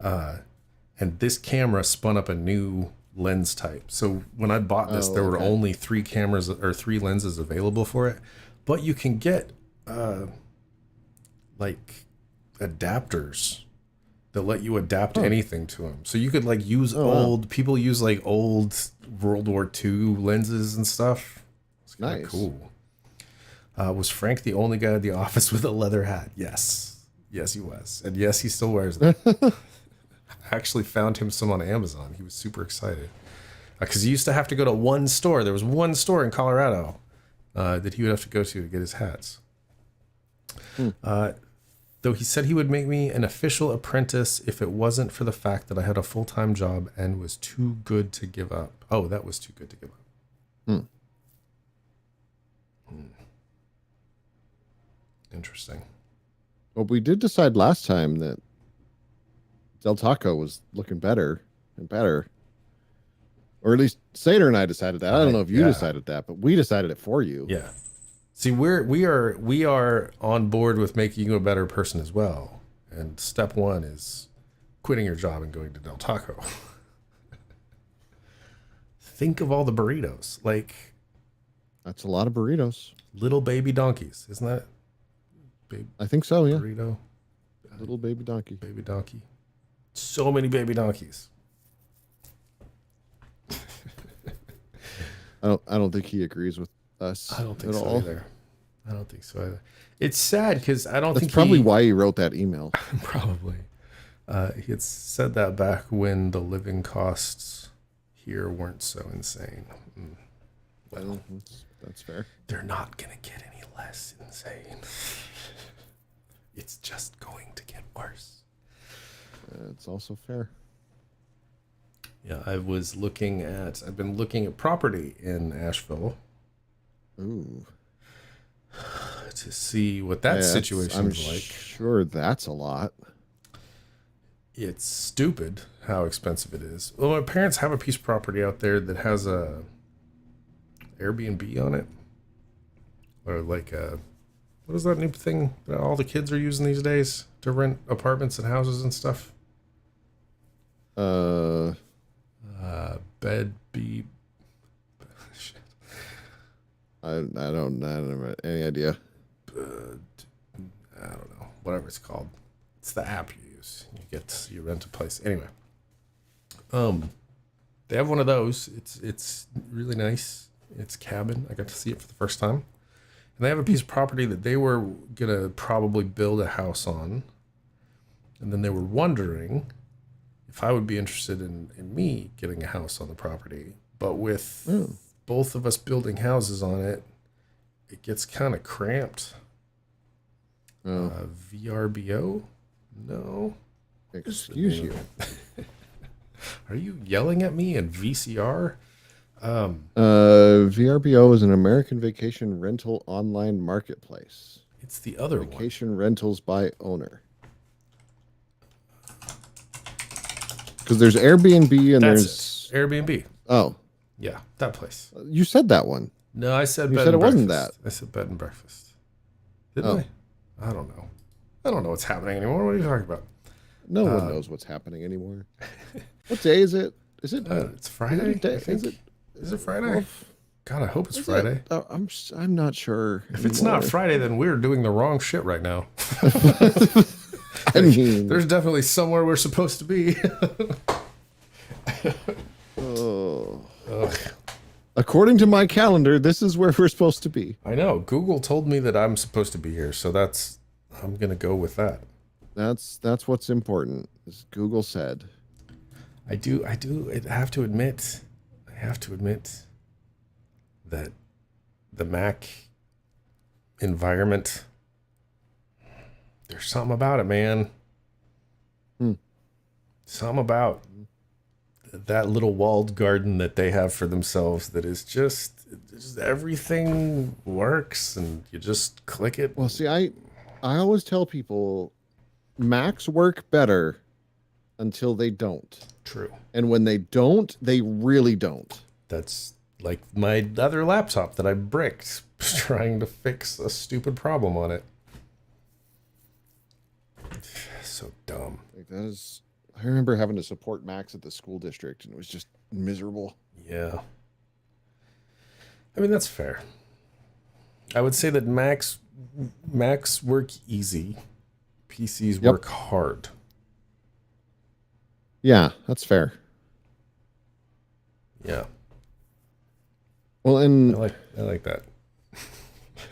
And this camera spun up a new lens type. So when I bought this, there were only 3 cameras or 3 lenses available for it, but you can get like adapters that let you adapt anything to them. So you could like use people use like old World War II lenses and stuff. It's kind of cool. Was Frank the only guy at the office with a leather hat? Yes. Yes, he was. And yes, he still wears them. I actually found him some on Amazon. He was super excited. Because he used to have to go to one store. There was one store in Colorado that he would have to go to get his hats. Though he said he would make me an official apprentice if it wasn't for the fact that I had a full-time job and was too good to give up. Oh, that was too good to give up. Interesting. Well, we did decide last time that Del Taco was looking better and better. Or at least Sater and I decided that. I don't know if you decided that, but we decided it for you. Yeah. See, we are on board with making you a better person as well. And step one is quitting your job and going to Del Taco. Think of all the burritos. Like, that's a lot of burritos. Little baby donkeys, isn't that? I think so, yeah. Burrito. Little baby donkey. Baby donkey. So many baby donkeys. I don't think he agrees with us. I don't think at so all. either. I don't think so either. It's sad because I don't That's think probably why he wrote that email. Probably. He had said that back when the living costs here weren't so insane. Well, that's fair. They're not going to get any less insane. It's just going to get worse. It's also fair. Yeah, I've been looking at property in Asheville. Ooh. To see what that situation is like. Sure, that's a lot. It's stupid how expensive it is. Well, my parents have a piece of property out there that has a Airbnb on it. Or like what is that new thing that all the kids are using these days to rent apartments and houses and stuff? Bed B. Shit. I don't have any idea. I don't know. Whatever it's called. It's the app you use. You rent a place. Anyway. They have one of those. It's really nice. It's cabin. I got to see it for the first time. And they have a piece of property that they were gonna probably build a house on. And then they were wondering if I would be interested in me getting a house on the property. But with both of us building houses on it, it gets kind of cramped. VRBO? No. Excuse you. Are you yelling at me in VCR? VRBO is an American vacation rental online marketplace. It's the other one. Vacation rentals by owner. Because there's Airbnb and there's Airbnb. Oh. Yeah, that place. You said that one. No, I said you bed said and it wasn't breakfast. that. I said bed and breakfast. Didn't I? I don't know. I don't know what's happening anymore. What are you talking about? No one knows what's happening anymore. What day is it? Is it? It's Friday. Is it Friday? Well, God, I hope it's Friday. I'm not sure. If it's not Friday, then we're doing the wrong shit right now. I mean, there's definitely somewhere we're supposed to be. According to my calendar, this is where we're supposed to be. I know. Google told me that I'm supposed to be here, so I'm gonna go with that. That's what's important, as Google said. I have to admit that the Mac environment, there's something about it, man. Something about that little walled garden that they have for themselves that is just everything works and you just click it. Well, see, I always tell people Macs work better until they don't. True. And when they don't, they really don't. That's like my other laptop that I bricked trying to fix a stupid problem on it. So dumb. Like that is, I remember having to support Macs at the school district and it was just miserable. Yeah. I mean, that's fair. I would say that Macs work easy. PCs work hard. Yeah, that's fair. Yeah. Well, and I like that.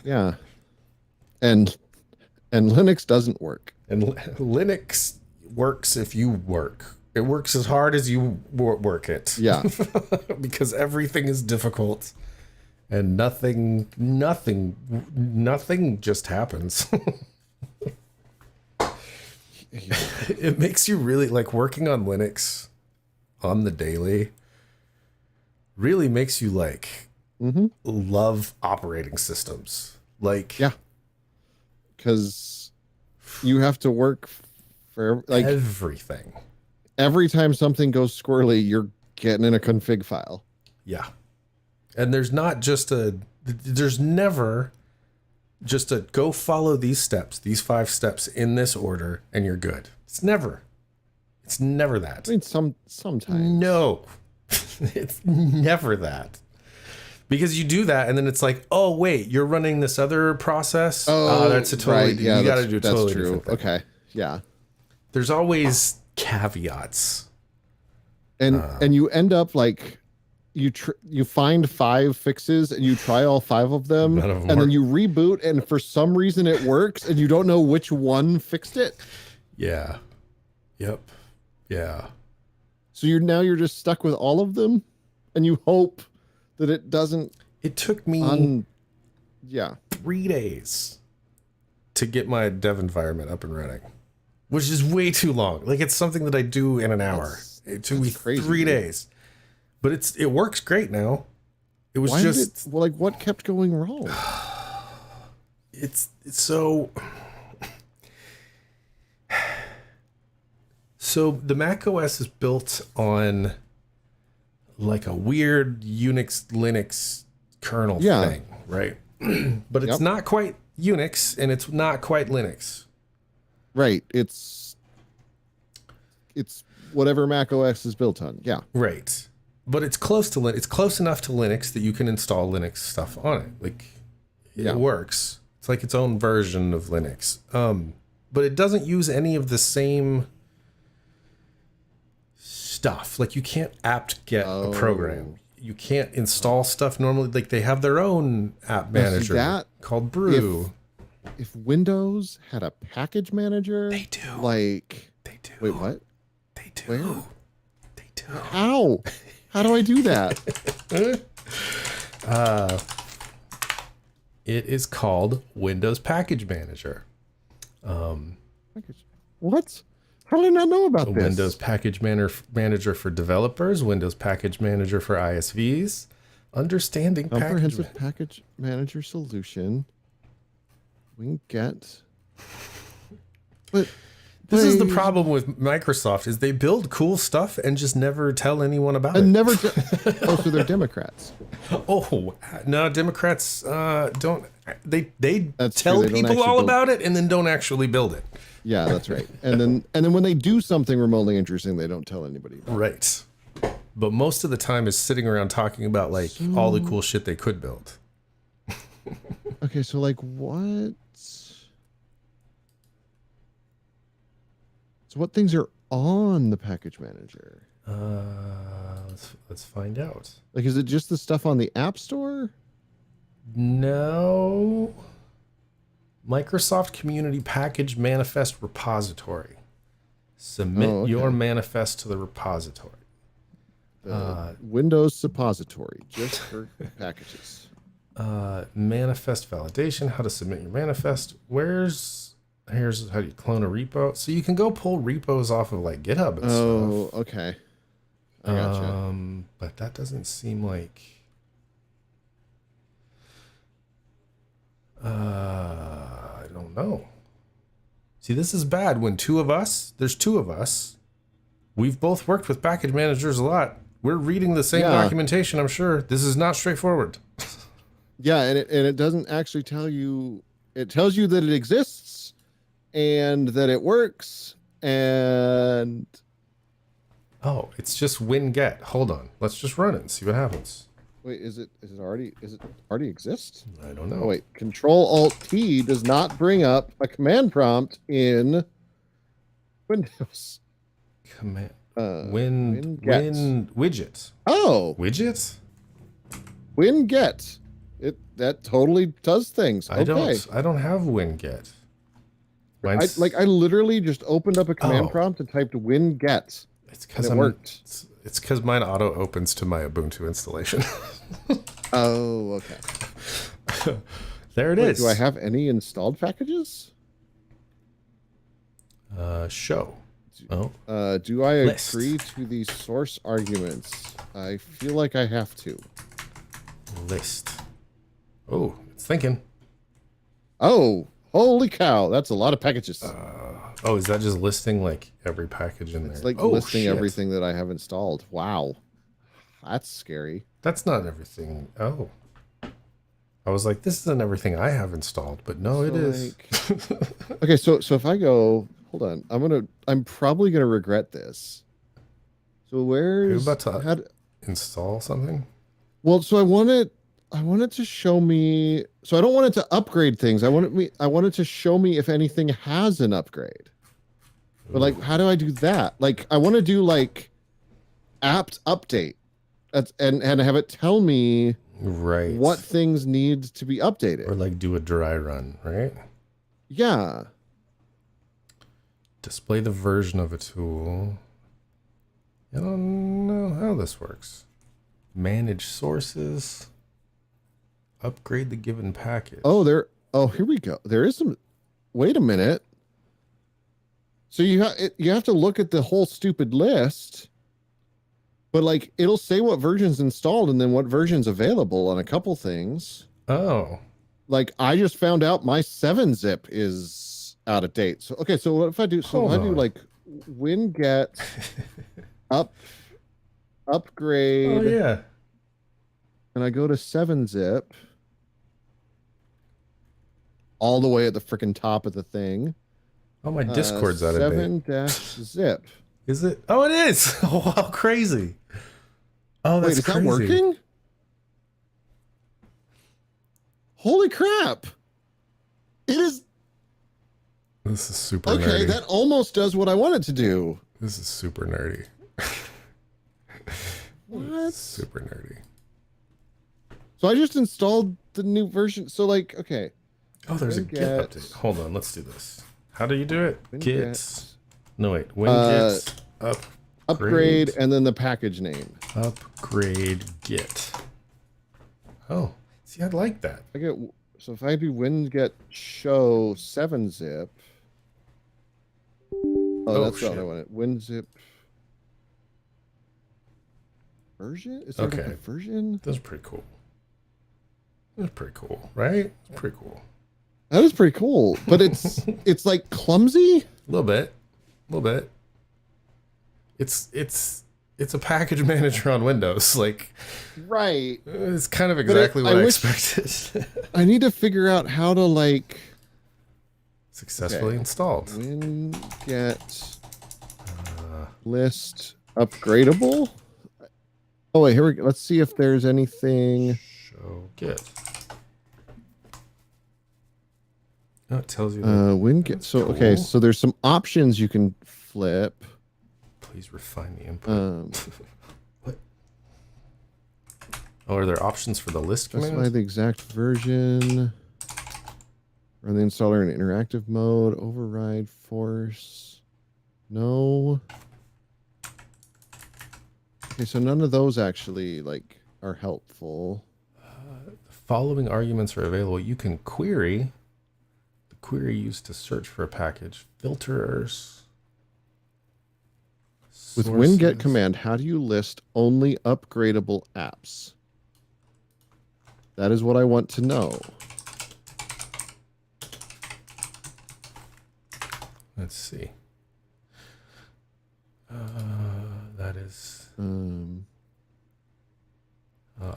Yeah. And Linux doesn't work. And Linux works if you work. It works as hard as you work it. Yeah. Because everything is difficult and nothing just happens. It makes you really like working on Linux on the daily really makes you like love operating systems. Like, yeah, because you have to work for like everything. Every time something goes squirrely, you're getting in a config file. Yeah. And there's never just a go follow these steps, these 5 steps in this order, and you're good. It's never that. I mean, sometimes. No, it's never that. Because you do that, and then it's like, oh wait, you're running this other process. Oh, that's a totally. Right. Yeah, you got to do a totally true. different thing. Okay. Yeah. There's always caveats, and you end up like you find 5 fixes and you try all 5 of them, None of them and work. then you reboot, and for some reason it works, and you don't know which one fixed it. Yeah. Yep. Yeah. So you're just stuck with all of them, and you hope that it doesn't. It took me 3 days to get my dev environment up and running, which is way too long. Like, it's something that I do in an hour. It took me crazy, 3 days, but it works great now. It was what kept going wrong? It's so the Mac OS is built on like a weird Unix Linux kernel thing, right? But it's not quite Unix and it's not quite Linux. Right. It's whatever Mac OS is built on. Yeah. Right. But it's close to Linux. It's close enough to Linux that you can install Linux stuff on it. Like, it works. It's like its own version of Linux. But it doesn't use any of the same stuff. Like, you can't apt-get a program. You can't install stuff normally. Like, they have their own app manager called Brew. If Windows had a package manager, they do. Like, they do. Wait, what? They do. Where? They do. How? How do I do that? It is called Windows Package Manager. What? How did I not know about this? Windows Package Manager for developers, Windows Package Manager for ISVs, understanding comprehensive package manager solution. Winget. But this is the problem with Microsoft is they build cool stuff and just never tell anyone about it. Never. So they're Democrats. Oh no, Democrats don't. They tell true. They people all about it and then don't actually build it. Yeah, that's right. And then when they do something remotely interesting, they don't tell anybody. Right. But most of the time is sitting around talking about like all the cool shit they could build. Okay, so like what? So what things are on the package manager? Let's find out. Like, is it just the stuff on the App Store? No. Microsoft Community Package Manifest Repository. Submit your manifest to the repository. Windows suppository, just for packages. Manifest validation, how to submit your manifest. Here's how you clone a repo. So you can go pull repos off of like GitHub and stuff. Oh, okay. I gotcha. But that doesn't seem like... I don't know. See, this is bad when there's 2 of us. We've both worked with package managers a lot. We're reading the same documentation, I'm sure. This is not straightforward. Yeah, and it doesn't actually tell you. It tells you that it exists and that it works. And it's just winget. Hold on, let's just run it and see what happens. wait, is it already exist? I don't know. Oh wait, Control-Alt-T does not bring up a command prompt in Windows. Command winget. win widget. Oh, Widget? winget That totally does things. I don't have winget. I literally just opened up a command Oh. prompt and typed winget. It's And because it worked. It's because mine auto opens to my Ubuntu installation. Oh, okay. There it Wait, is. do I have any installed packages? Show. Oh, Do I List. agree to the source arguments? I feel like I have to. list. Oh, it's thinking. Oh, holy cow. That's a lot of packages. Oh, is that just listing like every package in there? It's like Oh, listing shit. everything that I have installed. Wow. That's scary. That's not everything. Oh. I was like, this isn't everything I have installed, but no, it is. Okay, so if I go, hold on, I'm probably gonna regret this. So Are you where's about to install something? well, so I want it to show me. So I don't want it to upgrade things. I want it to show me if anything has an upgrade. But like, how do I do that? Like, I want to do like apt update, and have it tell me Right. what things need to be updated. Or like do a dry run, right? Yeah. Display the version of a tool. I don't know how this works. Manage sources. Upgrade the given package. Oh, here we go. There is some. Wait a minute. So you have to look at the whole stupid list. But like, it'll say what version's installed and then what version's available on a couple things. Oh. Like, I just found out my 7-zip is out of date. So okay, so what if I do? So Hold if I do on. like winget upgrade, Oh yeah. and I go to 7-zip, all the way at the freaking top of the thing. Oh, my Discord's out of date. 7-zip. Is it? Oh, it is. Oh, how crazy. Oh, that's Wait, is crazy. that working? Holy crap! It is. This is super Okay, nerdy. that almost does what I want it to do. This is super nerdy. What? Super nerdy. So I just installed the new version. So like, okay. Oh, there's a Winget. Git update. Hold on, let's do this. How do you do it? Winget. Git. No, wait. Winget Upgrade and then the package name. Upgrade Git. Oh, see, I'd like that. So if I do winget show 7-zip. Oh, that's not what I wanted. WinZip version? Is there like Okay. a version? That's pretty cool. That's pretty cool, right? It's pretty cool. That is pretty cool, but it's like clumsy. A little bit. It's a package manager on Windows. Like, Right. it's kind of exactly what I expected. I need to figure out how to like Successfully installed. winget list upgradable. Oh wait, here we go. Let's see if there's anything. Show Git. Oh, it tells you. Winget. So okay, cool. so there's some options you can flip. Please refine the input. What? Oh, are there options for the list Specify command? the exact version. Run the installer in interactive mode. Override force. No. Okay, so none of those actually like are helpful. The following arguments are available. You can query. The query used to search for a package. Filters. With Sources. winget command, how do you list only upgradable apps? That is what I want to know. Let's see. That is.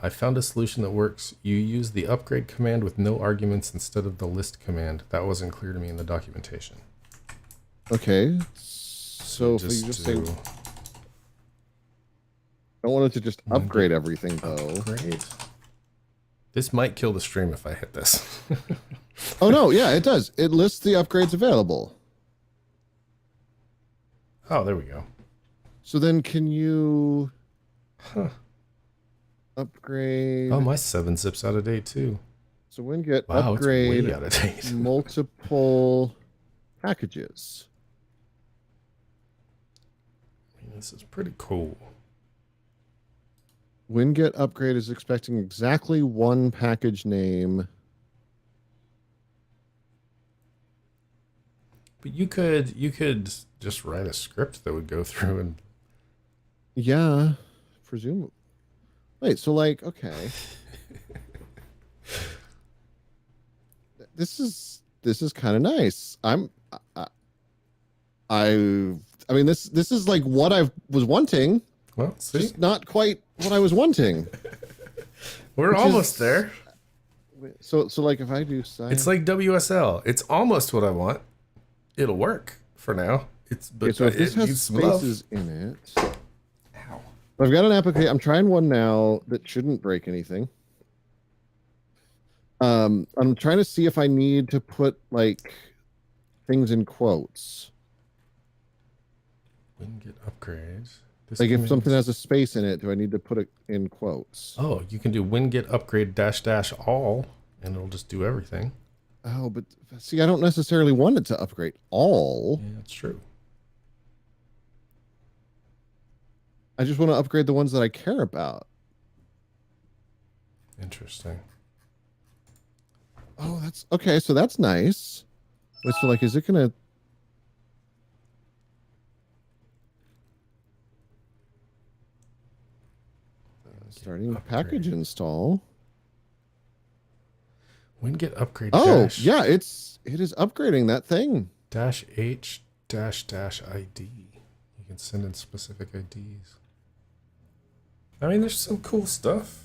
I found a solution that works. You use the upgrade command with no arguments instead of the list command. That wasn't clear to me in the documentation. Okay. So if we just say, I want it to just upgrade everything though. Upgrade. This might kill the stream if I hit this. Oh no, yeah, it does. It lists the upgrades available. Oh, there we go. So then can you... upgrade. Oh, my 7-zip's out of date too. So WinGet Wow, it's way upgrade out of date. multiple packages. I mean, this is pretty cool. WinGet upgrade is expecting exactly one package name. But you could just write a script that would go through and Yeah, presumably. Wait, so like, okay. This is kind of nice. I mean this is like what I was wanting. well, see, Just not quite what I was wanting. we're which almost is- there. So like if I do science, It's like WSL. It's almost what I want. It'll work for now. But okay, so if this it has needs some love. spaces in it. Ow. I've got an application. I'm trying one now that shouldn't break anything. I'm trying to see if I need to put like things in quotes. WinGet upgrades. This Like if command something is- has a space in it, do I need to put it in quotes? Oh, you can do WinGet upgrade -- all, and it'll just do everything. Oh, but see, I don't necessarily want it to upgrade all. Yeah, that's true. I just want to upgrade the ones that I care about. Interesting. Oh, that's okay. So that's nice. Wait, so like, is it gonna? Starting package upgrade. install. WinGet upgrade Oh, yeah, it is upgrading that thing. -h -ID. You can send in specific IDs. I mean, there's some cool stuff.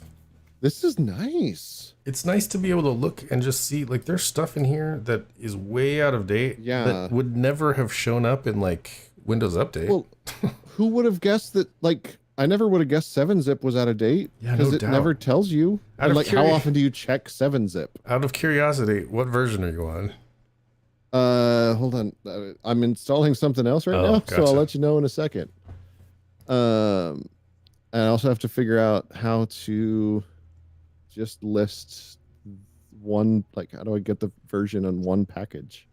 This is nice. It's nice to be able to look and just see, like, there's stuff in here that is way out of date. Yeah. That would never have shown up in, like, Windows Update. Well, who would have guessed that? Like, I never would have guessed 7-zip was out of date Yeah, because no it doubt. never tells you. Out And of like, how often do you check 7-zip? Out of curiosity, what version are you on? Hold on. I'm installing something else right Oh, now, so I'll gotcha. let you know in a second. And I also have to figure out how to just list one. Like, how do I get the version on one package?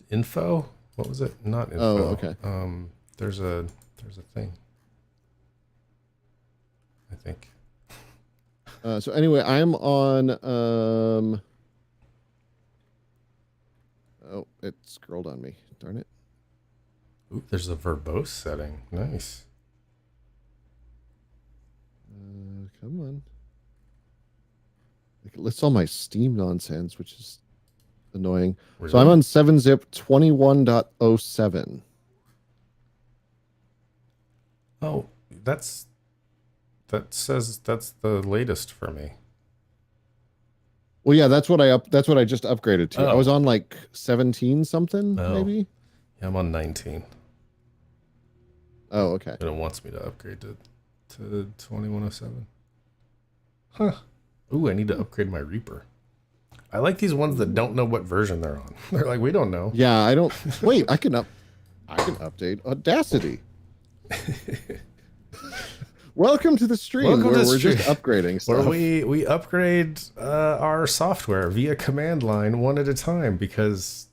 Info? What was it? Not info. Oh, okay. There's a thing. I think. So anyway, I'm on. Oh, it scrolled on me. Darn it. Ooh, there's a verbose setting. Nice. Come on. Like, it lists all my Steam nonsense, which is annoying. So I'm on 7-zip 21.07. Oh, that says that's the latest for me. Well, yeah, that's what I just upgraded to. I Oh. was on like 17 something, Oh. maybe. Yeah, I'm on 19. Oh, okay. And it wants me to upgrade to 2107. Huh. Ooh, I need to upgrade my Reaper. I like these ones that don't know what version they're on. They're like, we don't know. Yeah, I don't. Wait, I can update Audacity. Welcome to the stream Welcome where to the we're just stream. upgrading Where stuff. we upgrade our software via command line one at a time, because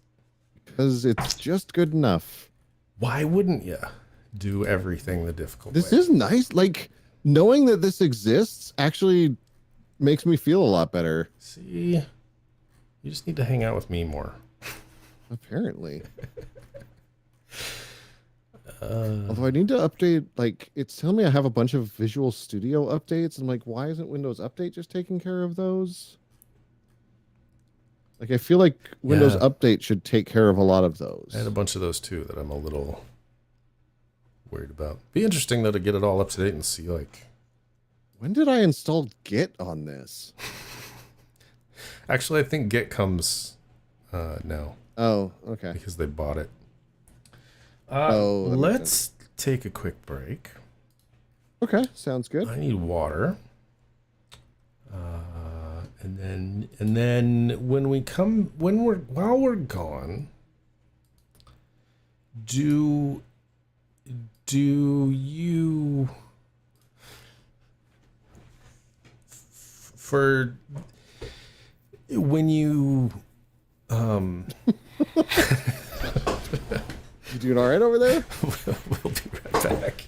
Because it's just good enough. why wouldn't you do everything the difficult This way? is nice. Like, knowing that this exists actually makes me feel a lot better. See, you just need to hang out with me more. Apparently. Although I need to update, like, it's telling me I have a bunch of Visual Studio updates. I'm like, why isn't Windows Update just taking care of those? Like, I feel like Windows Yeah. Update should take care of a lot of those. I had a bunch of those too that I'm a little worried about. Be interesting though to get it all up to date and see, like, When did I install Git on this? actually I think Git comes now Oh, okay. because they bought it. Oh, that makes Let's take a quick break. Okay, sounds good. I need water. And then while we're gone, do you for when you You doing all right over there? we'll be right back.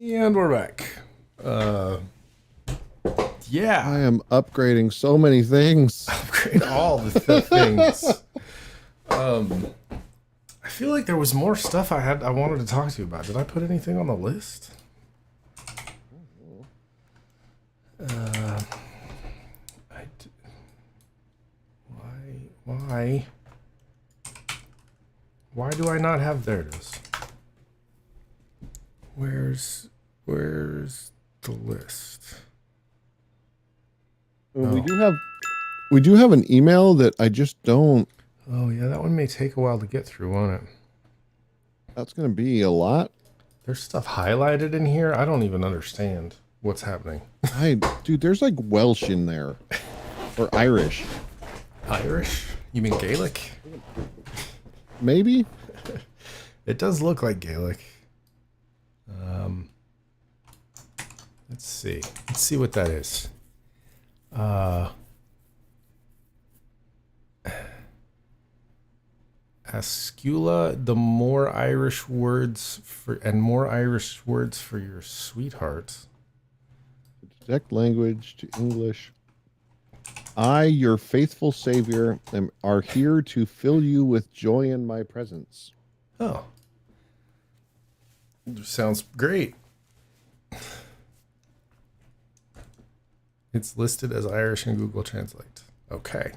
And we're back. Yeah. I am upgrading so many things. Upgrade all the things. I feel like there was more stuff I wanted to talk to you about. Did I put anything on the list? Why do I not have, there it is. Where's the list? We do have an email that I just don't. Oh yeah, that one may take a while to get through, won't it? That's gonna be a lot. There's stuff highlighted in here. I don't even understand what's happening. Dude, there's like Welsh in there, or Irish. Irish? You mean Gaelic? Maybe. It does look like Gaelic. Let's see. Let's see what that is. Ascula, the more Irish words for your sweetheart. Detect language to English. I, your faithful savior, are here to fill you with joy in my presence. Oh. Sounds great. It's listed as Irish in Google Translate. Okay.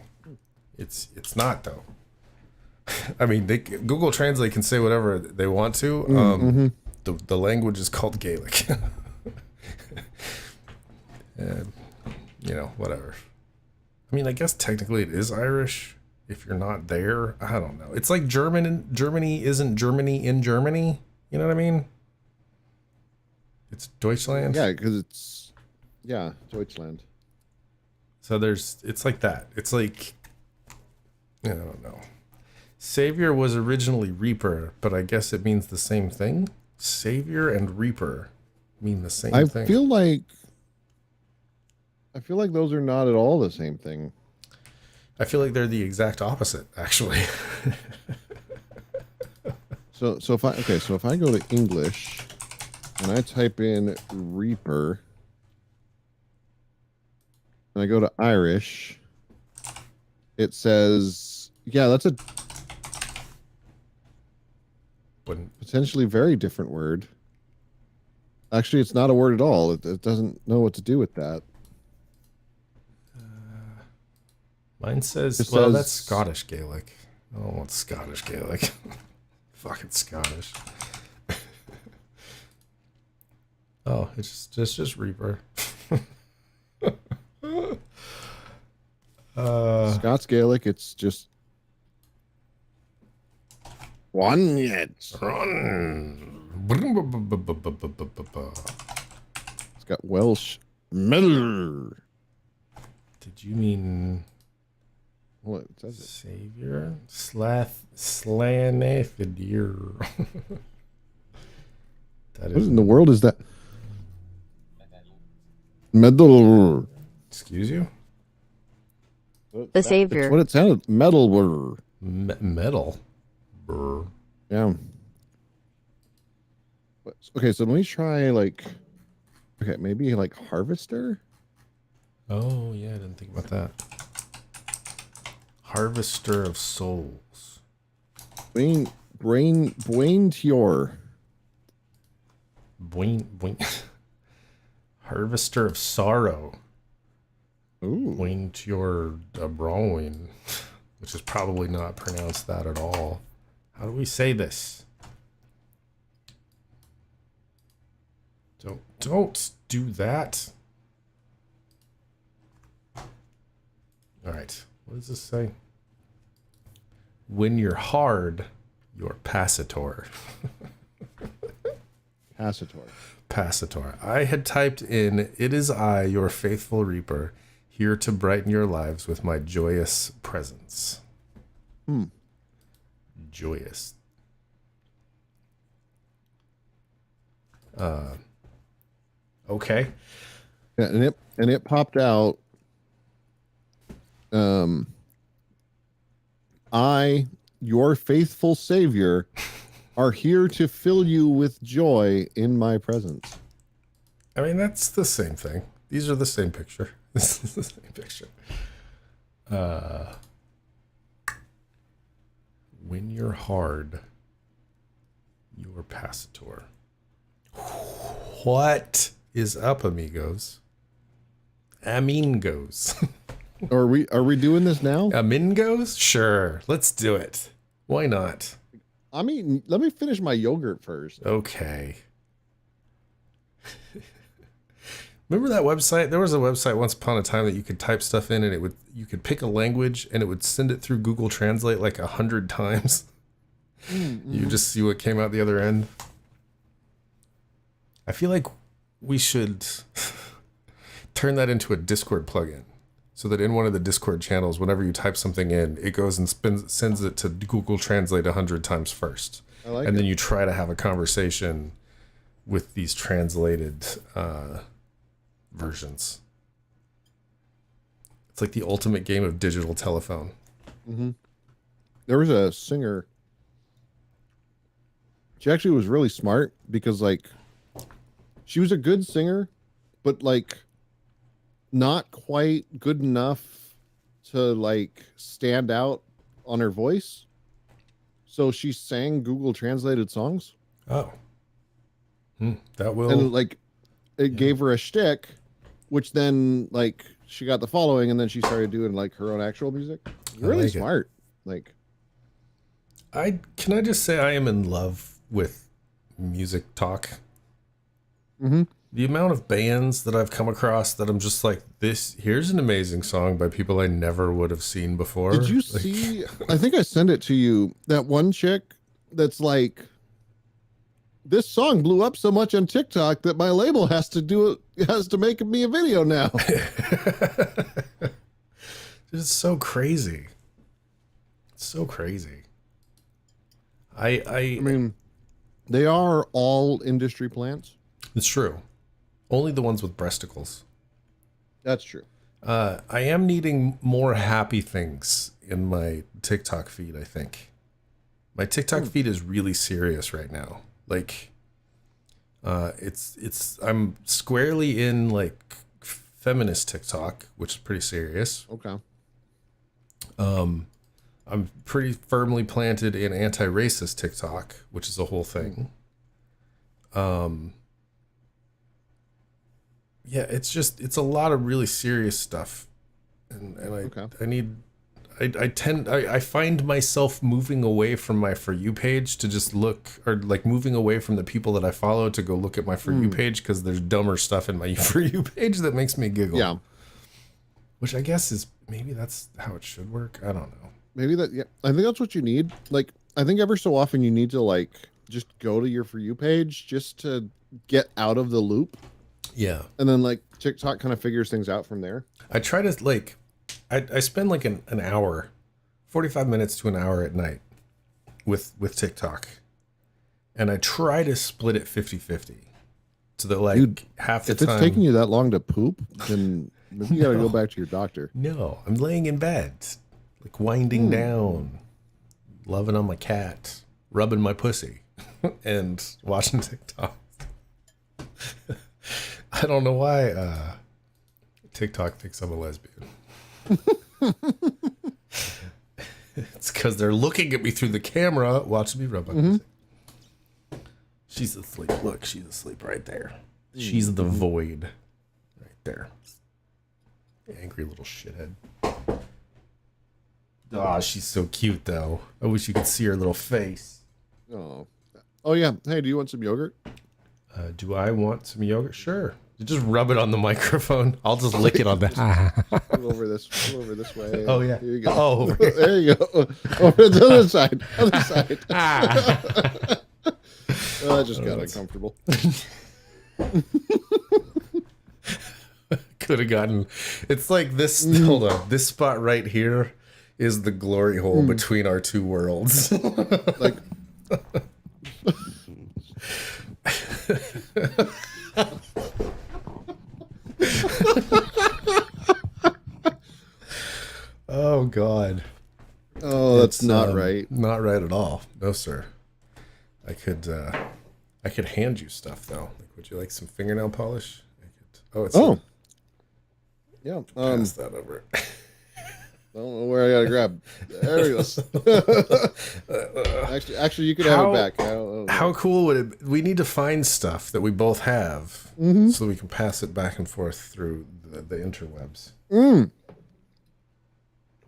It's not though. I mean, Google Translate can say whatever they want to. The language is called Gaelic. And, you know, whatever. I mean, I guess technically it is Irish if you're not there. I don't know. It's like Germany isn't Germany in Germany. You know what I mean? It's Deutschland. Yeah, because it's Deutschland. So it's like that. It's like, I don't know. Savior was originally Reaper, but I guess it means the same thing. Savior and Reaper mean the same thing. I feel like those are not at all the same thing. I feel like they're the exact opposite, actually. So if I go to English and I type in Reaper and I go to Irish, it says, yeah, that's a potentially very different word. Actually, it's not a word at all. It doesn't know what to do with that. Mine says, that's Scottish Gaelic. I don't want Scottish Gaelic. Fucking Scottish. Oh, it's just Reaper. Scots Gaelic, it's just one yet. It's got Welsh. Miller. Did you mean What says it? Savior? Slanafidir. What in the world is that? Medal. Excuse you? The Savior. That's what it sounded. Metal. Metal. Brr. Yeah. Okay, so let me try maybe like Harvester. Oh yeah, I didn't think about that. Harvester of Souls. Brain Tior. Harvester of Sorrow. Ooh. Bwain Tior Abroin, which is probably not pronounced that at all. How do we say this? Don't do that. All right. What does this say? When you're hard, you're Passator. Passator. I had typed in, "It is I, your faithful reaper, here to brighten your lives with my joyous presence." Joyous. Okay. Yeah, and it popped out. I, your faithful savior, are here to fill you with joy in my presence. I mean, that's the same thing. These are the same picture. This is the same picture. When you're hard, you're Passator. What is up, amigos? Amigos. Are we doing this now? Amigos? Sure. Let's do it. Why not? I mean, let me finish my yogurt first. Okay. Remember that website? There was a website once upon a time that you could type stuff in and you could pick a language and it would send it through Google Translate like 100 times. You just see what came out the other end. I feel like we should turn that into a Discord plugin so that in one of the Discord channels, whenever you type something in, it goes and sends it to Google Translate 100 times first. And then you try to have a conversation with these translated versions. It's like the ultimate game of digital telephone. Mm-hmm. There was a singer. She actually was really smart because, like, she was a good singer, but, like, not quite good enough to, like, stand out on her voice. So she sang Google translated songs. Oh. That will... And, like, it gave her a shtick, which then, like, she got the following, and then she started doing, like, her own actual music. Really like smart. Like, can I just say I am in love with music talk. mm-hmm. The amount of bands that I've come across that I'm just like, here's an amazing song by people I never would have seen before. Did you see, I think I sent it to you, that one chick that's like, this song blew up so much on TikTok that my label has to make me a video now. It's so crazy. It's so crazy. I mean, they are all industry plants. It's true. Only the ones with breasticles. That's true. I am needing more happy things in my TikTok feed, I think. My TikTok feed is really serious right now. Like, I'm squarely in, like, feminist TikTok, which is pretty serious. Okay. I'm pretty firmly planted in anti-racist TikTok, which is a whole thing. Yeah, it's a lot of really serious stuff, and I find myself moving away from my For You page to just look, or like moving away from the people that I follow to go look at my For You page because there's dumber stuff in my For You page that makes me giggle. Yeah. Which I guess is, maybe that's how it should work. I don't know. Maybe that, yeah. I think that's what you need. Like, I think ever so often you need to, like, just go to your For You page just to get out of the loop. Yeah. And then, like, TikTok kind of figures things out from there. I try to, like, I spend like an hour, 45 minutes to an hour at night with TikTok. And I try to split it 50-50. So that, like, Dude, half the if time... it's taking you that long to poop, then maybe you gotta go back to your doctor. No, I'm laying in bed, like, winding down, loving on my cat, rubbing my pussy, and watching TikTok. I don't know why TikTok thinks I'm a lesbian. It's because they're looking at me through the camera, watching me rub my pussy. She's asleep. Look, she's asleep right there. She's the void right there. Angry little shithead. Ah, she's so cute, though. I wish you could see her little face. Oh yeah. Hey, do you want some yogurt? Do I want some yogurt? Sure. You just rub it on the microphone. I'll just lick it on that. Go over this way. Oh, yeah. Here you go. Oh, over here. There you go. Over the other side. Other side. Oh, I just got uncomfortable. Could have gotten... It's like this... Hold on. This spot right here is the glory hole between our two worlds. Like... Oh, God. Oh, that's not right. Not right at all. No, sir. I could I could hand you stuff though. Like, would you like some fingernail polish? I could, Yeah. pass that over. I don't know where I gotta grab. There he goes. actually, you could have it back. I don't know. How cool would it? We need to find stuff that we both have, so we can pass it back and forth through the interwebs.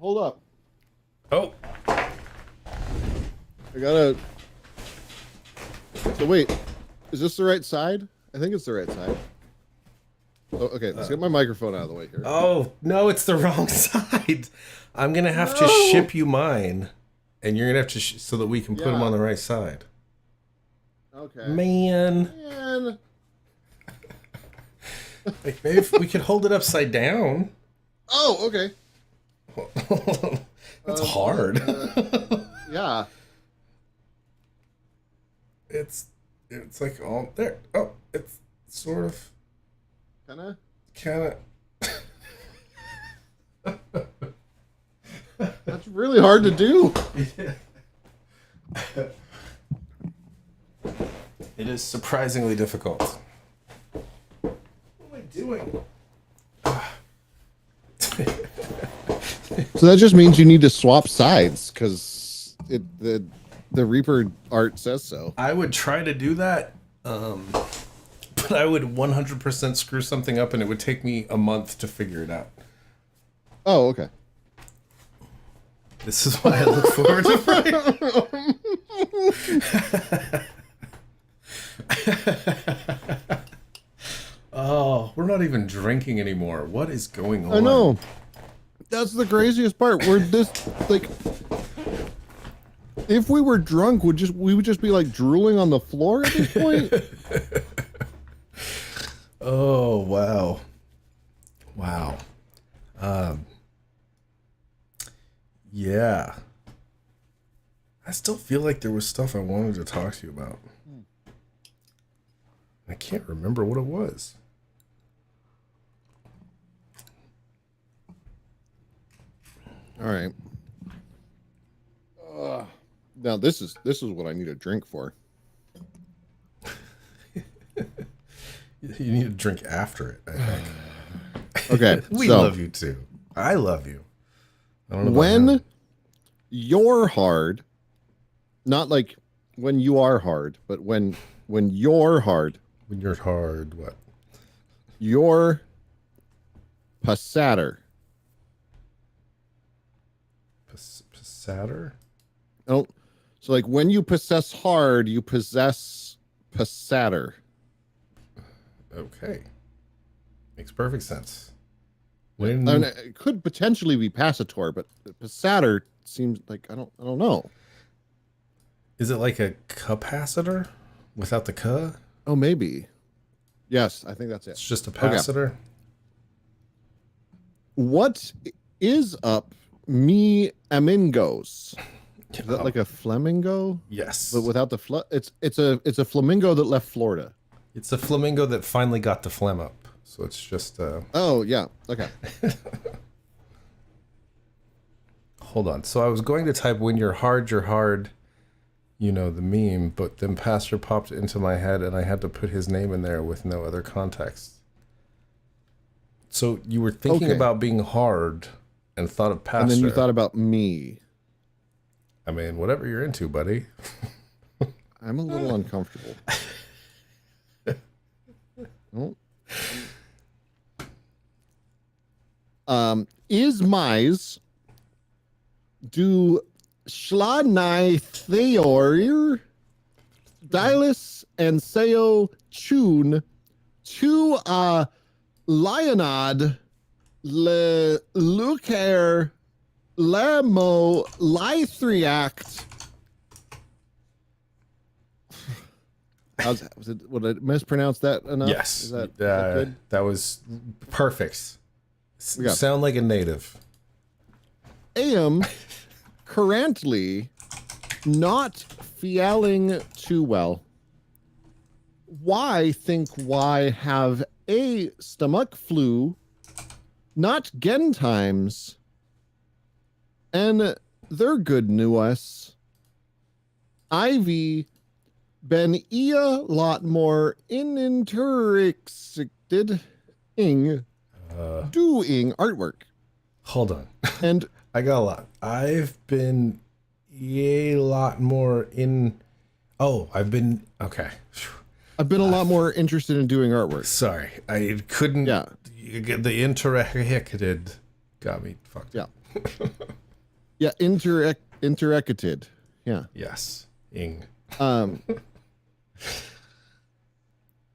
Hold up. Oh, I gotta. So wait, is this the right side? I think it's the right side. Oh, okay, let's get my microphone out of the way here. oh no, it's the wrong side. I'm gonna have to ship you mine, and you're gonna have to so that we can put them on the right side. Okay. Man. Like maybe if we could hold it upside down. Oh, okay. That's hard. Yeah. It's like all there. Oh, it's sort of kind of. That's really hard to do. It is surprisingly difficult. What am I doing? So that just means you need to swap sides because the Reaper art says so. I would try to do that, but I would 100% screw something up, and it would take me a month to figure it out. Oh, okay. This is why I look forward to Friday. Oh, we're not even drinking anymore. What is going on? I know. That's the craziest part. We're this like, if we were drunk, we would just be like drooling on the floor at this point. Oh wow, wow. Yeah. I still feel like there was stuff I wanted to talk to you about. I can't remember what it was. All right. Now this is what I need a drink for. You need to drink after it, I think. Okay. We so, love you too. I love you. I don't know when you're hard, not like when you are hard, but when you're hard. When you're hard, what? You're passatter. Passatter? Oh, so like when you possess hard, you possess passatter. Okay. Makes perfect sense. When I mean, it could potentially be passator, but passatter seems like I don't know. is it like a capacitor without the ca? Oh, maybe. Yes, I think that's it. It's just a pacitor. Okay. What is up, me amigos? Is that like a flamingo? Yes. But without the it's a flamingo that left Florida. It's a flamingo that finally got the phlegm up. So it's just Oh, yeah. Okay. Hold on. So I was going to type when you're hard, you know, the meme, but then Pastor popped into my head and I had to put his name in there with no other context. So you were thinking about being hard and thought of Pastor. And then you thought about me. I mean, whatever you're into, buddy. I'm a little uncomfortable. Oh. Is mais do schlanai theor Dilus and Seo Chun to Leonard Le Lucaire Lemo Lythriact. Would I mispronounce that enough? Yes. Is that good? That was perfect. Yeah. Sound like a native. Am currently not feeling too well. Why have a stomach flu, not gen times, and they're good news. Ivy been a lot more interested in doing artwork. Hold on. And I got a lot. I've been a lot more in. Oh, I've been. Okay. I've been a lot more interested in doing artwork. Sorry. I couldn't. Yeah. The interacted got me fucked up. Yeah. Yeah. Interacted. Yeah. Yes. Ing.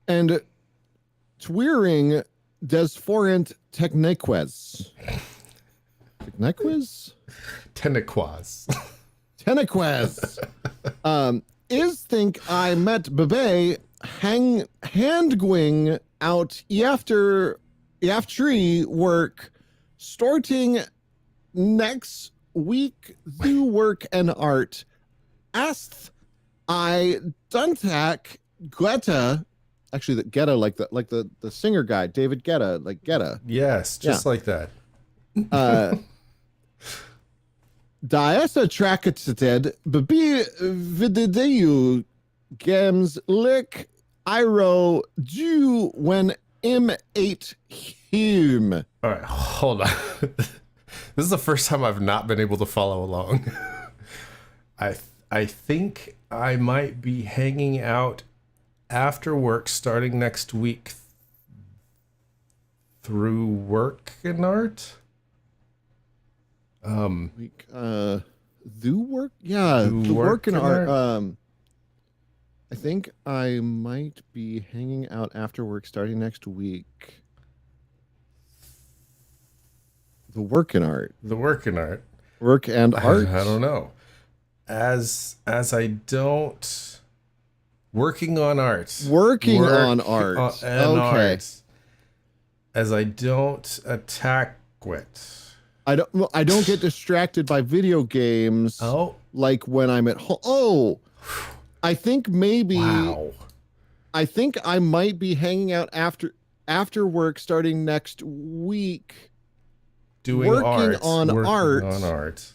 And Tweering des Forent Techniques. Techniques? Tenequas. Teneques. Is think I met Bebe handgwing out after work starting next week do work and art. Asked I Duntak Guetta, actually the Guetta like the singer guy, David Guetta, like Guetta. Yes, just like that. Diasa tracketed baby videyu games lick iro do when M8 him. All right, hold on. This is the first time I've not been able to follow along. I think I might be hanging out after work starting next week through work and art. Do work? Yeah, the work and art. I think I might be hanging out after work starting next week. The work and art. The work and art. Work and art. I don't know. As I don't working on art. Working on art. Okay. Art, as I don't attack it. I don't get distracted by video games. Oh, like when I'm at home. Oh, I think maybe. Wow. I think I might be hanging out after work starting next week. Working on art.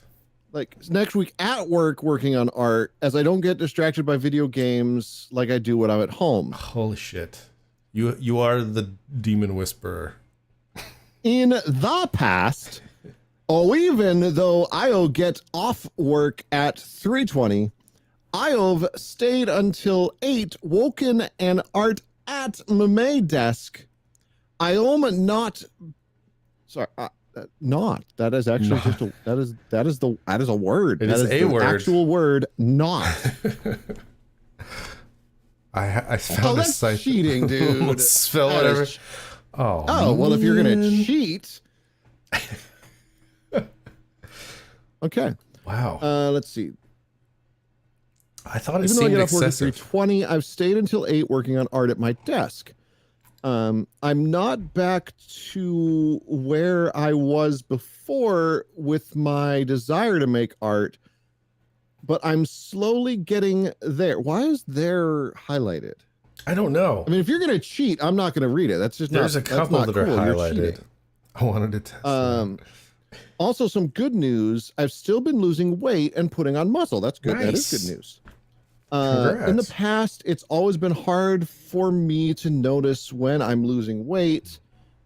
Like next week at work working on art as I don't get distracted by video games like I do when I'm at home. Holy shit. You are the demon whisperer. In the past, even though I'll get off work at 3:20, I've stayed until 8 woken and art at my desk. I am not sorry, not. That is actually just a that is a word. It that is a the word. Actual word, not. I found that's site cheating, dude. Spell whatever. Well, if you're gonna cheat. Okay. Wow. Let's see. I thought it Even though I seemed get off work at excessive. 3:20, I've stayed until 8 working on art at my desk. I'm not back to where I was before with my desire to make art, but I'm slowly getting there. Why is there highlighted? I don't know. I mean, if you're gonna cheat, I'm not gonna read it. That's just There's a couple that are cool. You're highlighted. cheating. I wanted to test that. Also, some good news. I've still been losing weight and putting on muscle. That's good. That is Nice. good news. Congrats. In the past, it's always been hard for me to notice when I'm losing weight.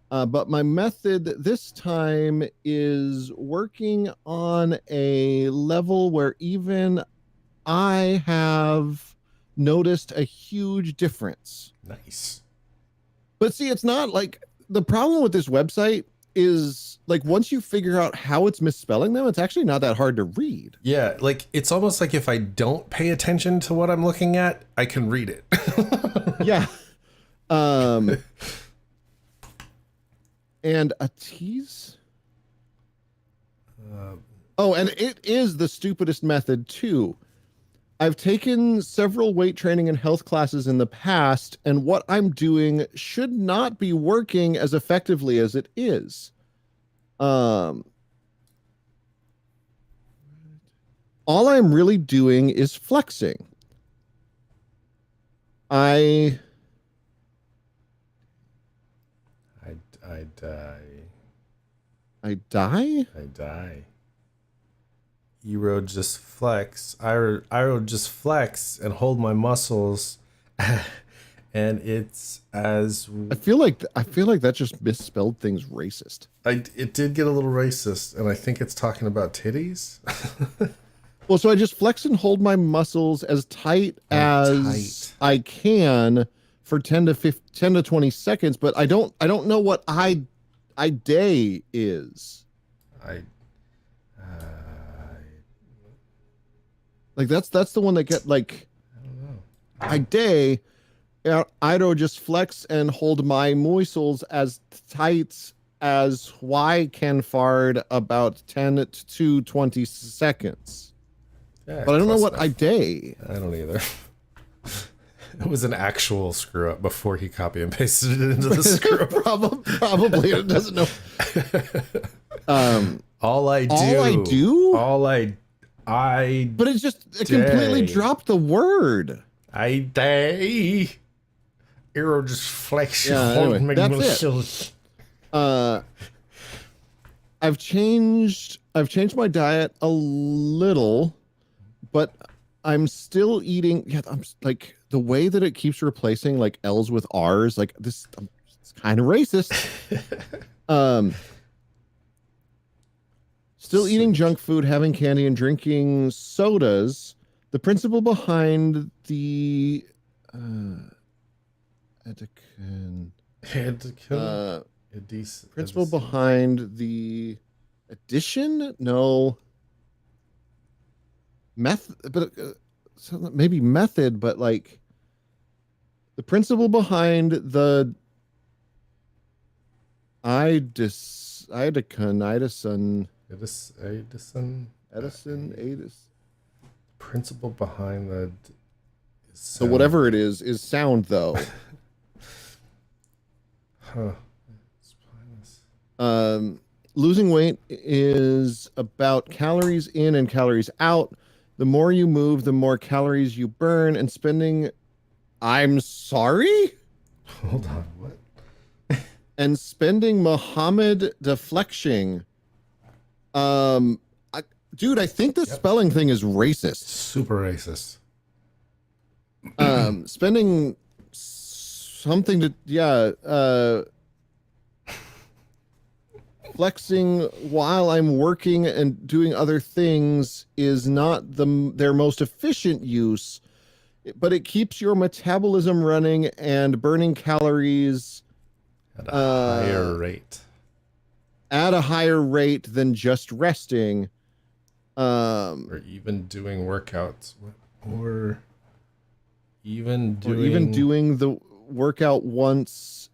But my method this time is working on a level where even I have noticed a huge difference. Nice. But see, it's not like the problem with this website is like once you figure out how it's misspelling them, it's actually not that hard to read. Yeah, like it's almost like if I don't pay attention to what I'm looking at, I can read it. Yeah. And a tease. And it is the stupidest method too. I've taken several weight training and health classes in the past, and what I'm doing should not be working as effectively as it is. All I'm really doing is flexing. I die. die? I die. Iro just flex. Iro just flex and hold my muscles, and it's as I feel like that just misspelled things racist. it did get a little racist, and I think it's talking about titties. Well, so I just flex and hold my muscles as tight as I can for 10 to 20 seconds, but I don't know what I day is. Like that's the one that get like I don't know. I day Ido just flex and hold my muscles as tight as Y can fard about 10 to 20 seconds. Yeah, But I don't know close what enough. I day. I don't either. It was an actual screw up before he copy and pasted it into the script. Probably it doesn't know. All I But it's just completely dropped the word. Arrow just flex anyway, that's it. I've changed my diet a little, but I'm still eating. Yeah, I'm like the way that it keeps replacing like L's with R's. Like this, it's kind of racist. Still eating junk food, having candy, and drinking sodas. The principle behind the principle behind the addition? No. Maybe method, but like the principle behind the principle behind the so whatever it is sound though. Losing weight is about calories in and calories out. The more you move, the more calories you burn, and spending. I'm sorry? Hold on, what? And spending Muhammad deflection. Dude, I think the spelling thing is racist. Super racist. Spending something to flexing while I'm working and doing other things is not their most efficient use, but it keeps your metabolism running and burning calories at a higher rate. At a higher rate than just resting. Or even doing workouts. Or even doing the workout once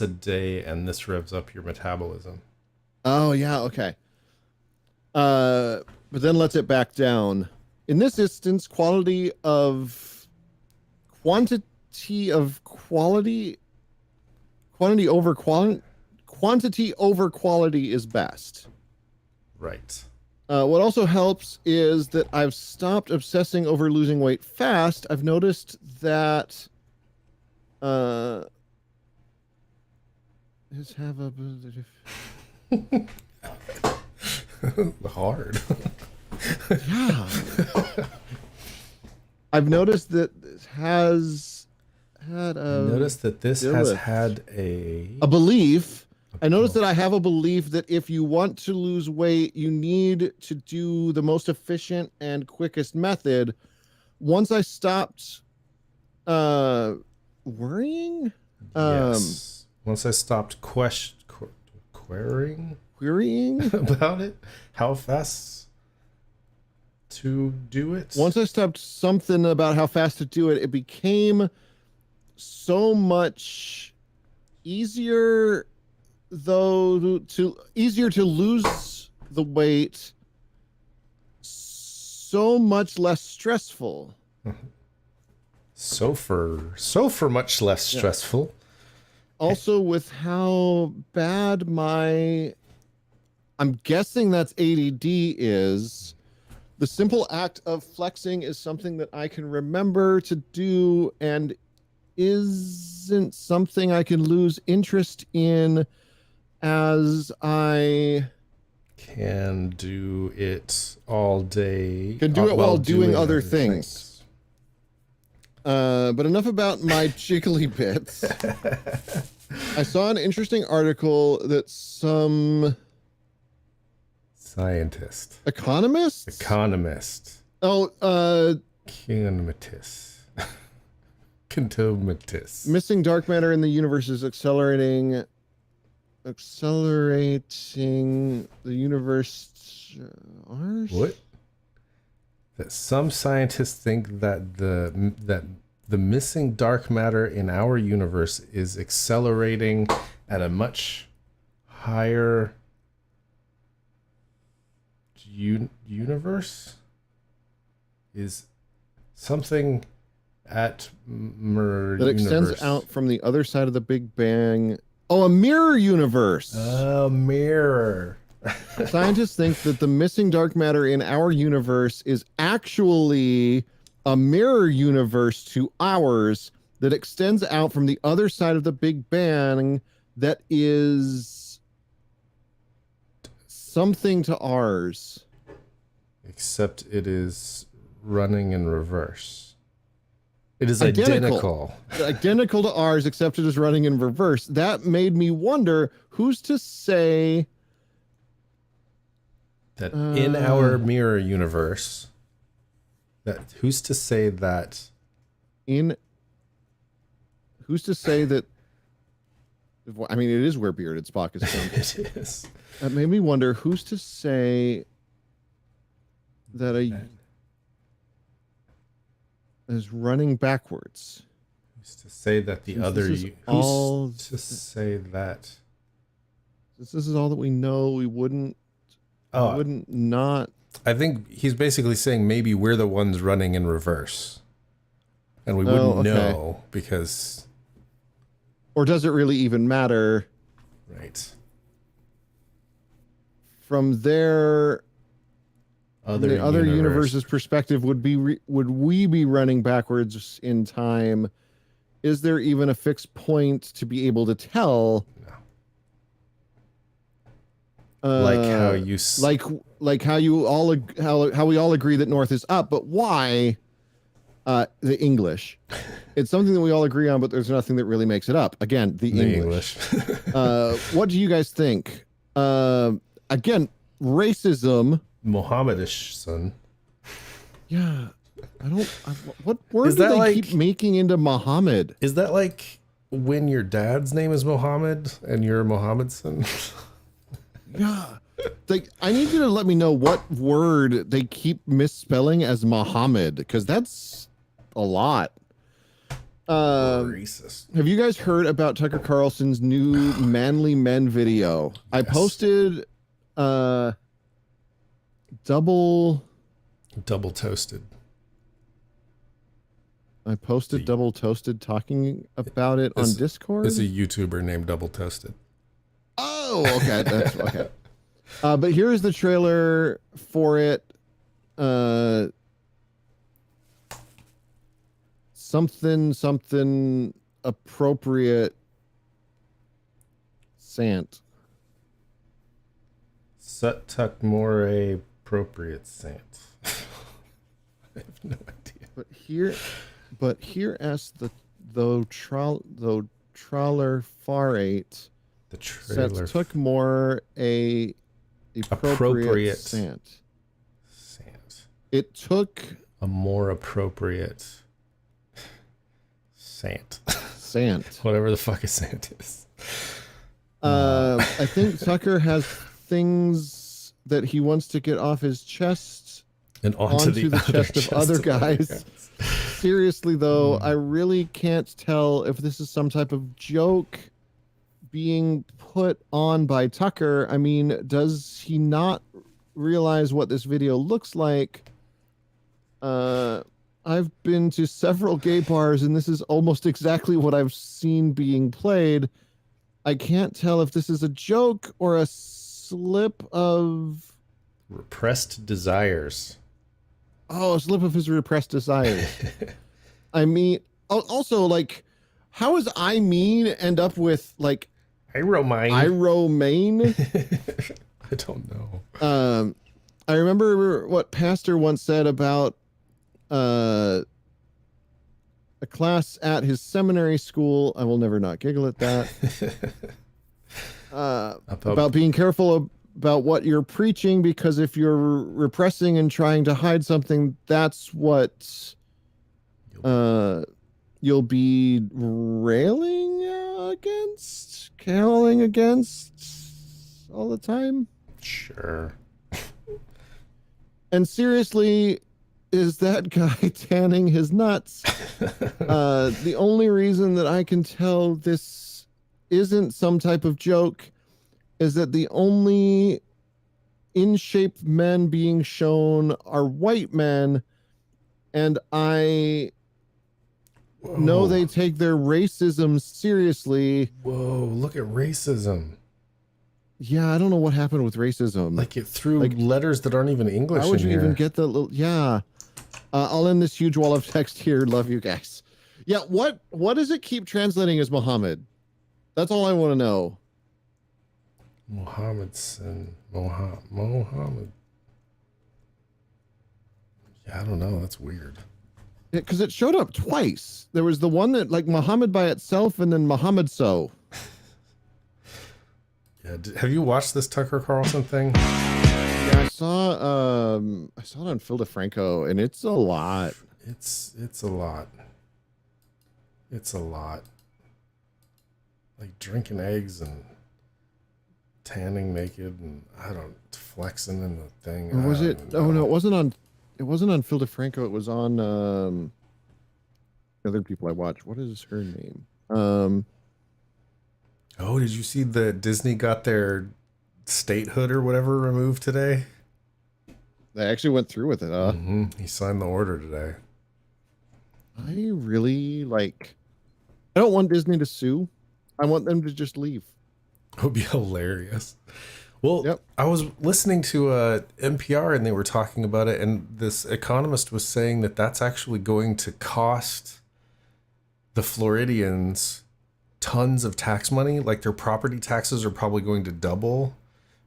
a day, and this revs up your metabolism. Oh yeah, okay. But then lets it back down. In this instance, quantity over quality is best. Right. What also helps is that I've stopped obsessing over losing weight fast. I've noticed that hard. Yeah. I've noticed that this has had a belief. I noticed that I have a belief that if you want to lose weight, you need to do the most efficient and quickest method. Once I stopped worrying, yes. Once I stopped querying about it, how fast to do it. Once I stopped something about how fast to do it, it became so much easier to lose the weight, so much less stressful. So for much less stressful. Also with how bad I'm guessing that's ADD is, the simple act of flexing is something that I can remember to do and isn't something I can lose interest in as I Can do it all day. can do it while doing other things. things. But enough about my jiggly bits. I saw an interesting article that some Scientist. economist. Oh, Contomatus. Contomatus. missing dark matter in the universe is accelerating the universe. Ours? What? That some scientists think that the missing dark matter in our universe is accelerating at a much higher universe is something at that extends out from the other side of the Big Bang. Oh, a mirror universe. A mirror. Scientists think that the missing dark matter in our universe is actually a mirror universe to ours that extends out from the other side of the Big Bang that is something to ours. Except it is running in reverse. It is identical. Identical to ours, except it is running in reverse. That made me wonder, who's to say that in our mirror universe, that who's to say that I mean, it is where bearded Spock is from. it is. That made me wonder, who's to say that is running backwards? Who's to say that the other? Who's to say that? This is all that we know. We wouldn't not. I think he's basically saying maybe we're the ones running in reverse, and we wouldn't know because. Or does it really even matter? Right. From their other universe's perspective, would we be running backwards in time? Is there even a fixed point to be able to tell? No. Like how you like how you all how we all agree that north is up, but why? The English. It's something that we all agree on, but there's nothing that really makes it up. Again, the English. What do you guys think? Again, racism. Mohammedish son. Yeah, what word do they keep making into Muhammad? Is that like when your dad's name is Mohammed and you're Mohammedson? Yeah. Like, I need you to let me know what word they keep misspelling as Muhammad, because that's a lot. Racist. Have you guys heard about Tucker Carlson's new Manly Men video? Yes. I posted double toasted. I posted double toasted talking about it on Discord. It's a YouTuber named Double Toasted. Oh, okay. That's okay. But here's the trailer for it. Something appropriate. Sant. Sut-tuck more appropriate Sant. I have no idea. But here as the trawler far eight. The trailer took more appropriate Sant. It took a more appropriate Sant. Whatever the fuck a Sant is. I think Tucker has things that he wants to get off his chest and onto the chest of other guys. Seriously though, I really can't tell if this is some type of joke being put on by Tucker. I mean, does he not realize what this video looks like? I've been to several gay bars and this is almost exactly what I've seen being played. I can't tell if this is a joke or a slip of repressed desires. Oh, a slip of his repressed desires. I mean, also, like, how does I mean end up with like Romaine. I don't know. I remember what Pastor once said about a class at his seminary school. I will never not giggle at that. About being careful about what you're preaching, because if you're repressing and trying to hide something, that's what you'll be railing against, howling against all the time. Sure. And seriously, is that guy tanning his nuts? The only reason that I can tell this isn't some type of joke is that the only in-shape men being shown are white men, and I know they take their racism seriously. Whoa, look at racism. Yeah, I don't know what happened with racism. Like it threw letters that aren't even English. How would you even get the little? Yeah, I'll end this huge wall of text here. Love you guys. Yeah, what does it keep translating as Muhammad? That's all I want to know. Mohammed. Yeah, I don't know. That's weird. Because it showed up twice. There was the one that like Muhammad by itself, and then Muhammad so. Yeah, have you watched this Tucker Carlson thing? Yeah, I saw it on Phil DeFranco, and it's a lot. It's a lot. It's a lot. Like drinking eggs and tanning naked, and flexing in the thing. Or was it? Oh no, it wasn't on. It wasn't on Phil DeFranco. It was on other people I watch. What is her name? Oh, did you see that Disney got their statehood or whatever removed today? They actually went through with it, huh? Mm-hmm. He signed the order today. I really I don't want Disney to sue. I want them to just leave. It would be hilarious. Well, yep. I was listening to NPR and they were talking about it, and this economist was saying that that's actually going to cost the Floridians tons of tax money. Like their property taxes are probably going to double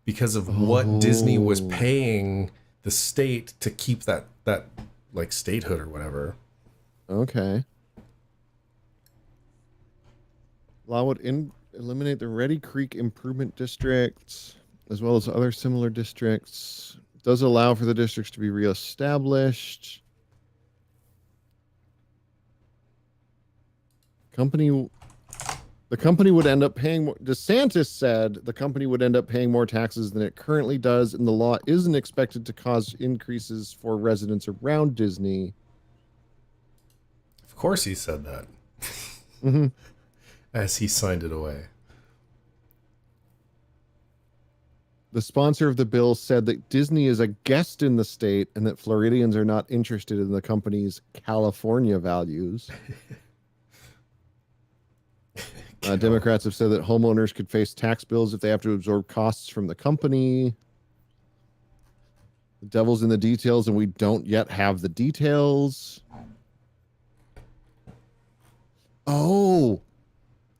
because of what Disney was paying the state to keep that like statehood or whatever. Okay. Law would eliminate the Reedy Creek Improvement District, as well as other similar districts. It does allow for the districts to be reestablished. The company would end up paying more. DeSantis said the company would end up paying more taxes than it currently does, and the law isn't expected to cause increases for residents around Disney. Of course he said that. Mm-hmm. As he signed it away. The sponsor of the bill said that Disney is a guest in the state and that Floridians are not interested in the company's California values. Democrats have said that homeowners could face tax bills if they have to absorb costs from the company. The devil's in the details, and we don't yet have the details. Oh,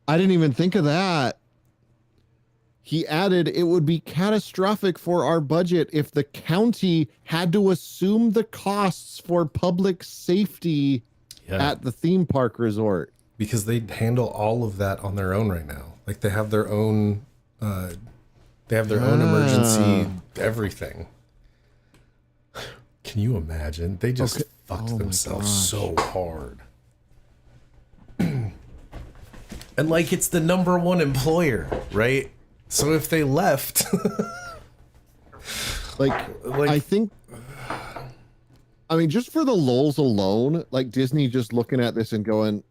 I didn't even think of that. He added, it would be catastrophic for our budget if the county had to assume the costs for public safety at the theme park resort. Because they handle all of that on their own right now. Like they have their own, own emergency everything. Can you imagine? They just fucked themselves so hard. And like it's the #1 employer, right? So if they left, I think, I mean, just for the lulz alone, like Disney just looking at this and going,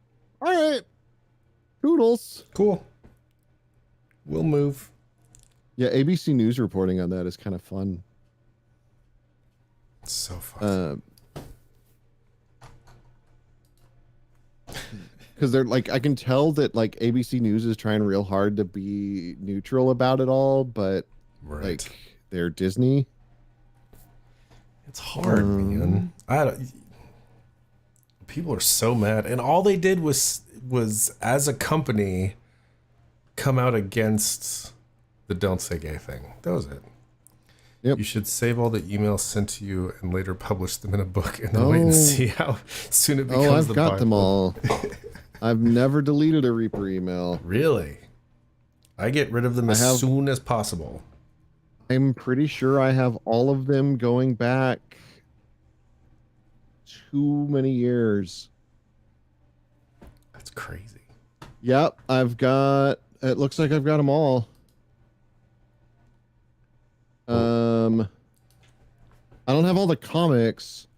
all right, toodles. Cool. We'll move. Yeah, ABC News reporting on that is kind of fun. It's so fun. Because they're like, I can tell that like ABC News is trying real hard to be neutral about it all, but like they're Disney. It's hard, man. People are so mad, and all they did was as a company come out against the don't say gay thing. That was it. Yep. You should save all the emails sent to you and later publish them in a book and then wait and see how soon it becomes Oh, I've the got them Bible. all. I've never deleted a Reaper email. Really? I get rid of them as soon as possible. I'm pretty sure I have all of them going back too many years. That's crazy. Yep, it looks like I've got them all. I don't have all the comics.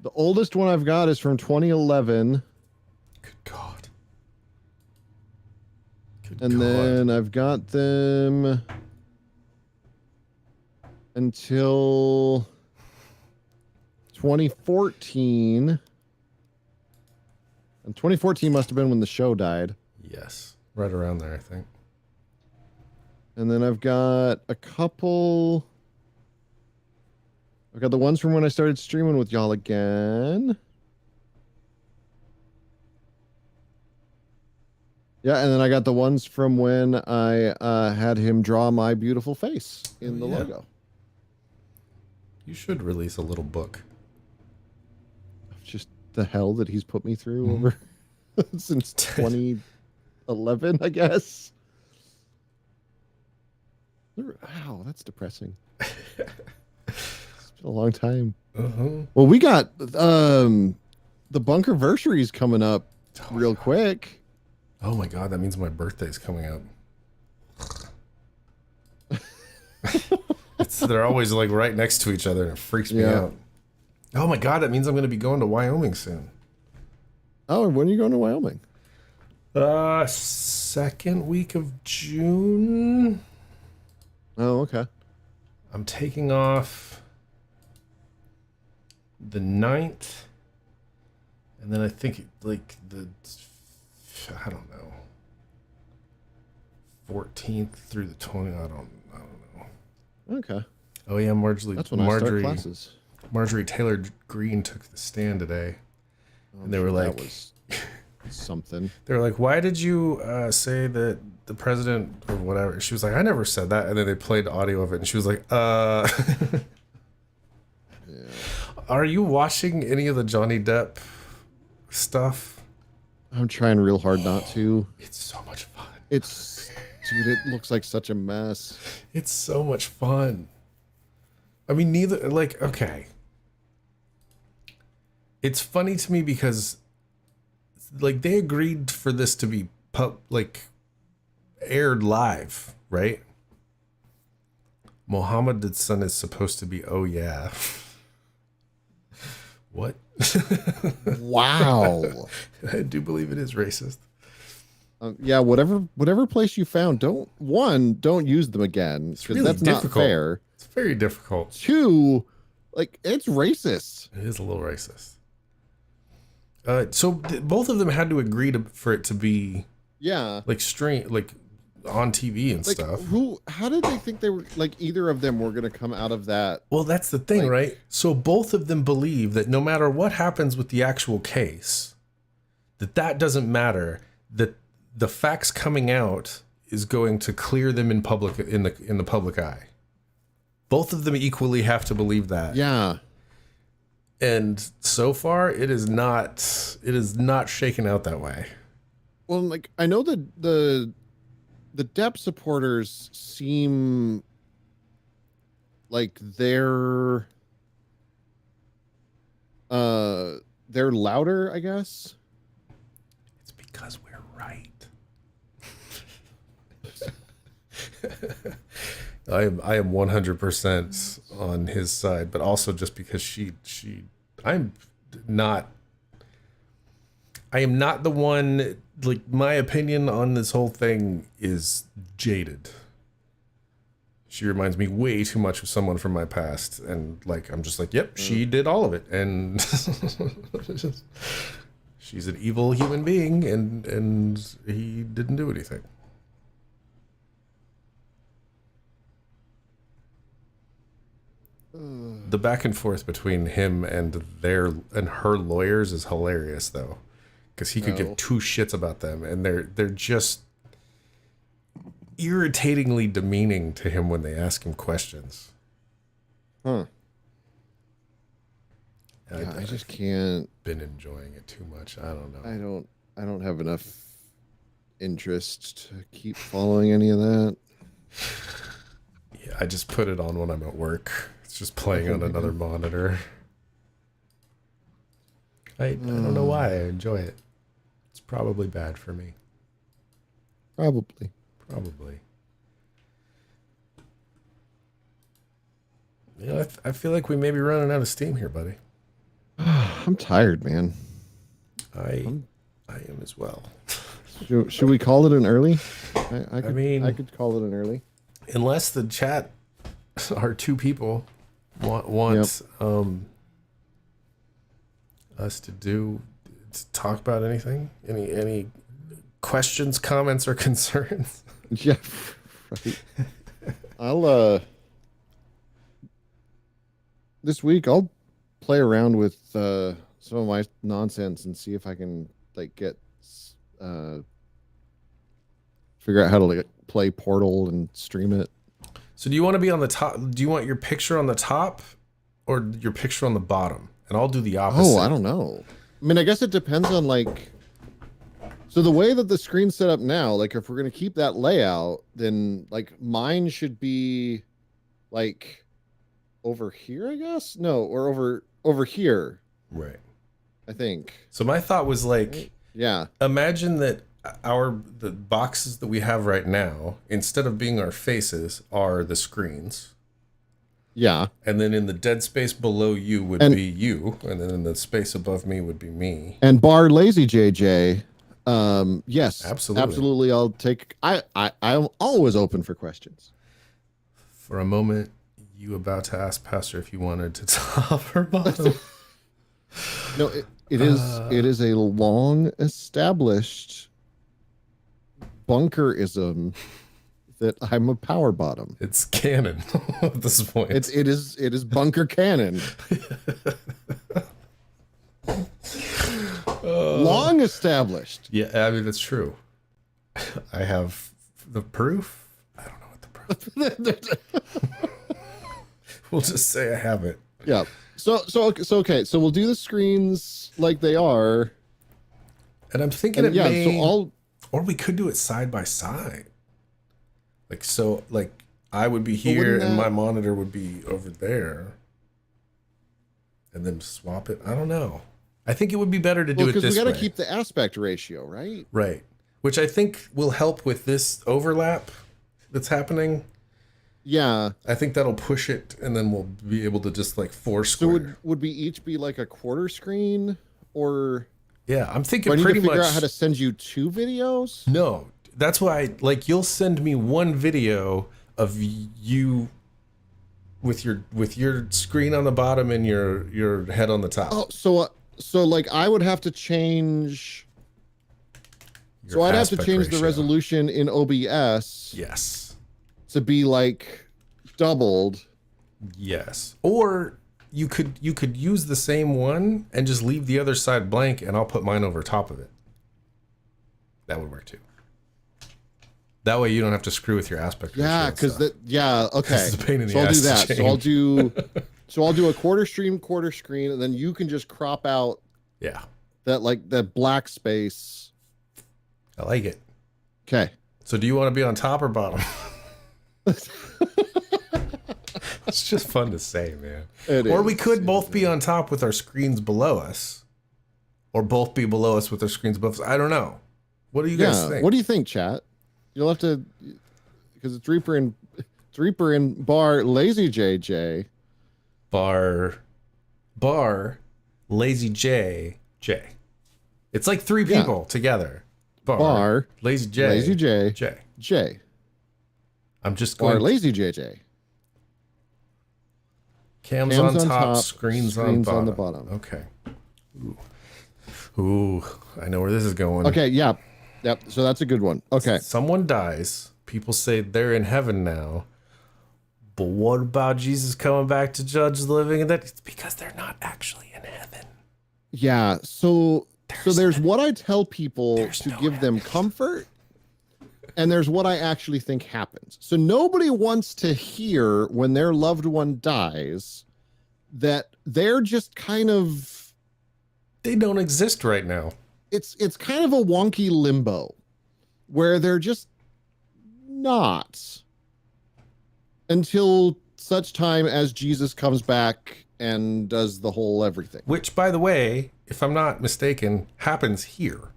The oldest one I've got is from 2011. Good God. And then I've got them until 2014. And 2014 must have been when the show died. Yes. Right around there, I think. And then I've got a couple. I've got the ones from when I started streaming with y'all again. Yeah, and then I got the ones from when I had him draw my beautiful face in the logo. You should release a little book. Just the hell that he's put me through over since 2011, I guess. Wow, that's depressing. It's been a long time. Well, we got the Bunkerversary's coming up real quick. Oh my God, that means my birthday's coming up. They're always like right next to each other and it freaks me out. Oh my God, that means I'm going to be going to Wyoming soon. Oh, when are you going to Wyoming? Second week of June. Oh, okay. I'm taking off the 9th. And then I think like I don't know, 14th through the 20th. I don't know. Okay. Oh yeah, That's when I start classes. Marjorie Taylor Greene took the stand today, and they were like, that was something. They were like, "Why did you say that the president or whatever?" She was like, "I never said that," and then they played audio of it, and she was like, Yeah. Are you watching any of the Johnny Depp stuff? I'm trying real hard not to. It's so much fun. Dude, it looks like such a mess. It's so much fun. I mean, okay. It's funny to me because, like, they agreed for this to be aired live, right? Mohammed's son is supposed to be, oh yeah. What? Wow. I do believe it is racist. Yeah, whatever place you found, don't use them again, because really that's difficult. not fair. It's very difficult. 2, like, it's racist. It is a little racist. So both of them had to agree for it to be, like on TV and stuff. How did they think they were, like, either of them were going to come out of that? Well, that's the thing, right? So both of them believe that no matter what happens with the actual case, that doesn't matter, that the facts coming out is going to clear them in public, in the public eye. Both of them equally have to believe that. Yeah. And so far it is not shaken out that way. Well, like, I know that the Depp supporters seem like they're louder, I guess. It's because we're right. I am 100% on his side, but also just because I am not the one, like, my opinion on this whole thing is jaded. She reminds me way too much of someone from my past, and like I'm just like, yep, she did all of it, and she's an evil human being, and he didn't do anything. The back and forth between him and her lawyers is hilarious, though, because he could give two shits about them, and they're just irritatingly demeaning to him when they ask him questions. Huh. I just can't. Been enjoying it too much. I don't know. I don't have enough interest to keep following any of that. Yeah, I just put it on when I'm at work. It's just playing on another monitor. I don't know why I enjoy it. It's probably bad for me. Probably. You know, I feel like we may be running out of steam here, buddy. I'm tired, man. I am as well. Should we call it an early? I could call it an early. Unless the chat, our two people, want us to talk about anything, any questions, comments, or concerns. Yeah, right. I'll this week I'll play around with some of my nonsense and see if I can like get figure out how to like play Portal and stream it. So do you want to be on the top? Do you want your picture on the top or your picture on the bottom? And I'll do the opposite. Oh, I don't know. I mean, I guess it depends on like. So the way that the screen's set up now, like if we're gonna keep that layout, then like mine should be like over here, I guess. No, or over here. Right. I think. So my thought was like, yeah. Imagine that the boxes that we have right now, instead of being our faces, are the screens. Yeah. And then in the dead space below you would be you, and then in the space above me would be me. And bar lazy JJ. Yes. Absolutely. I'll take. I'm always open for questions. For a moment, you about to ask Pastor if you wanted to top or bottom. No, it is a long established bunkerism that I'm a power bottom. It's canon at this point. It is bunker canon. Long established. Yeah, I mean that's true. I have the proof. I don't know what the proof. We'll just say I have it. Yeah. So okay. So we'll do the screens like they are. And I'm thinking or we could do it side by side. Like I would be here and my monitor would be over there. And then swap it. I don't know. I think it would be better to do it this way. Because we got to keep the aspect ratio, right? Right. Which I think will help with this overlap that's happening. Yeah. I think that'll push it, and then we'll be able to just like foursquare. So would we each be like a quarter screen, or? Yeah, I'm thinking do I need pretty to figure much. out how to send you 2 videos? No, that's why. Like, you'll send me one video of you with your screen on the bottom and your head on the top. Oh, so like I would have to change. So I'd have to change the resolution in OBS. Yes. To be like doubled. Yes. Or you could use the same one and just leave the other side blank, and I'll put mine over top of it. That would work too. That way you don't have to screw with your aspect ratio. Yeah, because that. Yeah, okay. It's a pain in the so I'll ass do that. to So I'll do a quarter screen, and then you can just crop out. Yeah. That black space. I like it. Okay. So do you want to be on top or bottom? It's just fun to say, man. Or we could both be on top with our screens below us, or both be below us with our screens above us. I don't know. What do you guys think? What do you think, chat? You'll have to, because it's Reaper and bar lazy JJ. Bar lazy J. It's like 3 people together. Bar lazy J. Lazy J. J. J. I'm just going. Bar lazy JJ. Cams on top, screens on the bottom. Okay. Ooh, I know where this is going. Okay, yep. So that's a good one. Okay. Someone dies. People say they're in heaven now. But what about Jesus coming back to judge the living and dead? It's because they're not actually in heaven. Yeah. So there's what I tell people to give them comfort. and there's what I actually think happens. So nobody wants to hear when their loved one dies that they're just kind of, They don't exist right now. it's kind of a wonky limbo where they're just not until such time as Jesus comes back and does the whole everything. Which, by the way, if I'm not mistaken, happens here.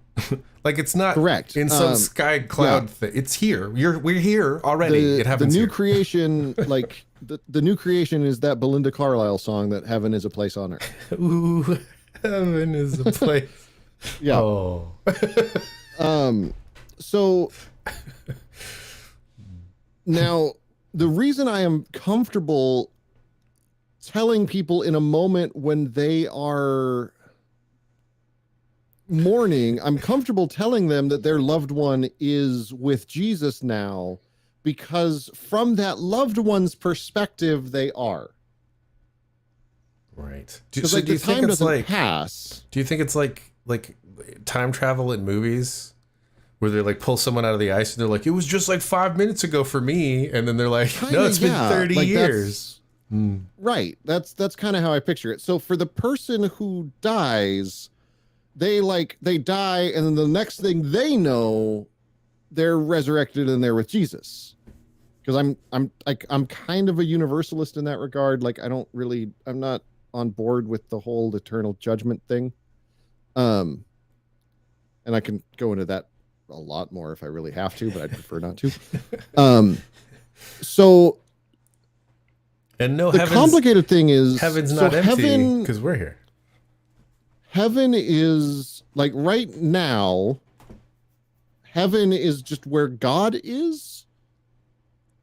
Like, it's not Correct. in some sky cloud thing. It's here. We're here already. It happens The new here. creation, like the new creation is that Belinda Carlisle song that heaven is a place on earth. Ooh, heaven is a place. Yeah. Oh. So now the reason I am comfortable telling people in a moment when they are mourning, I'm comfortable telling them that their loved one is with Jesus now, because from that loved one's perspective, they are. Right. Because So like do you the think time it's doesn't like pass. Do you think it's like time travel in movies where they like pull someone out of the ice and they're like, it was just like 5 minutes ago for me, and then they're like, Kinda, no, it's been yeah. 30 Like, years. Right. That's kind of how I picture it. So for the person who dies, they die, and then the next thing they know, they're resurrected and they're with Jesus. Because I'm kind of a universalist in that regard. Like I'm not on board with the whole eternal judgment thing. And I can go into that a lot more if I really have to, but I'd prefer not to. So And no, the complicated thing is heaven's so not empty heaven, because we're here. heaven is like right now, heaven is just where God is.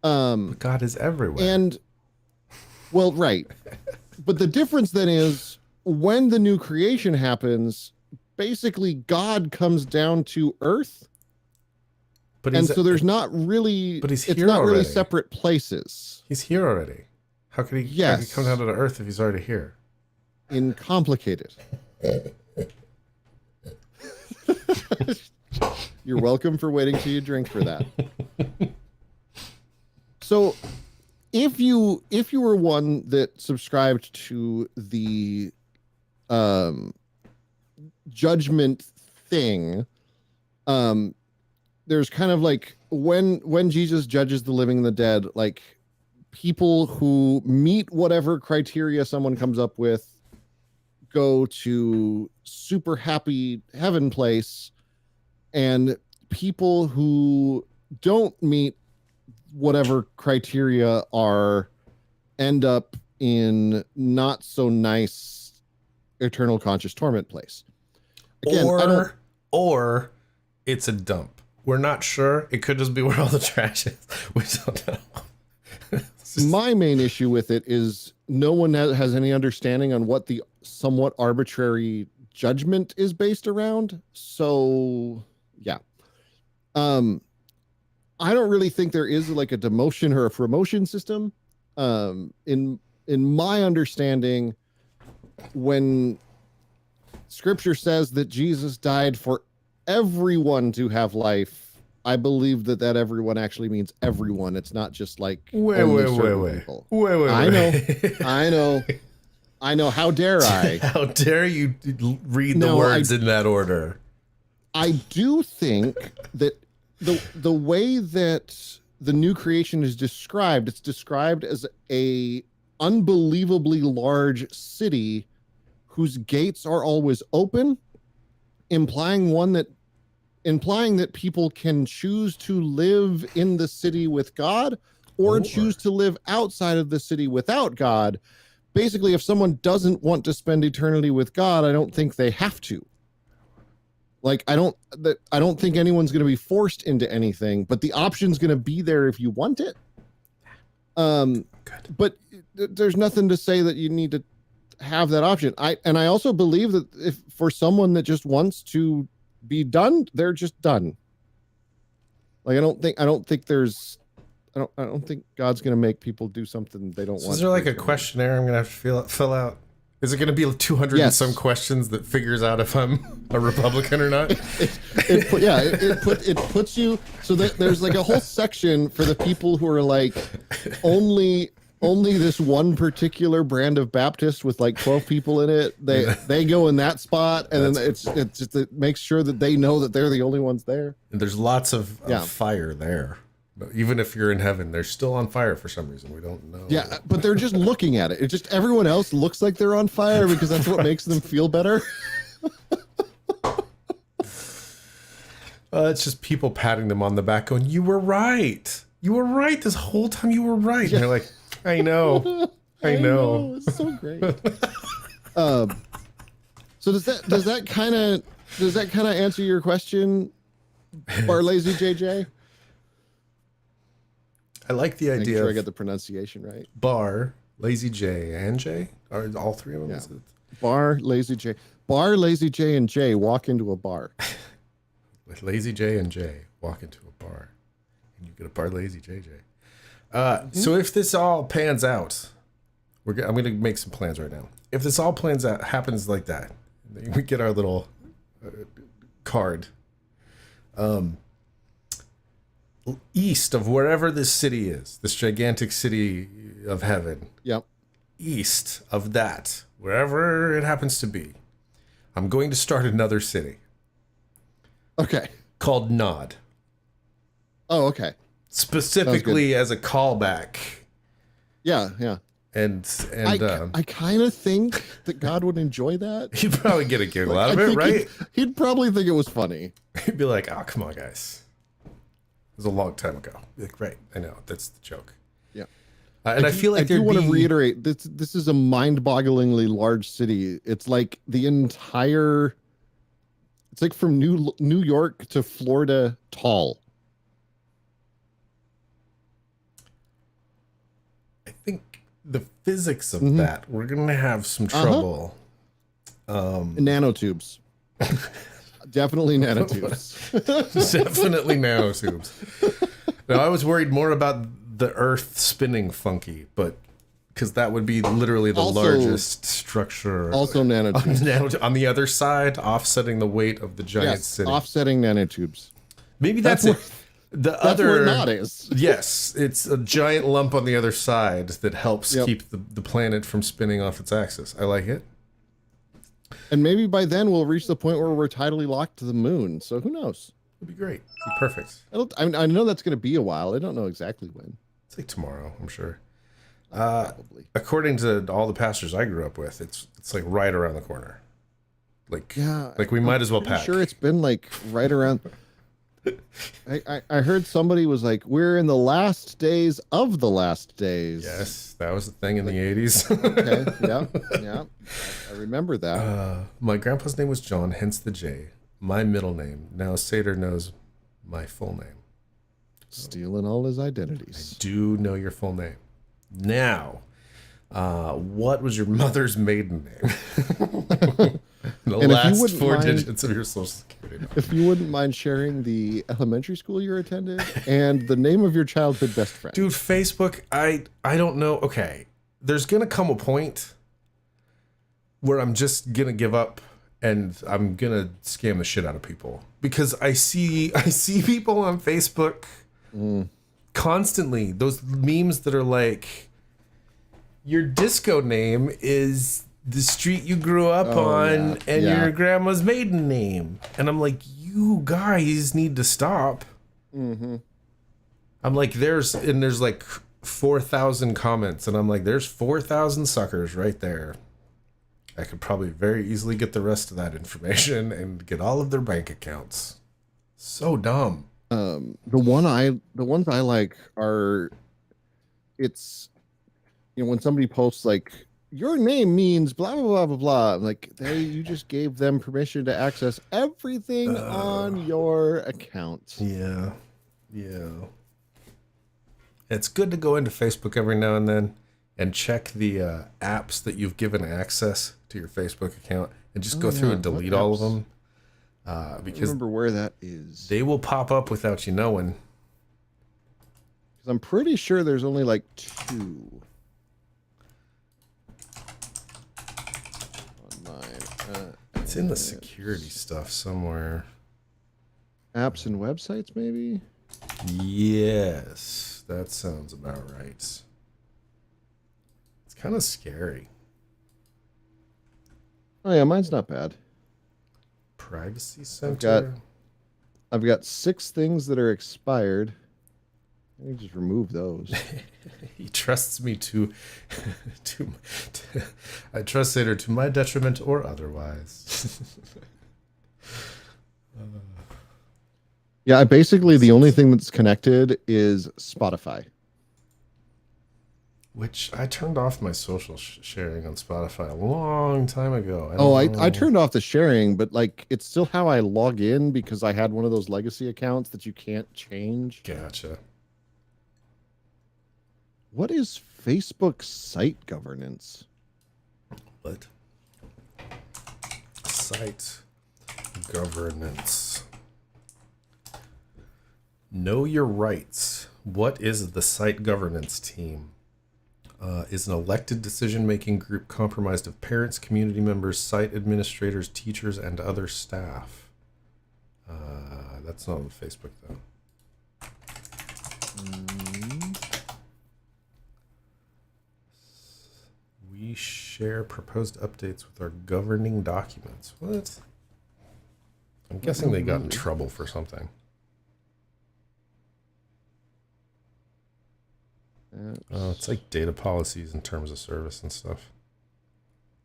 But God is everywhere. And well, right. But the difference then is when the new creation happens, basically God comes down to earth. And so there's not really, but he's it's here not really already. separate places. He's here already. How could he come down to the earth if he's already here? In complicated. You're welcome for waiting till you drink for that. So if you were one that subscribed to the judgment thing, there's kind of like when Jesus judges the living and the dead, like people who meet whatever criteria someone comes up with go to super happy heaven place, and people who don't meet whatever criteria end up in not so nice eternal conscious torment place. Again, or it's a dump. We're not sure. It could just be where all the trash is. We don't know. My main issue with it is no one has any understanding on what the somewhat arbitrary judgment is based around. So yeah. I don't really think there is like a demotion or a promotion system. In my understanding, when scripture says that Jesus died for everyone to have life, I believe that everyone actually means everyone. It's not just like wait. people. Wait. I know. How dare I? How dare you read the words in that order? I do think that the way that the new creation is described, it's described as a unbelievably large city whose gates are always open, implying that people can choose to live in the city with God or choose to live outside of the city without God. Basically, if someone doesn't want to spend eternity with God, I don't think they have to. Like, I don't think anyone's going to be forced into anything, but the option's going to be there if you want it. But there's nothing to say that you need to have that option. I also believe that if for someone that just wants to be done, they're just done. Like, I don't think God's going to make people do something they don't want. Is there like a questionnaire I'm going to have to fill out? Is it going to be 200 and Yes. some questions that figures out if I'm a Republican or not? It puts you so that there's like a whole section for the people who are like only this one particular brand of Baptist with like 12 people in it. They go in that spot, and then it makes sure that they know that they're the only ones there. And there's lots of fire there. But even if you're in heaven, they're still on fire for some reason. We don't know. Yeah, but they're just looking at it. It's just everyone else looks like they're on fire because that's what makes them feel better. It's just people patting them on the back going, you were right. You were right. This whole time you were right. And they're like, I know. I know. It's so great. So does that kind of answer your question, Bar Lazy JJ? I like the idea. Sure I got the pronunciation right. Bar, Lazy J, and J. Are all three of them? Yeah. Bar, Lazy J. Bar, Lazy J, and J walk into a bar. With Lazy J and J walk into a bar, and you get a Bar Lazy JJ. So if this all pans out, I'm going to make some plans right now. If this all plans out, happens like that, we get our little card. East of wherever this city is, this gigantic city of heaven. Yep. East of that, wherever it happens to be, I'm going to start another city. Okay. Called Nod. Oh, okay. Specifically as a callback. Yeah, yeah. And I kind of think that God would enjoy that. He'd probably get a giggle out of it, right? He'd probably think it was funny. He'd be like, "Oh, come on, guys. It was a long time ago." Be like, right, I know, that's the joke. Yeah. And I feel like I do want to reiterate, this is a mind-bogglingly large city. It's like the entire, it's like from New York to Florida tall. I think the physics of that, we're going to have some trouble. Nanotubes. Definitely nanotubes. Definitely nanotubes. Now, I was worried more about the Earth spinning funky, but because that would be literally the largest structure. Also nanotubes. On the other side, offsetting the weight of the giant city. Offsetting nanotubes. Maybe that's it. That's where Nod is. Yes, it's a giant lump on the other side that helps keep the planet from spinning off its axis. I like it. And maybe by then we'll reach the point where we're tidally locked to the moon. So who knows? It'd be great. It'd be perfect. I know that's going to be a while. I don't know exactly when. It's like tomorrow, I'm sure. Probably. According to all the pastors I grew up with, it's like right around the corner. Like we might as well pack. Sure, it's been like right around. I heard somebody was like, "We're in the last days of the last days." Yes, that was the thing in the 80s. Okay, yeah, I remember that. My grandpa's name was John, hence the J. My middle name. Now Seder knows my full name. Stealing all his identities. Do know your full name. Now, what was your mother's maiden name? The last four digits of your social security number. If you wouldn't mind sharing the elementary school you attended and the name of your childhood best friend. Dude, Facebook, I don't know. Okay, there's going to come a point where I'm just going to give up and I'm going to scam the shit out of people. Because I see people on Facebook constantly, those memes that are like, your disco name is the street you grew up on and your grandma's maiden name. And I'm like, you guys need to stop. Mm-hmm. I'm like, there's like 4,000 comments. And I'm like, there's 4,000 suckers right there. I could probably very easily get the rest of that information and get all of their bank accounts. So dumb. The ones I like are, it's, when somebody posts like, your name means blah, blah, blah, blah, blah. Like, you just gave them permission to access everything on your account. Yeah. Yeah. It's good to go into Facebook every now and then and check the apps that you've given access to your Facebook account and just go through and delete all of them. Because I remember where that is. They will pop up without you knowing. Because I'm pretty sure there's only like 2. mine. It's in the security stuff somewhere. Apps and websites, maybe? Yes, that sounds about right. It's kind of scary. Oh yeah, mine's not bad. Privacy center. I've got 6 things that are expired. Let me just remove those. He trusts me to I trust Sater to my detriment or otherwise. Yeah, basically the only thing that's connected is Spotify. Which I turned off my social sharing on Spotify a long time ago. I turned off the sharing, but like it's still how I log in because I had one of those legacy accounts that you can't change. Gotcha. What is Facebook site governance? What? Site governance. Know your rights. What is the site governance team? Is an elected decision-making group comprised of parents, community members, site administrators, teachers, and other staff. That's not on Facebook, though. We share proposed updates with our governing documents. What? I'm guessing they got in trouble for something. Oh, it's like data policies and terms of service and stuff.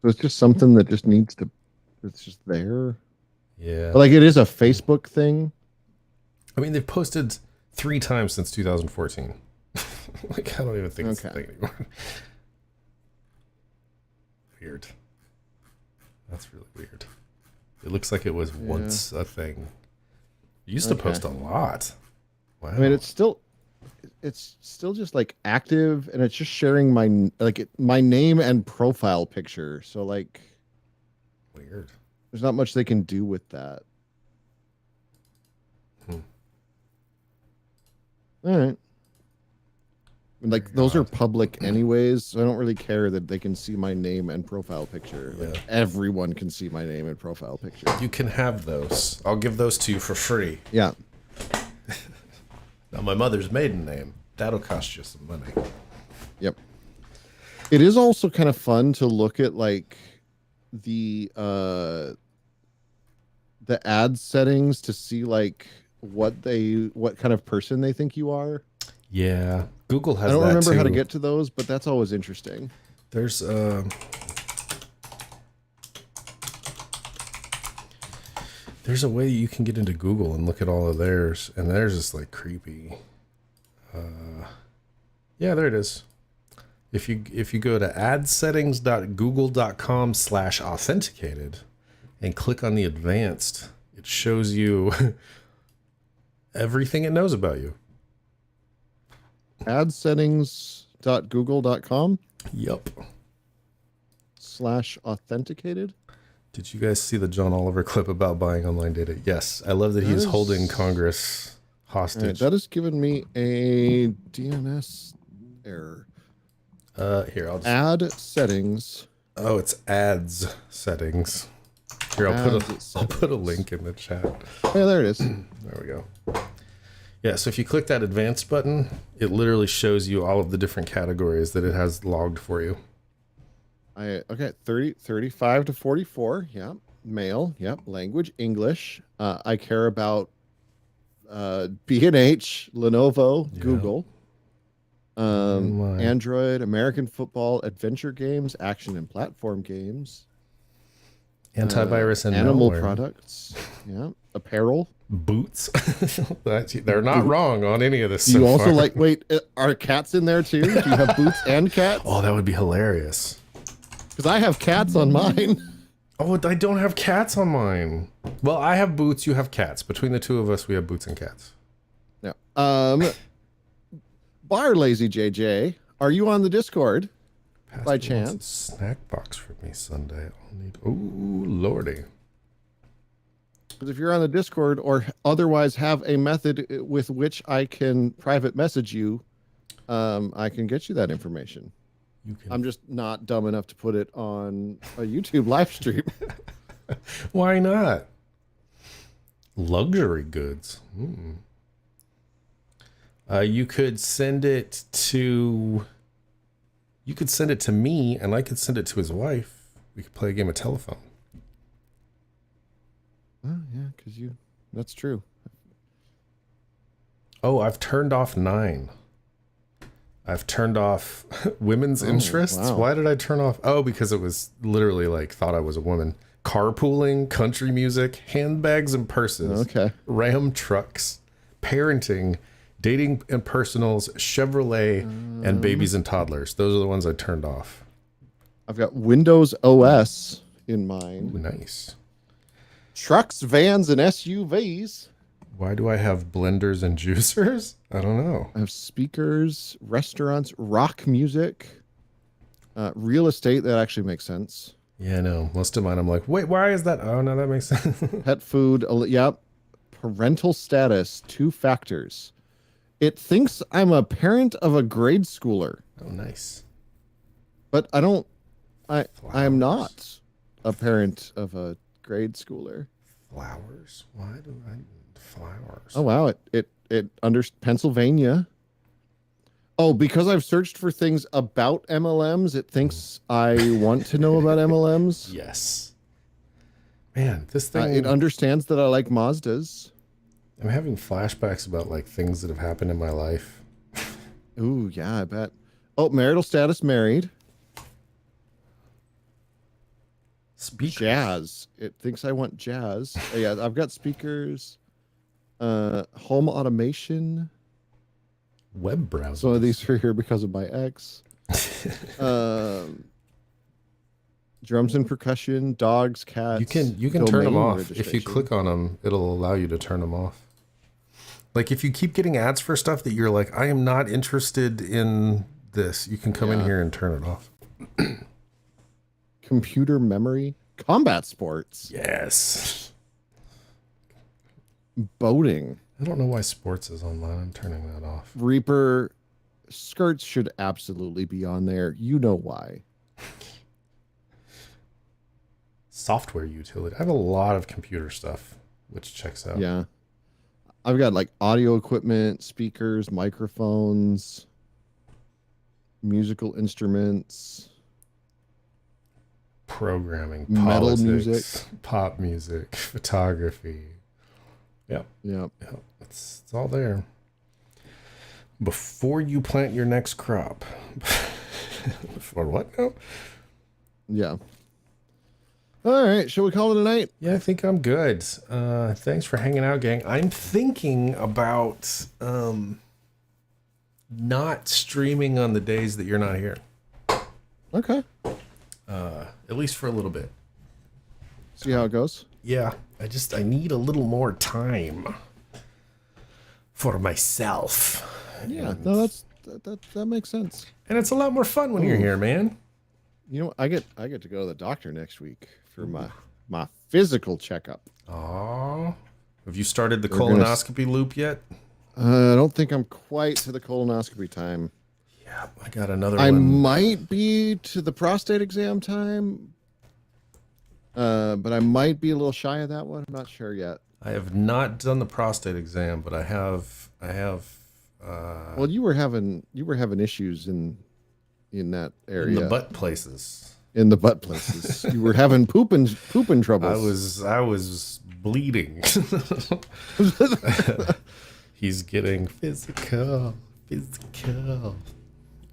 So it's just something that just needs to, it's just there. Yeah. But like it is a Facebook thing. I mean, they've posted 3 times since 2014. Like, I don't even think it's a thing anymore. Weird. That's really weird. It looks like it was once a thing. You used to post a lot. Wow. I mean, it's still just like active, and it's just sharing my my name and profile picture. So like, weird. There's not much they can do with that. All right. Like those are public anyways, so I don't really care that they can see my name and profile picture. Yeah. Like everyone can see my name and profile picture. You can have those. I'll give those to you for free. Yeah. Now my mother's maiden name. That'll cost you some money. Yep. It is also kind of fun to look at like the ad settings to see like what kind of person they think you are. Yeah. Google has I don't remember how to too. get to those, but that's always interesting. There's a way you can get into Google and look at all of theirs, and theirs is like creepy. Yeah, there it is. If you go to adsettings.google.com/authenticated and click on the advanced, it shows you everything it knows about you. Adsettings.google.com Yep. /authenticated. Did you guys see the John Oliver clip about buying online data? Yes. I love that he's holding Congress hostage. Right, that has given me a DNS error. Here, I'll just Add settings. Oh, it's ads settings. Here, I'll put a link in the chat. Yeah, there it is. There we go. Yeah, so if you click that advanced button, it literally shows you all of the different categories that it has logged for you. Okay, 35 to 44. Yeah. Male. Yep. Language, English. I care about B&H, Lenovo, Google. Android, American football, adventure games, action and platform games. Antivirus and animal malware. Products. Yeah. Apparel. Boots. They're not wrong on any of this. Do you also like, wait, are cats in there too? Do you have boots and cats? Oh, that would be hilarious. Because I have cats on mine. Oh, I don't have cats on mine. Well, I have boots, you have cats. Between the two of us, we have boots and cats. Yeah. Bar Lazy JJ, are you on the Discord by chance? Snack box for me Sunday. I'll need. Ooh, lordy. Because if you're on the Discord or otherwise have a method with which I can private message you, I can get you that information. You can. I'm just not dumb enough to put it on a YouTube live stream. Why not? Luxury goods. You could send it to. You could send it to me, and I could send it to his wife. We could play a game of telephone. Oh, yeah, because that's true. Oh, I've turned off 9. I've turned off women's interests. Wow. Why did I turn off? Oh, because it was literally like thought I was a woman. Carpooling, country music, handbags and purses, Okay. Ram trucks, parenting, dating and personals, Chevrolet, and babies and toddlers. Those are the ones I turned off. I've got Windows OS in mind. Ooh, nice. Trucks, vans, and SUVs. Why do I have blenders and juicers? I don't know. I have speakers, restaurants, rock music, real estate. That actually makes sense. Yeah, no. Most of mine, I'm like, wait, why is that? Oh, no, that makes sense. Pet food. Yep. Parental status. 2 factors. It thinks I'm a parent of a grade schooler, Oh, nice. but I am not a parent of a grade schooler. Flowers. Why do I flowers? Oh wow, it under Pennsylvania. Oh, because I've searched for things about MLMs, it thinks I want to know about MLMs. Yes. Man, this thing. It understands that I like Mazdas. I'm having flashbacks about like things that have happened in my life. Ooh, yeah, I bet. Oh, marital status, married. Speakers. Jazz. It thinks I want jazz. Oh, yeah, I've got speakers. Home automation. Web browser. Some of these are here because of my ex. Drums and percussion, dogs, cats. You can turn them domain off. If you registration. click on them, it'll allow you to turn them off. Like if you keep getting ads for stuff that you're like, I am not interested in this, you can come in here and turn it off. Computer memory, combat sports, Yes. boating, I don't know why sports is on mine. I'm turning that off. Reaper. Skirts should absolutely be on there. You know why. Software utility. I have a lot of computer stuff, which checks out. Yeah. I've got like audio equipment, speakers, microphones, musical instruments, Programming, metal politics, music, pop music, photography. Yep. Yep. Yep. It's all there. Before you plant your next crop. Before what now? Yeah. All right. Shall we call it a night? Yeah, I think I'm good. Thanks for hanging out, gang. I'm thinking about not streaming on the days that you're not here. Okay. At least for a little bit. See how it goes. Yeah, I need a little more time for myself. Yeah. No, that makes sense. And it's a lot more fun when you're here, man. You know, I get to go to the doctor next week for my physical checkup. Aw. Have you started the We're gonna colonoscopy loop yet? I don't think I'm quite to the colonoscopy time. Yeah, I got another I one. might be to the prostate exam time, but I might be a little shy of that one. I'm not sure yet. I have not done the prostate exam, but I have. Well, you were having issues in that area. In the butt places. In the butt places. You were having pooping troubles. I was bleeding. He's getting physical.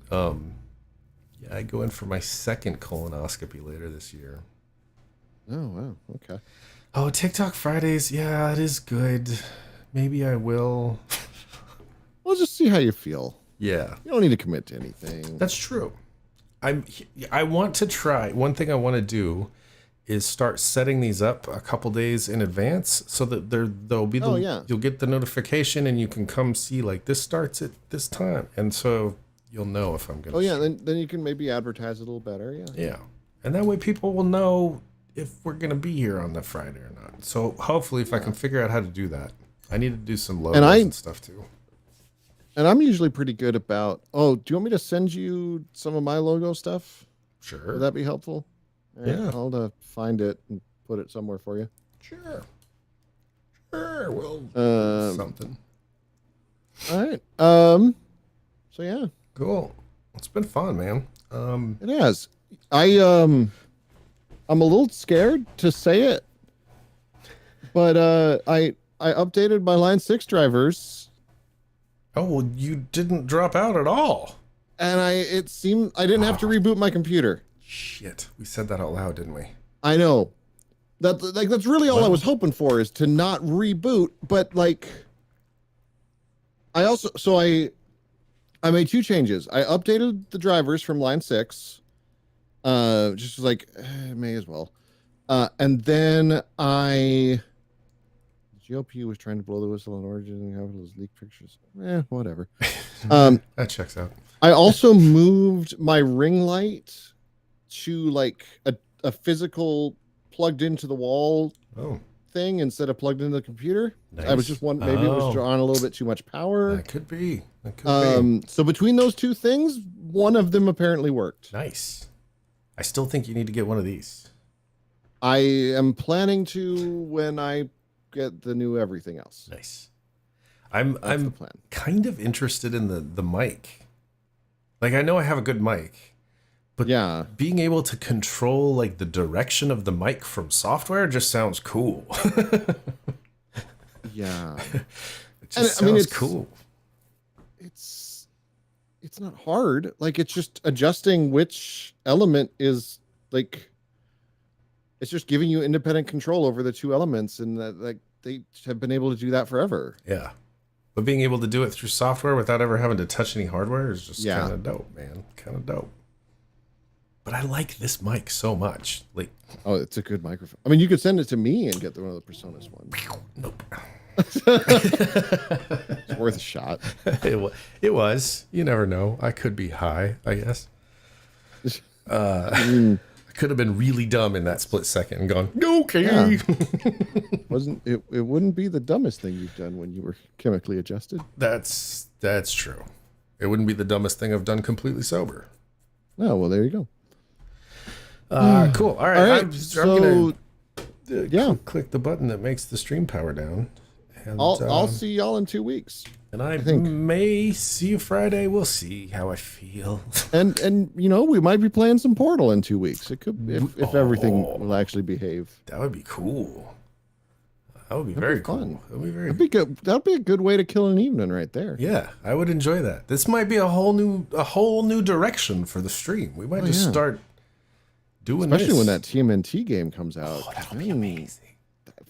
Yeah, I go in for my second colonoscopy later this year. Oh wow, okay. Oh, TikTok Fridays. Yeah, it is good. Maybe I will. We'll just see how you feel. Yeah. You don't need to commit to anything. That's true. I want to try. One thing I want to do is start setting these up a couple days in advance so that there'll be you'll get the notification and you can come see like this starts at this time, and so you'll know if I'm gonna. Oh yeah, then you can maybe advertise a little better. Yeah. Yeah, and that way people will know if we're gonna be here on the Friday or not. So hopefully, if I can figure out how to do that, I need to do some logos and stuff too. And I'm usually pretty good about. Oh, do you want me to send you some of my logo stuff? Sure. Would that be helpful? All right, Yeah. I'll find it and put it somewhere for you. Sure. Sure. Well, something. All right. So yeah, Cool. It's been fun, man. it has. I'm a little scared to say it, but I updated my Line 6 drivers. Oh, well, you didn't drop out at all. And it seemed I didn't have to reboot my computer. Shit. We said that out loud, didn't we? I know. That's really all I was hoping for, is to not reboot, but like I made 2 changes. I updated the drivers from Line 6. Just like may as well. And then GOP was trying to blow the whistle on Origin and have those leak pictures. Whatever. That checks out. I also moved my ring light to like a physical plugged into the wall thing instead of plugged into the computer. Nice. I was just maybe it was drawing a little bit too much power. That could be. Be. So between those 2 things, one of them apparently worked. Nice. I still think you need to get one of these. I am planning to when I get the new everything else. Nice. I'm the plan. Kind of interested in the mic. Like, I know I have a good mic, but yeah, being able to control like the direction of the mic from software just sounds cool. Yeah. It just sounds it's cool. It's not hard. Like, it's just adjusting which element is like, it's just giving you independent control over the 2 elements, and that like they have been able to do that forever. Yeah. But being able to do it through software without ever having to touch any hardware is just kind of dope, man. Kind of dope. But I like this mic so much. Like, oh, it's a good microphone. I mean, you could send it to me and get one of the Personas ones. Nope. It's worth a shot. It was. You never know. I could be high, I guess. I could have been really dumb in that split second and gone, okay. Yeah. It wouldn't be the dumbest thing you've done when you were chemically adjusted. That's true. It wouldn't be the dumbest thing I've done completely sober. Oh, well, there you go. Cool. All right. I'm gonna click the button that makes the stream power down. And, I'll see y'all in 2 weeks. And I may see you Friday. We'll see how I feel. and we might be playing some Portal in 2 weeks. It could if everything will actually behave. That would be cool. That would be very cool. That would be very good. That'd be a good way to kill an evening right there. Yeah, I would enjoy that. This might be a whole new direction for the stream. We might start doing especially this. when that TMNT game comes out. Oh, that'll be amazing.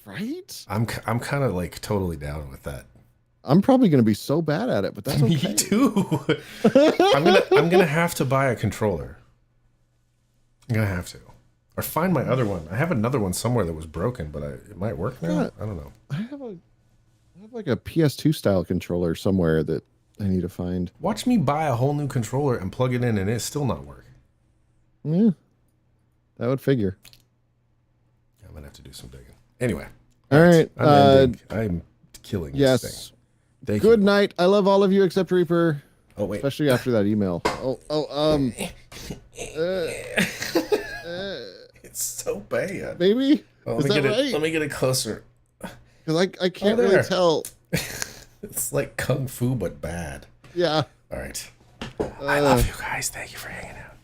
Right? I'm kind of like totally down with that. I'm probably going to be so bad at it, but that's okay. Me too. I'm gonna have to buy a controller. I'm gonna have to, or find my other one. I have another one somewhere that was broken, but it might work now. Yeah. I don't know. I have like a PS2 style controller somewhere that I need to find. Watch me buy a whole new controller and plug it in, and it's still not working. Yeah, that would figure. I'm gonna have to do some digging. Anyway. All right. I'm killing this yes. thing. Thank Good you. night. I love all of you except Reaper. Oh wait. Especially after that email. It's so bad. Maybe? Oh, Is that right? Let me get it closer. Because I can't really tell. It's like kung fu, but bad. Yeah. All right. I love you guys. Thank you for hanging out.